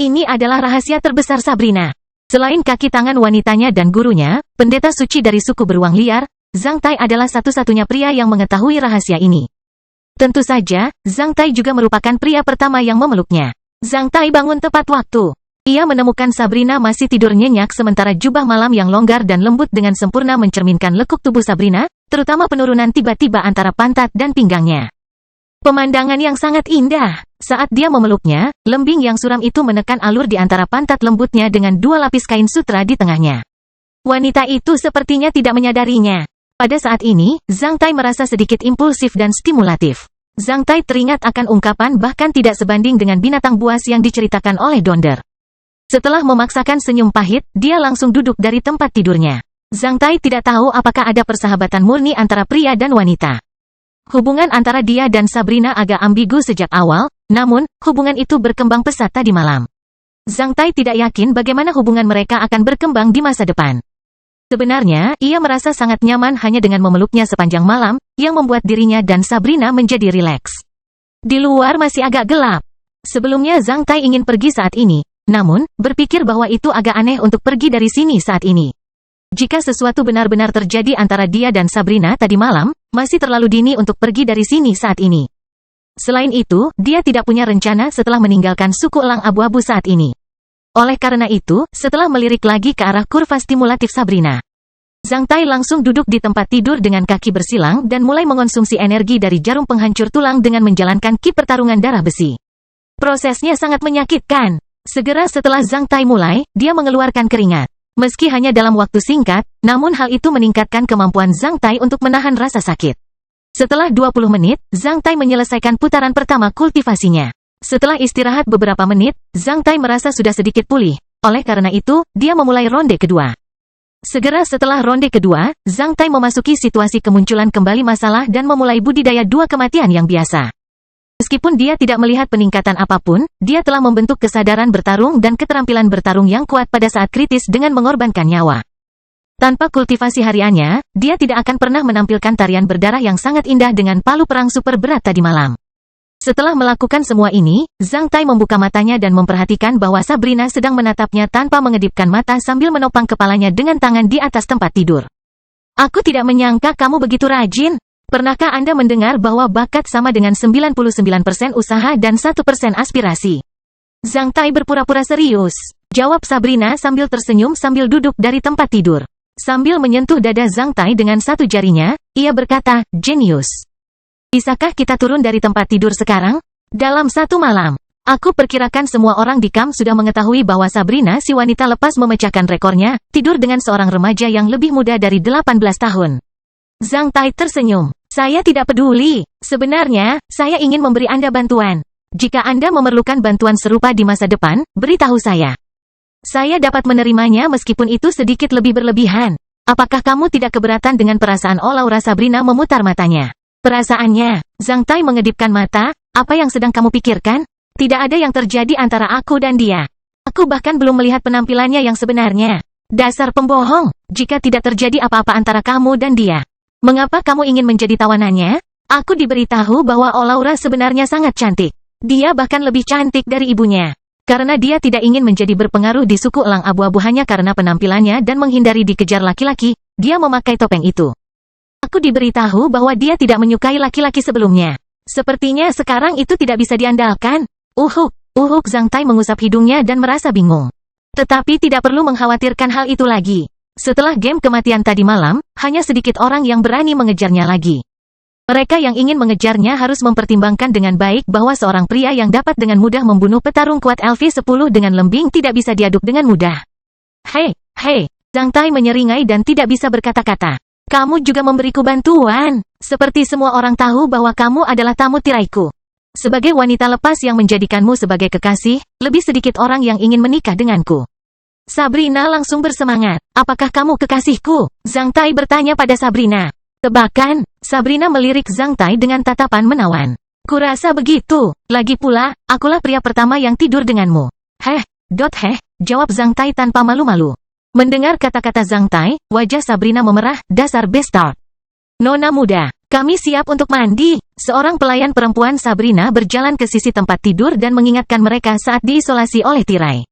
Ini adalah rahasia terbesar Sabrina. Selain kaki tangan wanitanya dan gurunya, pendeta suci dari suku beruang liar, Zhang Tai adalah satu-satunya pria yang mengetahui rahasia ini. Tentu saja, Zhang Tai juga merupakan pria pertama yang memeluknya. Zhang Tai bangun tepat waktu. Ia menemukan Sabrina masih tidur nyenyak sementara jubah malam yang longgar dan lembut dengan sempurna mencerminkan lekuk tubuh Sabrina, terutama penurunan tiba-tiba antara pantat dan pinggangnya. Pemandangan yang sangat indah. Saat dia memeluknya, lembing yang suram itu menekan alur di antara pantat lembutnya dengan dua lapis kain sutra di tengahnya. Wanita itu sepertinya tidak menyadarinya. Pada saat ini, Zhang Tai merasa sedikit impulsif dan stimulatif. Zhang Tai teringat akan ungkapan bahkan tidak sebanding dengan binatang buas yang diceritakan oleh Donder. Setelah memaksakan senyum pahit, dia langsung duduk dari tempat tidurnya. Zhang Tai tidak tahu apakah ada persahabatan murni antara pria dan wanita. Hubungan antara dia dan Sabrina agak ambigu sejak awal, namun, hubungan itu berkembang pesat tadi malam. Zhang Tai tidak yakin bagaimana hubungan mereka akan berkembang di masa depan. Sebenarnya, ia merasa sangat nyaman hanya dengan memeluknya sepanjang malam, yang membuat dirinya dan Sabrina menjadi rileks. Di luar masih agak gelap. Sebelumnya Zhang Tai ingin pergi saat ini, namun, berpikir bahwa itu agak aneh untuk pergi dari sini saat ini. Jika sesuatu benar-benar terjadi antara dia dan Sabrina tadi malam, masih terlalu dini untuk pergi dari sini saat ini. Selain itu, dia tidak punya rencana setelah meninggalkan suku elang abu-abu saat ini. Oleh karena itu, setelah melirik lagi ke arah kurva stimulatif Sabrina, Zhang Tai langsung duduk di tempat tidur dengan kaki bersilang dan mulai mengonsumsi energi dari jarum penghancur tulang dengan menjalankan ki pertarungan darah besi. Prosesnya sangat menyakitkan. Segera setelah Zhang Tai mulai, dia mengeluarkan keringat. Meski hanya dalam waktu singkat, namun hal itu meningkatkan kemampuan Zhang Tai untuk menahan rasa sakit. Setelah 20 menit, Zhang Tai menyelesaikan putaran pertama kultivasinya. Setelah istirahat beberapa menit, Zhang Tai merasa sudah sedikit pulih. Oleh karena itu, dia memulai ronde kedua. Segera setelah ronde kedua, Zhang Tai memasuki situasi kemunculan kembali masalah dan memulai budidaya dua kematian yang biasa. Meskipun dia tidak melihat peningkatan apapun, dia telah membentuk kesadaran bertarung dan keterampilan bertarung yang kuat pada saat kritis dengan mengorbankan nyawa. Tanpa kultivasi hariannya, dia tidak akan pernah menampilkan tarian berdarah yang sangat indah dengan palu perang super berat tadi malam. Setelah melakukan semua ini, Zhang Tai membuka matanya dan memperhatikan bahwa Sabrina sedang menatapnya tanpa mengedipkan mata sambil menopang kepalanya dengan tangan di atas tempat tidur. Aku tidak menyangka kamu begitu rajin. Pernahkah Anda mendengar bahwa bakat sama dengan 99% usaha dan 1% aspirasi? Zhang Tai berpura-pura serius. Jawab Sabrina sambil tersenyum sambil duduk dari tempat tidur. Sambil menyentuh dada Zhang Tai dengan satu jarinya, ia berkata, "Jenius. Bisakah kita turun dari tempat tidur sekarang? Dalam satu malam, aku perkirakan semua orang di kamp sudah mengetahui bahwa Sabrina si wanita lepas memecahkan rekornya, tidur dengan seorang remaja yang lebih muda dari 18 tahun. Zhang Tai tersenyum. Saya tidak peduli. Sebenarnya, saya ingin memberi Anda bantuan. Jika Anda memerlukan bantuan serupa di masa depan, beritahu saya. Saya dapat menerimanya meskipun itu sedikit lebih berlebihan. Apakah kamu tidak keberatan dengan perasaan Laura? Sabrina memutar matanya. Perasaannya, Zhang Tai mengedipkan mata, apa yang sedang kamu pikirkan? Tidak ada yang terjadi antara aku dan dia. Aku bahkan belum melihat penampilannya yang sebenarnya. Dasar pembohong, jika tidak terjadi apa-apa antara kamu dan dia. Mengapa kamu ingin menjadi tawanannya? Aku diberitahu bahwa Laura sebenarnya sangat cantik. Dia bahkan lebih cantik dari ibunya. Karena dia tidak ingin menjadi berpengaruh di suku elang abu-abu hanya karena penampilannya dan menghindari dikejar laki-laki, dia memakai topeng itu. Aku diberitahu bahwa dia tidak menyukai laki-laki sebelumnya. Sepertinya sekarang itu tidak bisa diandalkan. Zhang Tai mengusap hidungnya dan merasa bingung. Tetapi tidak perlu mengkhawatirkan hal itu lagi. Setelah game kematian tadi malam, hanya sedikit orang yang berani mengejarnya lagi. Mereka yang ingin mengejarnya harus mempertimbangkan dengan baik bahwa seorang pria yang dapat dengan mudah membunuh petarung kuat LV10 dengan lembing tidak bisa diaduk dengan mudah. Hei, Zhang Tai menyeringai dan tidak bisa berkata-kata. Kamu juga memberiku bantuan. Seperti semua orang tahu bahwa kamu adalah tamu tiraiku. Sebagai wanita lepas yang menjadikanmu sebagai kekasih, lebih sedikit orang yang ingin menikah denganku. Sabrina langsung bersemangat. Apakah kamu kekasihku? Zhang Tai bertanya pada Sabrina. Tebakan, Sabrina melirik Zhang Tai dengan tatapan menawan. Kurasa begitu. Lagi pula, akulah pria pertama yang tidur denganmu. Jawab Zhang Tai tanpa malu-malu. Mendengar kata-kata Zhang Tai, wajah Sabrina memerah, dasar bastard. Nona muda, kami siap untuk mandi. Seorang pelayan perempuan Sabrina berjalan ke sisi tempat tidur dan mengingatkan mereka saat diisolasi oleh tirai.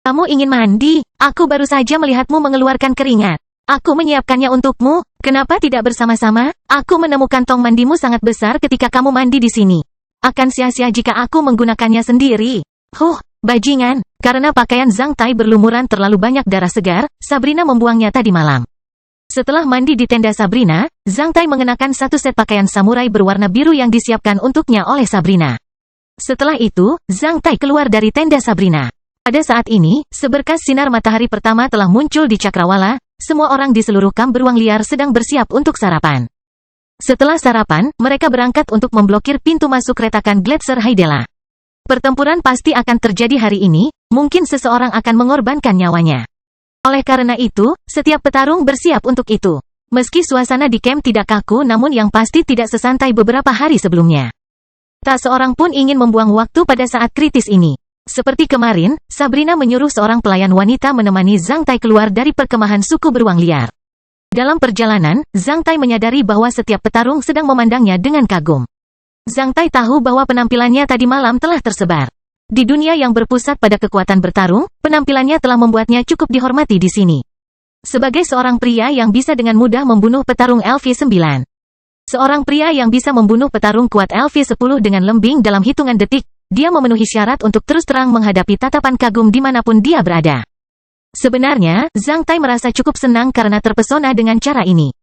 Kamu ingin mandi? Aku baru saja melihatmu mengeluarkan keringat. Aku menyiapkannya untukmu. Kenapa tidak bersama-sama? Aku menemukan tong mandimu sangat besar ketika kamu mandi di sini. Akan sia-sia jika aku menggunakannya sendiri. Bajingan. Karena pakaian Zhang Tai berlumuran terlalu banyak darah segar, Sabrina membuangnya tadi malam. Setelah mandi di tenda Sabrina, Zhang Tai mengenakan satu set pakaian samurai berwarna biru yang disiapkan untuknya oleh Sabrina. Setelah itu, Zhang Tai keluar dari tenda Sabrina. Pada saat ini, seberkas sinar matahari pertama telah muncul di cakrawala. Semua orang di seluruh kamp beruang liar sedang bersiap untuk sarapan. Setelah sarapan, mereka berangkat untuk memblokir pintu masuk retakan Gletser Haidela. Pertempuran pasti akan terjadi hari ini, mungkin seseorang akan mengorbankan nyawanya. Oleh karena itu, setiap petarung bersiap untuk itu. Meski suasana di camp tidak kaku, namun yang pasti tidak sesantai beberapa hari sebelumnya. Tak seorang pun ingin membuang waktu pada saat kritis ini. Seperti kemarin, Sabrina menyuruh seorang pelayan wanita menemani Zhang Tai keluar dari perkemahan suku beruang liar. Dalam perjalanan, Zhang Tai menyadari bahwa setiap petarung sedang memandangnya dengan kagum. Zhang Tai tahu bahwa penampilannya tadi malam telah tersebar. Di dunia yang berpusat pada kekuatan bertarung, penampilannya telah membuatnya cukup dihormati di sini. Sebagai seorang pria yang bisa dengan mudah membunuh petarung LV9. Seorang pria yang bisa membunuh petarung kuat LV10 dengan lembing dalam hitungan detik, dia memenuhi syarat untuk terus terang menghadapi tatapan kagum dimanapun dia berada. Sebenarnya, Zhang Tai merasa cukup senang karena terpesona dengan cara ini.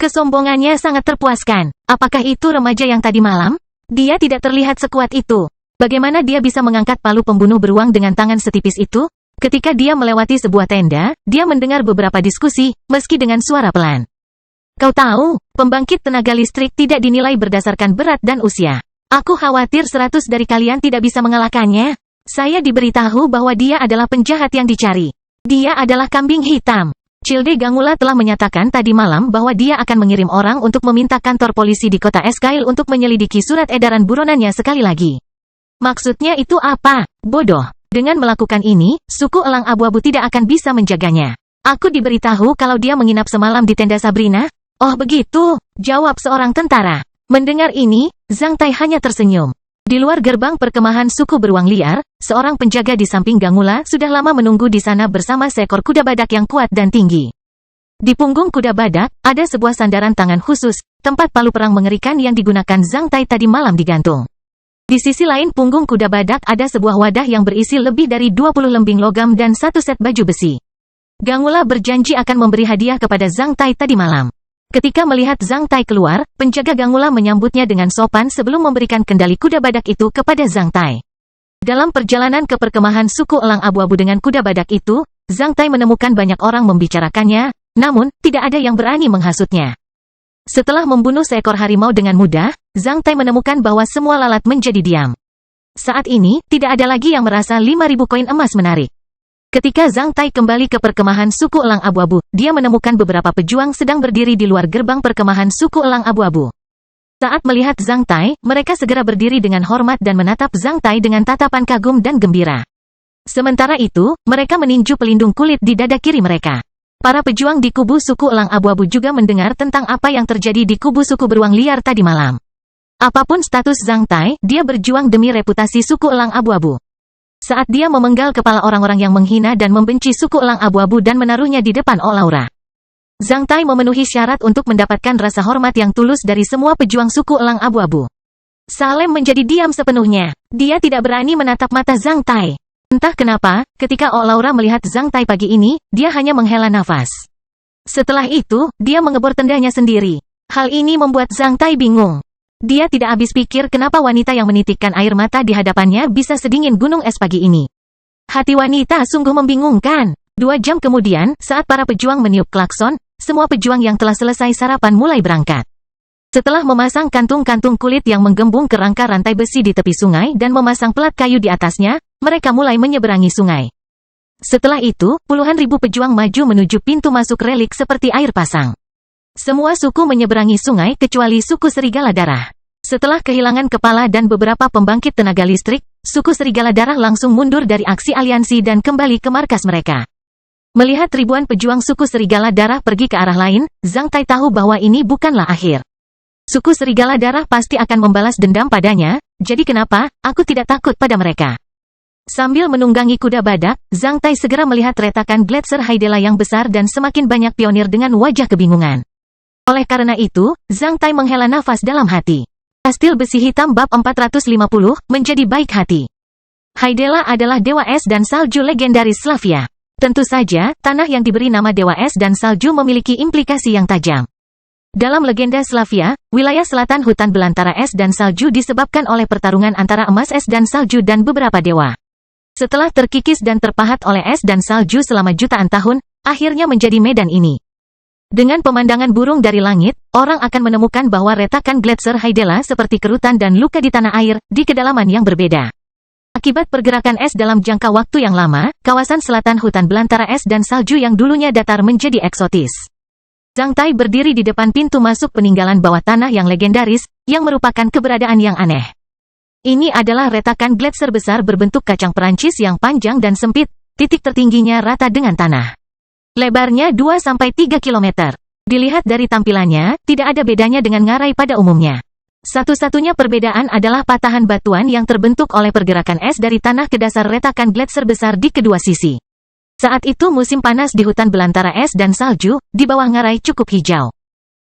Kesombongannya sangat terpuaskan. Apakah itu remaja yang tadi malam? Dia tidak terlihat sekuat itu. Bagaimana dia bisa mengangkat palu pembunuh beruang dengan tangan setipis itu? Ketika dia melewati sebuah tenda, dia mendengar beberapa diskusi, meski dengan suara pelan. Kau tahu, pembangkit tenaga listrik tidak dinilai berdasarkan berat dan usia. Aku khawatir 100 dari kalian tidak bisa mengalahkannya. Saya diberitahu bahwa dia adalah penjahat yang dicari. Dia adalah kambing hitam. Childe Gangula telah menyatakan tadi malam bahwa dia akan mengirim orang untuk meminta kantor polisi di kota Eskail untuk menyelidiki surat edaran buronannya sekali lagi. Maksudnya itu apa? Bodoh. Dengan melakukan ini, suku elang abu-abu tidak akan bisa menjaganya. Aku diberitahu kalau dia menginap semalam di tenda Sabrina. Oh begitu, jawab seorang tentara. Mendengar ini, Zhang Tai hanya tersenyum. Di luar gerbang perkemahan suku beruang liar, seorang penjaga di samping Gangula sudah lama menunggu di sana bersama seekor kuda badak yang kuat dan tinggi. Di punggung kuda badak, ada sebuah sandaran tangan khusus, tempat palu perang mengerikan yang digunakan Zhang Tai tadi malam digantung. Di sisi lain punggung kuda badak ada sebuah wadah yang berisi lebih dari 20 lembing logam dan satu set baju besi. Gangula berjanji akan memberi hadiah kepada Zhang Tai tadi malam. Ketika melihat Zhang Tai keluar, penjaga Gangula menyambutnya dengan sopan sebelum memberikan kendali kuda badak itu kepada Zhang Tai. Dalam perjalanan ke perkemahan suku elang abu-abu dengan kuda badak itu, Zhang Tai menemukan banyak orang membicarakannya, namun, tidak ada yang berani menghasutnya. Setelah membunuh seekor harimau dengan mudah, Zhang Tai menemukan bahwa semua lalat menjadi diam. Saat ini, tidak ada lagi yang merasa 5.000 koin emas menarik. Ketika Zhang Tai kembali ke perkemahan suku elang abu-abu, dia menemukan beberapa pejuang sedang berdiri di luar gerbang perkemahan suku elang abu-abu. Saat melihat Zhang Tai, mereka segera berdiri dengan hormat dan menatap Zhang Tai dengan tatapan kagum dan gembira. Sementara itu, mereka meninju pelindung kulit di dada kiri mereka. Para pejuang di kubu suku elang abu-abu juga mendengar tentang apa yang terjadi di kubu suku beruang liar tadi malam. Apapun status Zhang Tai, dia berjuang demi reputasi suku elang abu-abu. Saat dia memenggal kepala orang-orang yang menghina dan membenci suku elang abu-abu dan menaruhnya di depan Olaura. Zhang Tai memenuhi syarat untuk mendapatkan rasa hormat yang tulus dari semua pejuang suku elang abu-abu. Salem menjadi diam sepenuhnya. Dia tidak berani menatap mata Zhang Tai. Entah kenapa, ketika Olaura melihat Zhang Tai pagi ini, dia hanya menghela nafas. Setelah itu, dia mengebor tendanya sendiri. Hal ini membuat Zhang Tai bingung. Dia tidak habis pikir kenapa wanita yang menitikkan air mata di hadapannya bisa sedingin gunung es pagi ini. Hati wanita sungguh membingungkan. 2 jam kemudian, saat para pejuang meniup klakson, semua pejuang yang telah selesai sarapan mulai berangkat. Setelah memasang kantung-kantung kulit yang menggembung ke rangka rantai besi di tepi sungai dan memasang pelat kayu di atasnya, mereka mulai menyeberangi sungai. Setelah itu, puluhan ribu pejuang maju menuju pintu masuk relik seperti air pasang. Semua suku menyeberangi sungai kecuali suku serigala darah. Setelah kehilangan kepala dan beberapa pembangkit tenaga listrik, suku serigala darah langsung mundur dari aksi aliansi dan kembali ke markas mereka. Melihat ribuan pejuang suku serigala darah pergi ke arah lain, Zhang Tai tahu bahwa ini bukanlah akhir. Suku serigala darah pasti akan membalas dendam padanya, jadi kenapa aku tidak takut pada mereka? Sambil menunggangi kuda badak, Zhang Tai segera melihat retakan Gletser Haidela yang besar dan semakin banyak pionir dengan wajah kebingungan. Oleh karena itu, Zhang Tai menghela nafas dalam hati. Kastil Besi Hitam bab 450 menjadi baik hati. Haidela adalah dewa es dan salju legendaris Slavia. Tentu saja, tanah yang diberi nama dewa es dan salju memiliki implikasi yang tajam. Dalam legenda Slavia, wilayah selatan hutan belantara es dan salju disebabkan oleh pertarungan antara emas es dan salju dan beberapa dewa. Setelah terkikis dan terpahat oleh es dan salju selama jutaan tahun, akhirnya menjadi medan ini. Dengan pemandangan burung dari langit, orang akan menemukan bahwa retakan gletser Haidela seperti kerutan dan luka di tanah air, di kedalaman yang berbeda. Akibat pergerakan es dalam jangka waktu yang lama, kawasan selatan hutan belantara es dan salju yang dulunya datar menjadi eksotis. Zhang Tai berdiri di depan pintu masuk peninggalan bawah tanah yang legendaris, yang merupakan keberadaan yang aneh. Ini adalah retakan gletser besar berbentuk kacang Perancis yang panjang dan sempit, titik tertingginya rata dengan tanah. Lebarnya 2-3 km. Dilihat dari tampilannya, tidak ada bedanya dengan ngarai pada umumnya. Satu-satunya perbedaan adalah patahan batuan yang terbentuk oleh pergerakan es dari tanah ke dasar retakan gletser besar di kedua sisi. Saat itu musim panas di hutan belantara es dan salju, di bawah ngarai cukup hijau.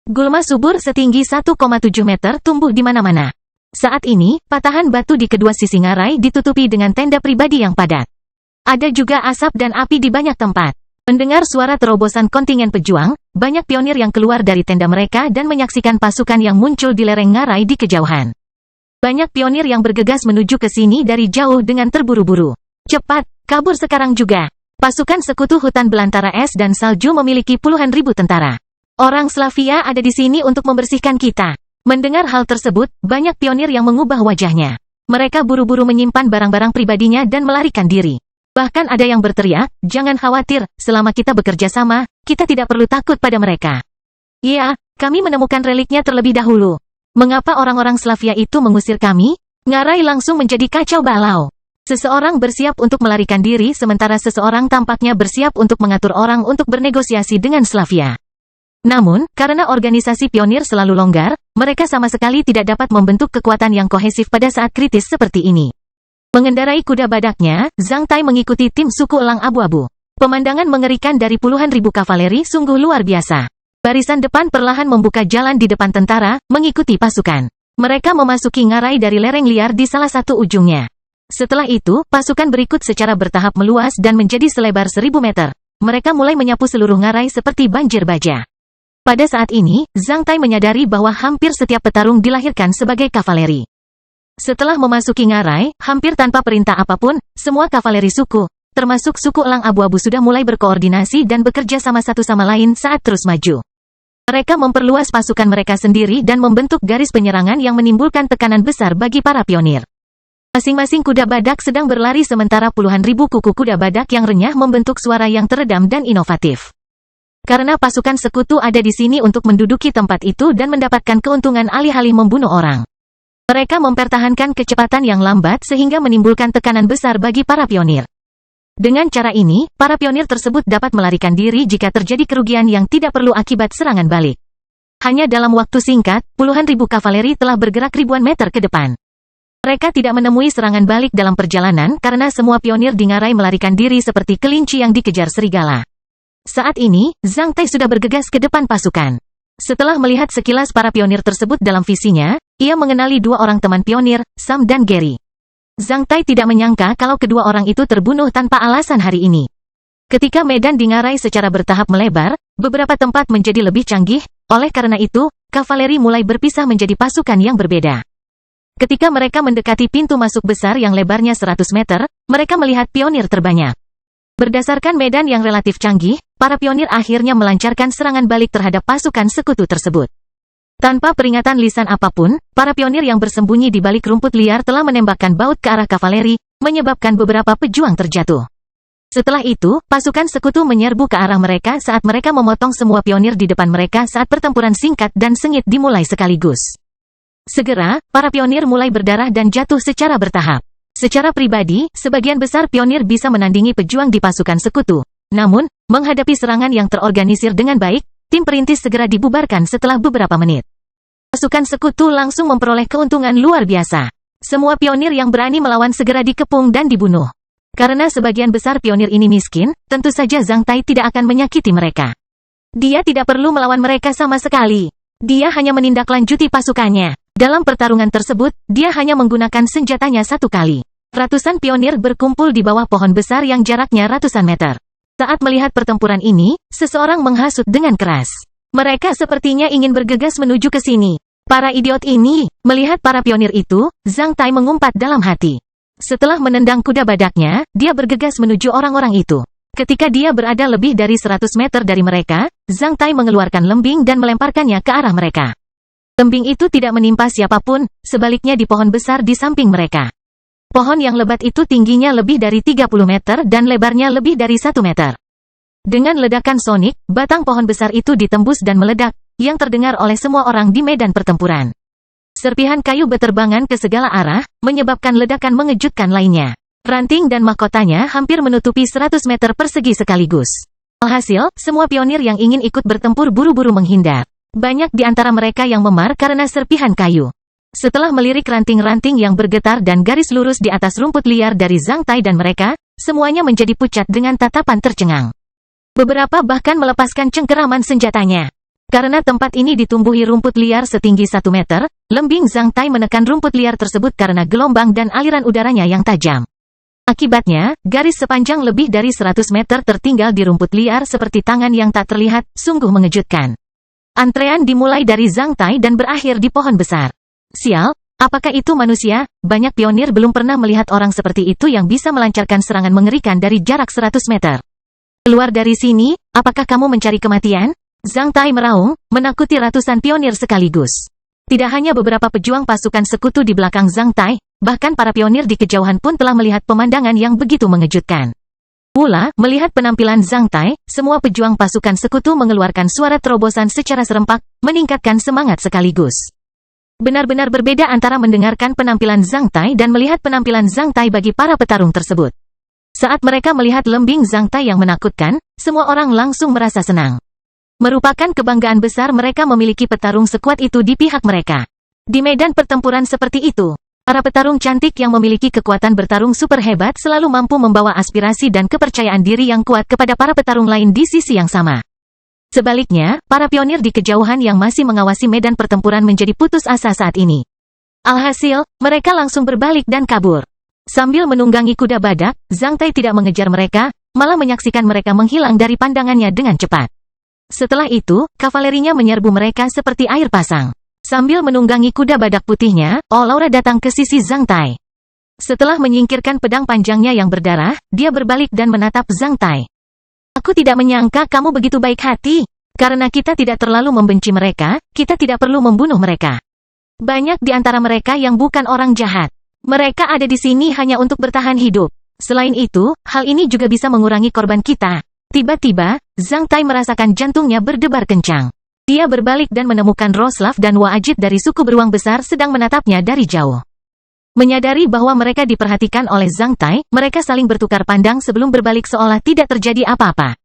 Gulma subur setinggi 1,7 meter tumbuh di mana-mana. Saat ini, patahan batu di kedua sisi ngarai ditutupi dengan tenda pribadi yang padat. Ada juga asap dan api di banyak tempat. Mendengar suara terobosan kontingen pejuang, banyak pionir yang keluar dari tenda mereka dan menyaksikan pasukan yang muncul di lereng ngarai di kejauhan. Banyak pionir yang bergegas menuju ke sini dari jauh dengan terburu-buru. Cepat, kabur sekarang juga. Pasukan sekutu hutan belantara es dan salju memiliki puluhan ribu tentara. Orang Slavia ada di sini untuk membersihkan kita. Mendengar hal tersebut, banyak pionir yang mengubah wajahnya. Mereka buru-buru menyimpan barang-barang pribadinya dan melarikan diri. Bahkan ada yang berteriak, jangan khawatir, selama kita bekerja sama, kita tidak perlu takut pada mereka. Ya, kami menemukan reliknya terlebih dahulu. Mengapa orang-orang Slavia itu mengusir kami? Ngarai langsung menjadi kacau balau. Seseorang bersiap untuk melarikan diri sementara seseorang tampaknya bersiap untuk mengatur orang untuk bernegosiasi dengan Slavia. Namun, karena organisasi pionir selalu longgar, mereka sama sekali tidak dapat membentuk kekuatan yang kohesif pada saat kritis seperti ini. Mengendarai kuda badaknya, Zhang Tai mengikuti tim suku elang abu-abu. Pemandangan mengerikan dari puluhan ribu kavaleri sungguh luar biasa. Barisan depan perlahan membuka jalan di depan tentara, mengikuti pasukan. Mereka memasuki ngarai dari lereng liar di salah satu ujungnya. Setelah itu, pasukan berikut secara bertahap meluas dan menjadi selebar 1000 meter. Mereka mulai menyapu seluruh ngarai seperti banjir baja. Pada saat ini, Zhang Tai menyadari bahwa hampir setiap petarung dilahirkan sebagai kavaleri. Setelah memasuki ngarai, hampir tanpa perintah apapun, semua kavaleri suku, termasuk suku elang abu-abu sudah mulai berkoordinasi dan bekerja sama satu sama lain saat terus maju. Mereka memperluas pasukan mereka sendiri dan membentuk garis penyerangan yang menimbulkan tekanan besar bagi para pionir. Masing-masing kuda badak sedang berlari sementara puluhan ribu kuku kuda badak yang renyah membentuk suara yang teredam dan inovatif. Karena pasukan sekutu ada di sini untuk menduduki tempat itu dan mendapatkan keuntungan alih-alih membunuh orang. Mereka mempertahankan kecepatan yang lambat sehingga menimbulkan tekanan besar bagi para pionir. Dengan cara ini, para pionir tersebut dapat melarikan diri jika terjadi kerugian yang tidak perlu akibat serangan balik. Hanya dalam waktu singkat, puluhan ribu kavaleri telah bergerak ribuan meter ke depan. Mereka tidak menemui serangan balik dalam perjalanan karena semua pionir di ngarai melarikan diri seperti kelinci yang dikejar serigala. Saat ini, Zhang Tai sudah bergegas ke depan pasukan. Setelah melihat sekilas para pionir tersebut dalam visinya, ia mengenali dua orang teman pionir, Sam dan Gary. Zhang Tai tidak menyangka kalau kedua orang itu terbunuh tanpa alasan hari ini. Ketika medan di ngarai secara bertahap melebar, beberapa tempat menjadi lebih canggih, oleh karena itu, kavaleri mulai berpisah menjadi pasukan yang berbeda. Ketika mereka mendekati pintu masuk besar yang lebarnya 100 meter, mereka melihat pionir terbanyak. Berdasarkan medan yang relatif canggih, para pionir akhirnya melancarkan serangan balik terhadap pasukan sekutu tersebut. Tanpa peringatan lisan apapun, para pionir yang bersembunyi di balik rumput liar telah menembakkan baut ke arah kavaleri, menyebabkan beberapa pejuang terjatuh. Setelah itu, pasukan sekutu menyerbu ke arah mereka saat mereka memotong semua pionir di depan mereka saat pertempuran singkat dan sengit dimulai sekaligus. Segera, para pionir mulai berdarah dan jatuh secara bertahap. Secara pribadi, sebagian besar pionir bisa menandingi pejuang di pasukan sekutu. Namun, menghadapi serangan yang terorganisir dengan baik, tim perintis segera dibubarkan setelah beberapa menit. Pasukan sekutu langsung memperoleh keuntungan luar biasa. Semua pionir yang berani melawan segera dikepung dan dibunuh. Karena sebagian besar pionir ini miskin, tentu saja Zhang Tai tidak akan menyakiti mereka. Dia tidak perlu melawan mereka sama sekali. Dia hanya menindaklanjuti pasukannya. Dalam pertarungan tersebut, dia hanya menggunakan senjatanya satu kali. Ratusan pionir berkumpul di bawah pohon besar yang jaraknya ratusan meter. Saat melihat pertempuran ini, seseorang menghasut dengan keras. Mereka sepertinya ingin bergegas menuju ke sini. Para idiot ini, melihat para pionir itu, Zhang Tai mengumpat dalam hati. Setelah menendang kuda badaknya, dia bergegas menuju orang-orang itu. Ketika dia berada lebih dari 100 meter dari mereka, Zhang Tai mengeluarkan lembing dan melemparkannya ke arah mereka. Lembing itu tidak menimpa siapapun, sebaliknya di pohon besar di samping mereka. Pohon yang lebat itu tingginya lebih dari 30 meter dan lebarnya lebih dari 1 meter. Dengan ledakan sonik, batang pohon besar itu ditembus dan meledak, yang terdengar oleh semua orang di medan pertempuran. Serpihan kayu beterbangan ke segala arah, menyebabkan ledakan mengejutkan lainnya. Ranting dan mahkotanya hampir menutupi 100 meter persegi sekaligus. Alhasil, semua pionir yang ingin ikut bertempur buru-buru menghindar. Banyak di antara mereka yang memar karena serpihan kayu. Setelah melirik ranting-ranting yang bergetar dan garis lurus di atas rumput liar dari Zhang Tai dan mereka, semuanya menjadi pucat dengan tatapan tercengang. Beberapa bahkan melepaskan cengkeraman senjatanya. Karena tempat ini ditumbuhi rumput liar setinggi 1 meter, lembing Zhang Tai menekan rumput liar tersebut karena gelombang dan aliran udaranya yang tajam. Akibatnya, garis sepanjang lebih dari 100 meter tertinggal di rumput liar seperti tangan yang tak terlihat, sungguh mengejutkan. Antrean dimulai dari Zhang Tai dan berakhir di pohon besar. Sial, apakah itu manusia? Banyak pionir belum pernah melihat orang seperti itu yang bisa melancarkan serangan mengerikan dari jarak 100 meter. Keluar dari sini, apakah kamu mencari kematian? Zhang Tai meraung, menakuti ratusan pionir sekaligus. Tidak hanya beberapa pejuang pasukan sekutu di belakang Zhang Tai, bahkan para pionir di kejauhan pun telah melihat pemandangan yang begitu mengejutkan. Pula, melihat penampilan Zhang Tai, semua pejuang pasukan sekutu mengeluarkan suara terobosan secara serempak, meningkatkan semangat sekaligus. Benar-benar berbeda antara mendengarkan penampilan Zhang Tai dan melihat penampilan Zhang Tai bagi para petarung tersebut. Saat mereka melihat lembing Zhang Tai yang menakutkan, semua orang langsung merasa senang. Merupakan kebanggaan besar mereka memiliki petarung sekuat itu di pihak mereka. Di medan pertempuran seperti itu, para petarung cantik yang memiliki kekuatan bertarung super hebat selalu mampu membawa aspirasi dan kepercayaan diri yang kuat kepada para petarung lain di sisi yang sama. Sebaliknya, para pionir di kejauhan yang masih mengawasi medan pertempuran menjadi putus asa saat ini. Alhasil, mereka langsung berbalik dan kabur. Sambil menunggangi kuda badak, Zhang Tai tidak mengejar mereka, malah menyaksikan mereka menghilang dari pandangannya dengan cepat. Setelah itu, kavalerinya menyerbu mereka seperti air pasang. Sambil menunggangi kuda badak putihnya, Laura datang ke sisi Zhang Tai. Setelah menyingkirkan pedang panjangnya yang berdarah, dia berbalik dan menatap Zhang Tai. Aku tidak menyangka kamu begitu baik hati. Karena kita tidak terlalu membenci mereka, kita tidak perlu membunuh mereka. Banyak di antara mereka yang bukan orang jahat. Mereka ada di sini hanya untuk bertahan hidup. Selain itu, hal ini juga bisa mengurangi korban kita. Tiba-tiba, Zhang Tai merasakan jantungnya berdebar kencang. Dia berbalik dan menemukan Roslav dan Waajid dari suku beruang besar sedang menatapnya dari jauh. Menyadari bahwa mereka diperhatikan oleh Zhang Tai, mereka saling bertukar pandang sebelum berbalik seolah tidak terjadi apa-apa.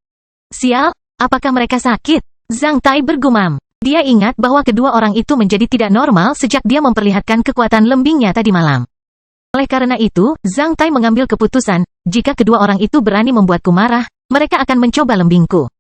Sial, apakah mereka sakit? Zhang Tai bergumam. Dia ingat bahwa kedua orang itu menjadi tidak normal sejak dia memperlihatkan kekuatan lembingnya tadi malam. Oleh karena itu, Zhang Tai mengambil keputusan, jika kedua orang itu berani membuatku marah, mereka akan mencoba lembingku.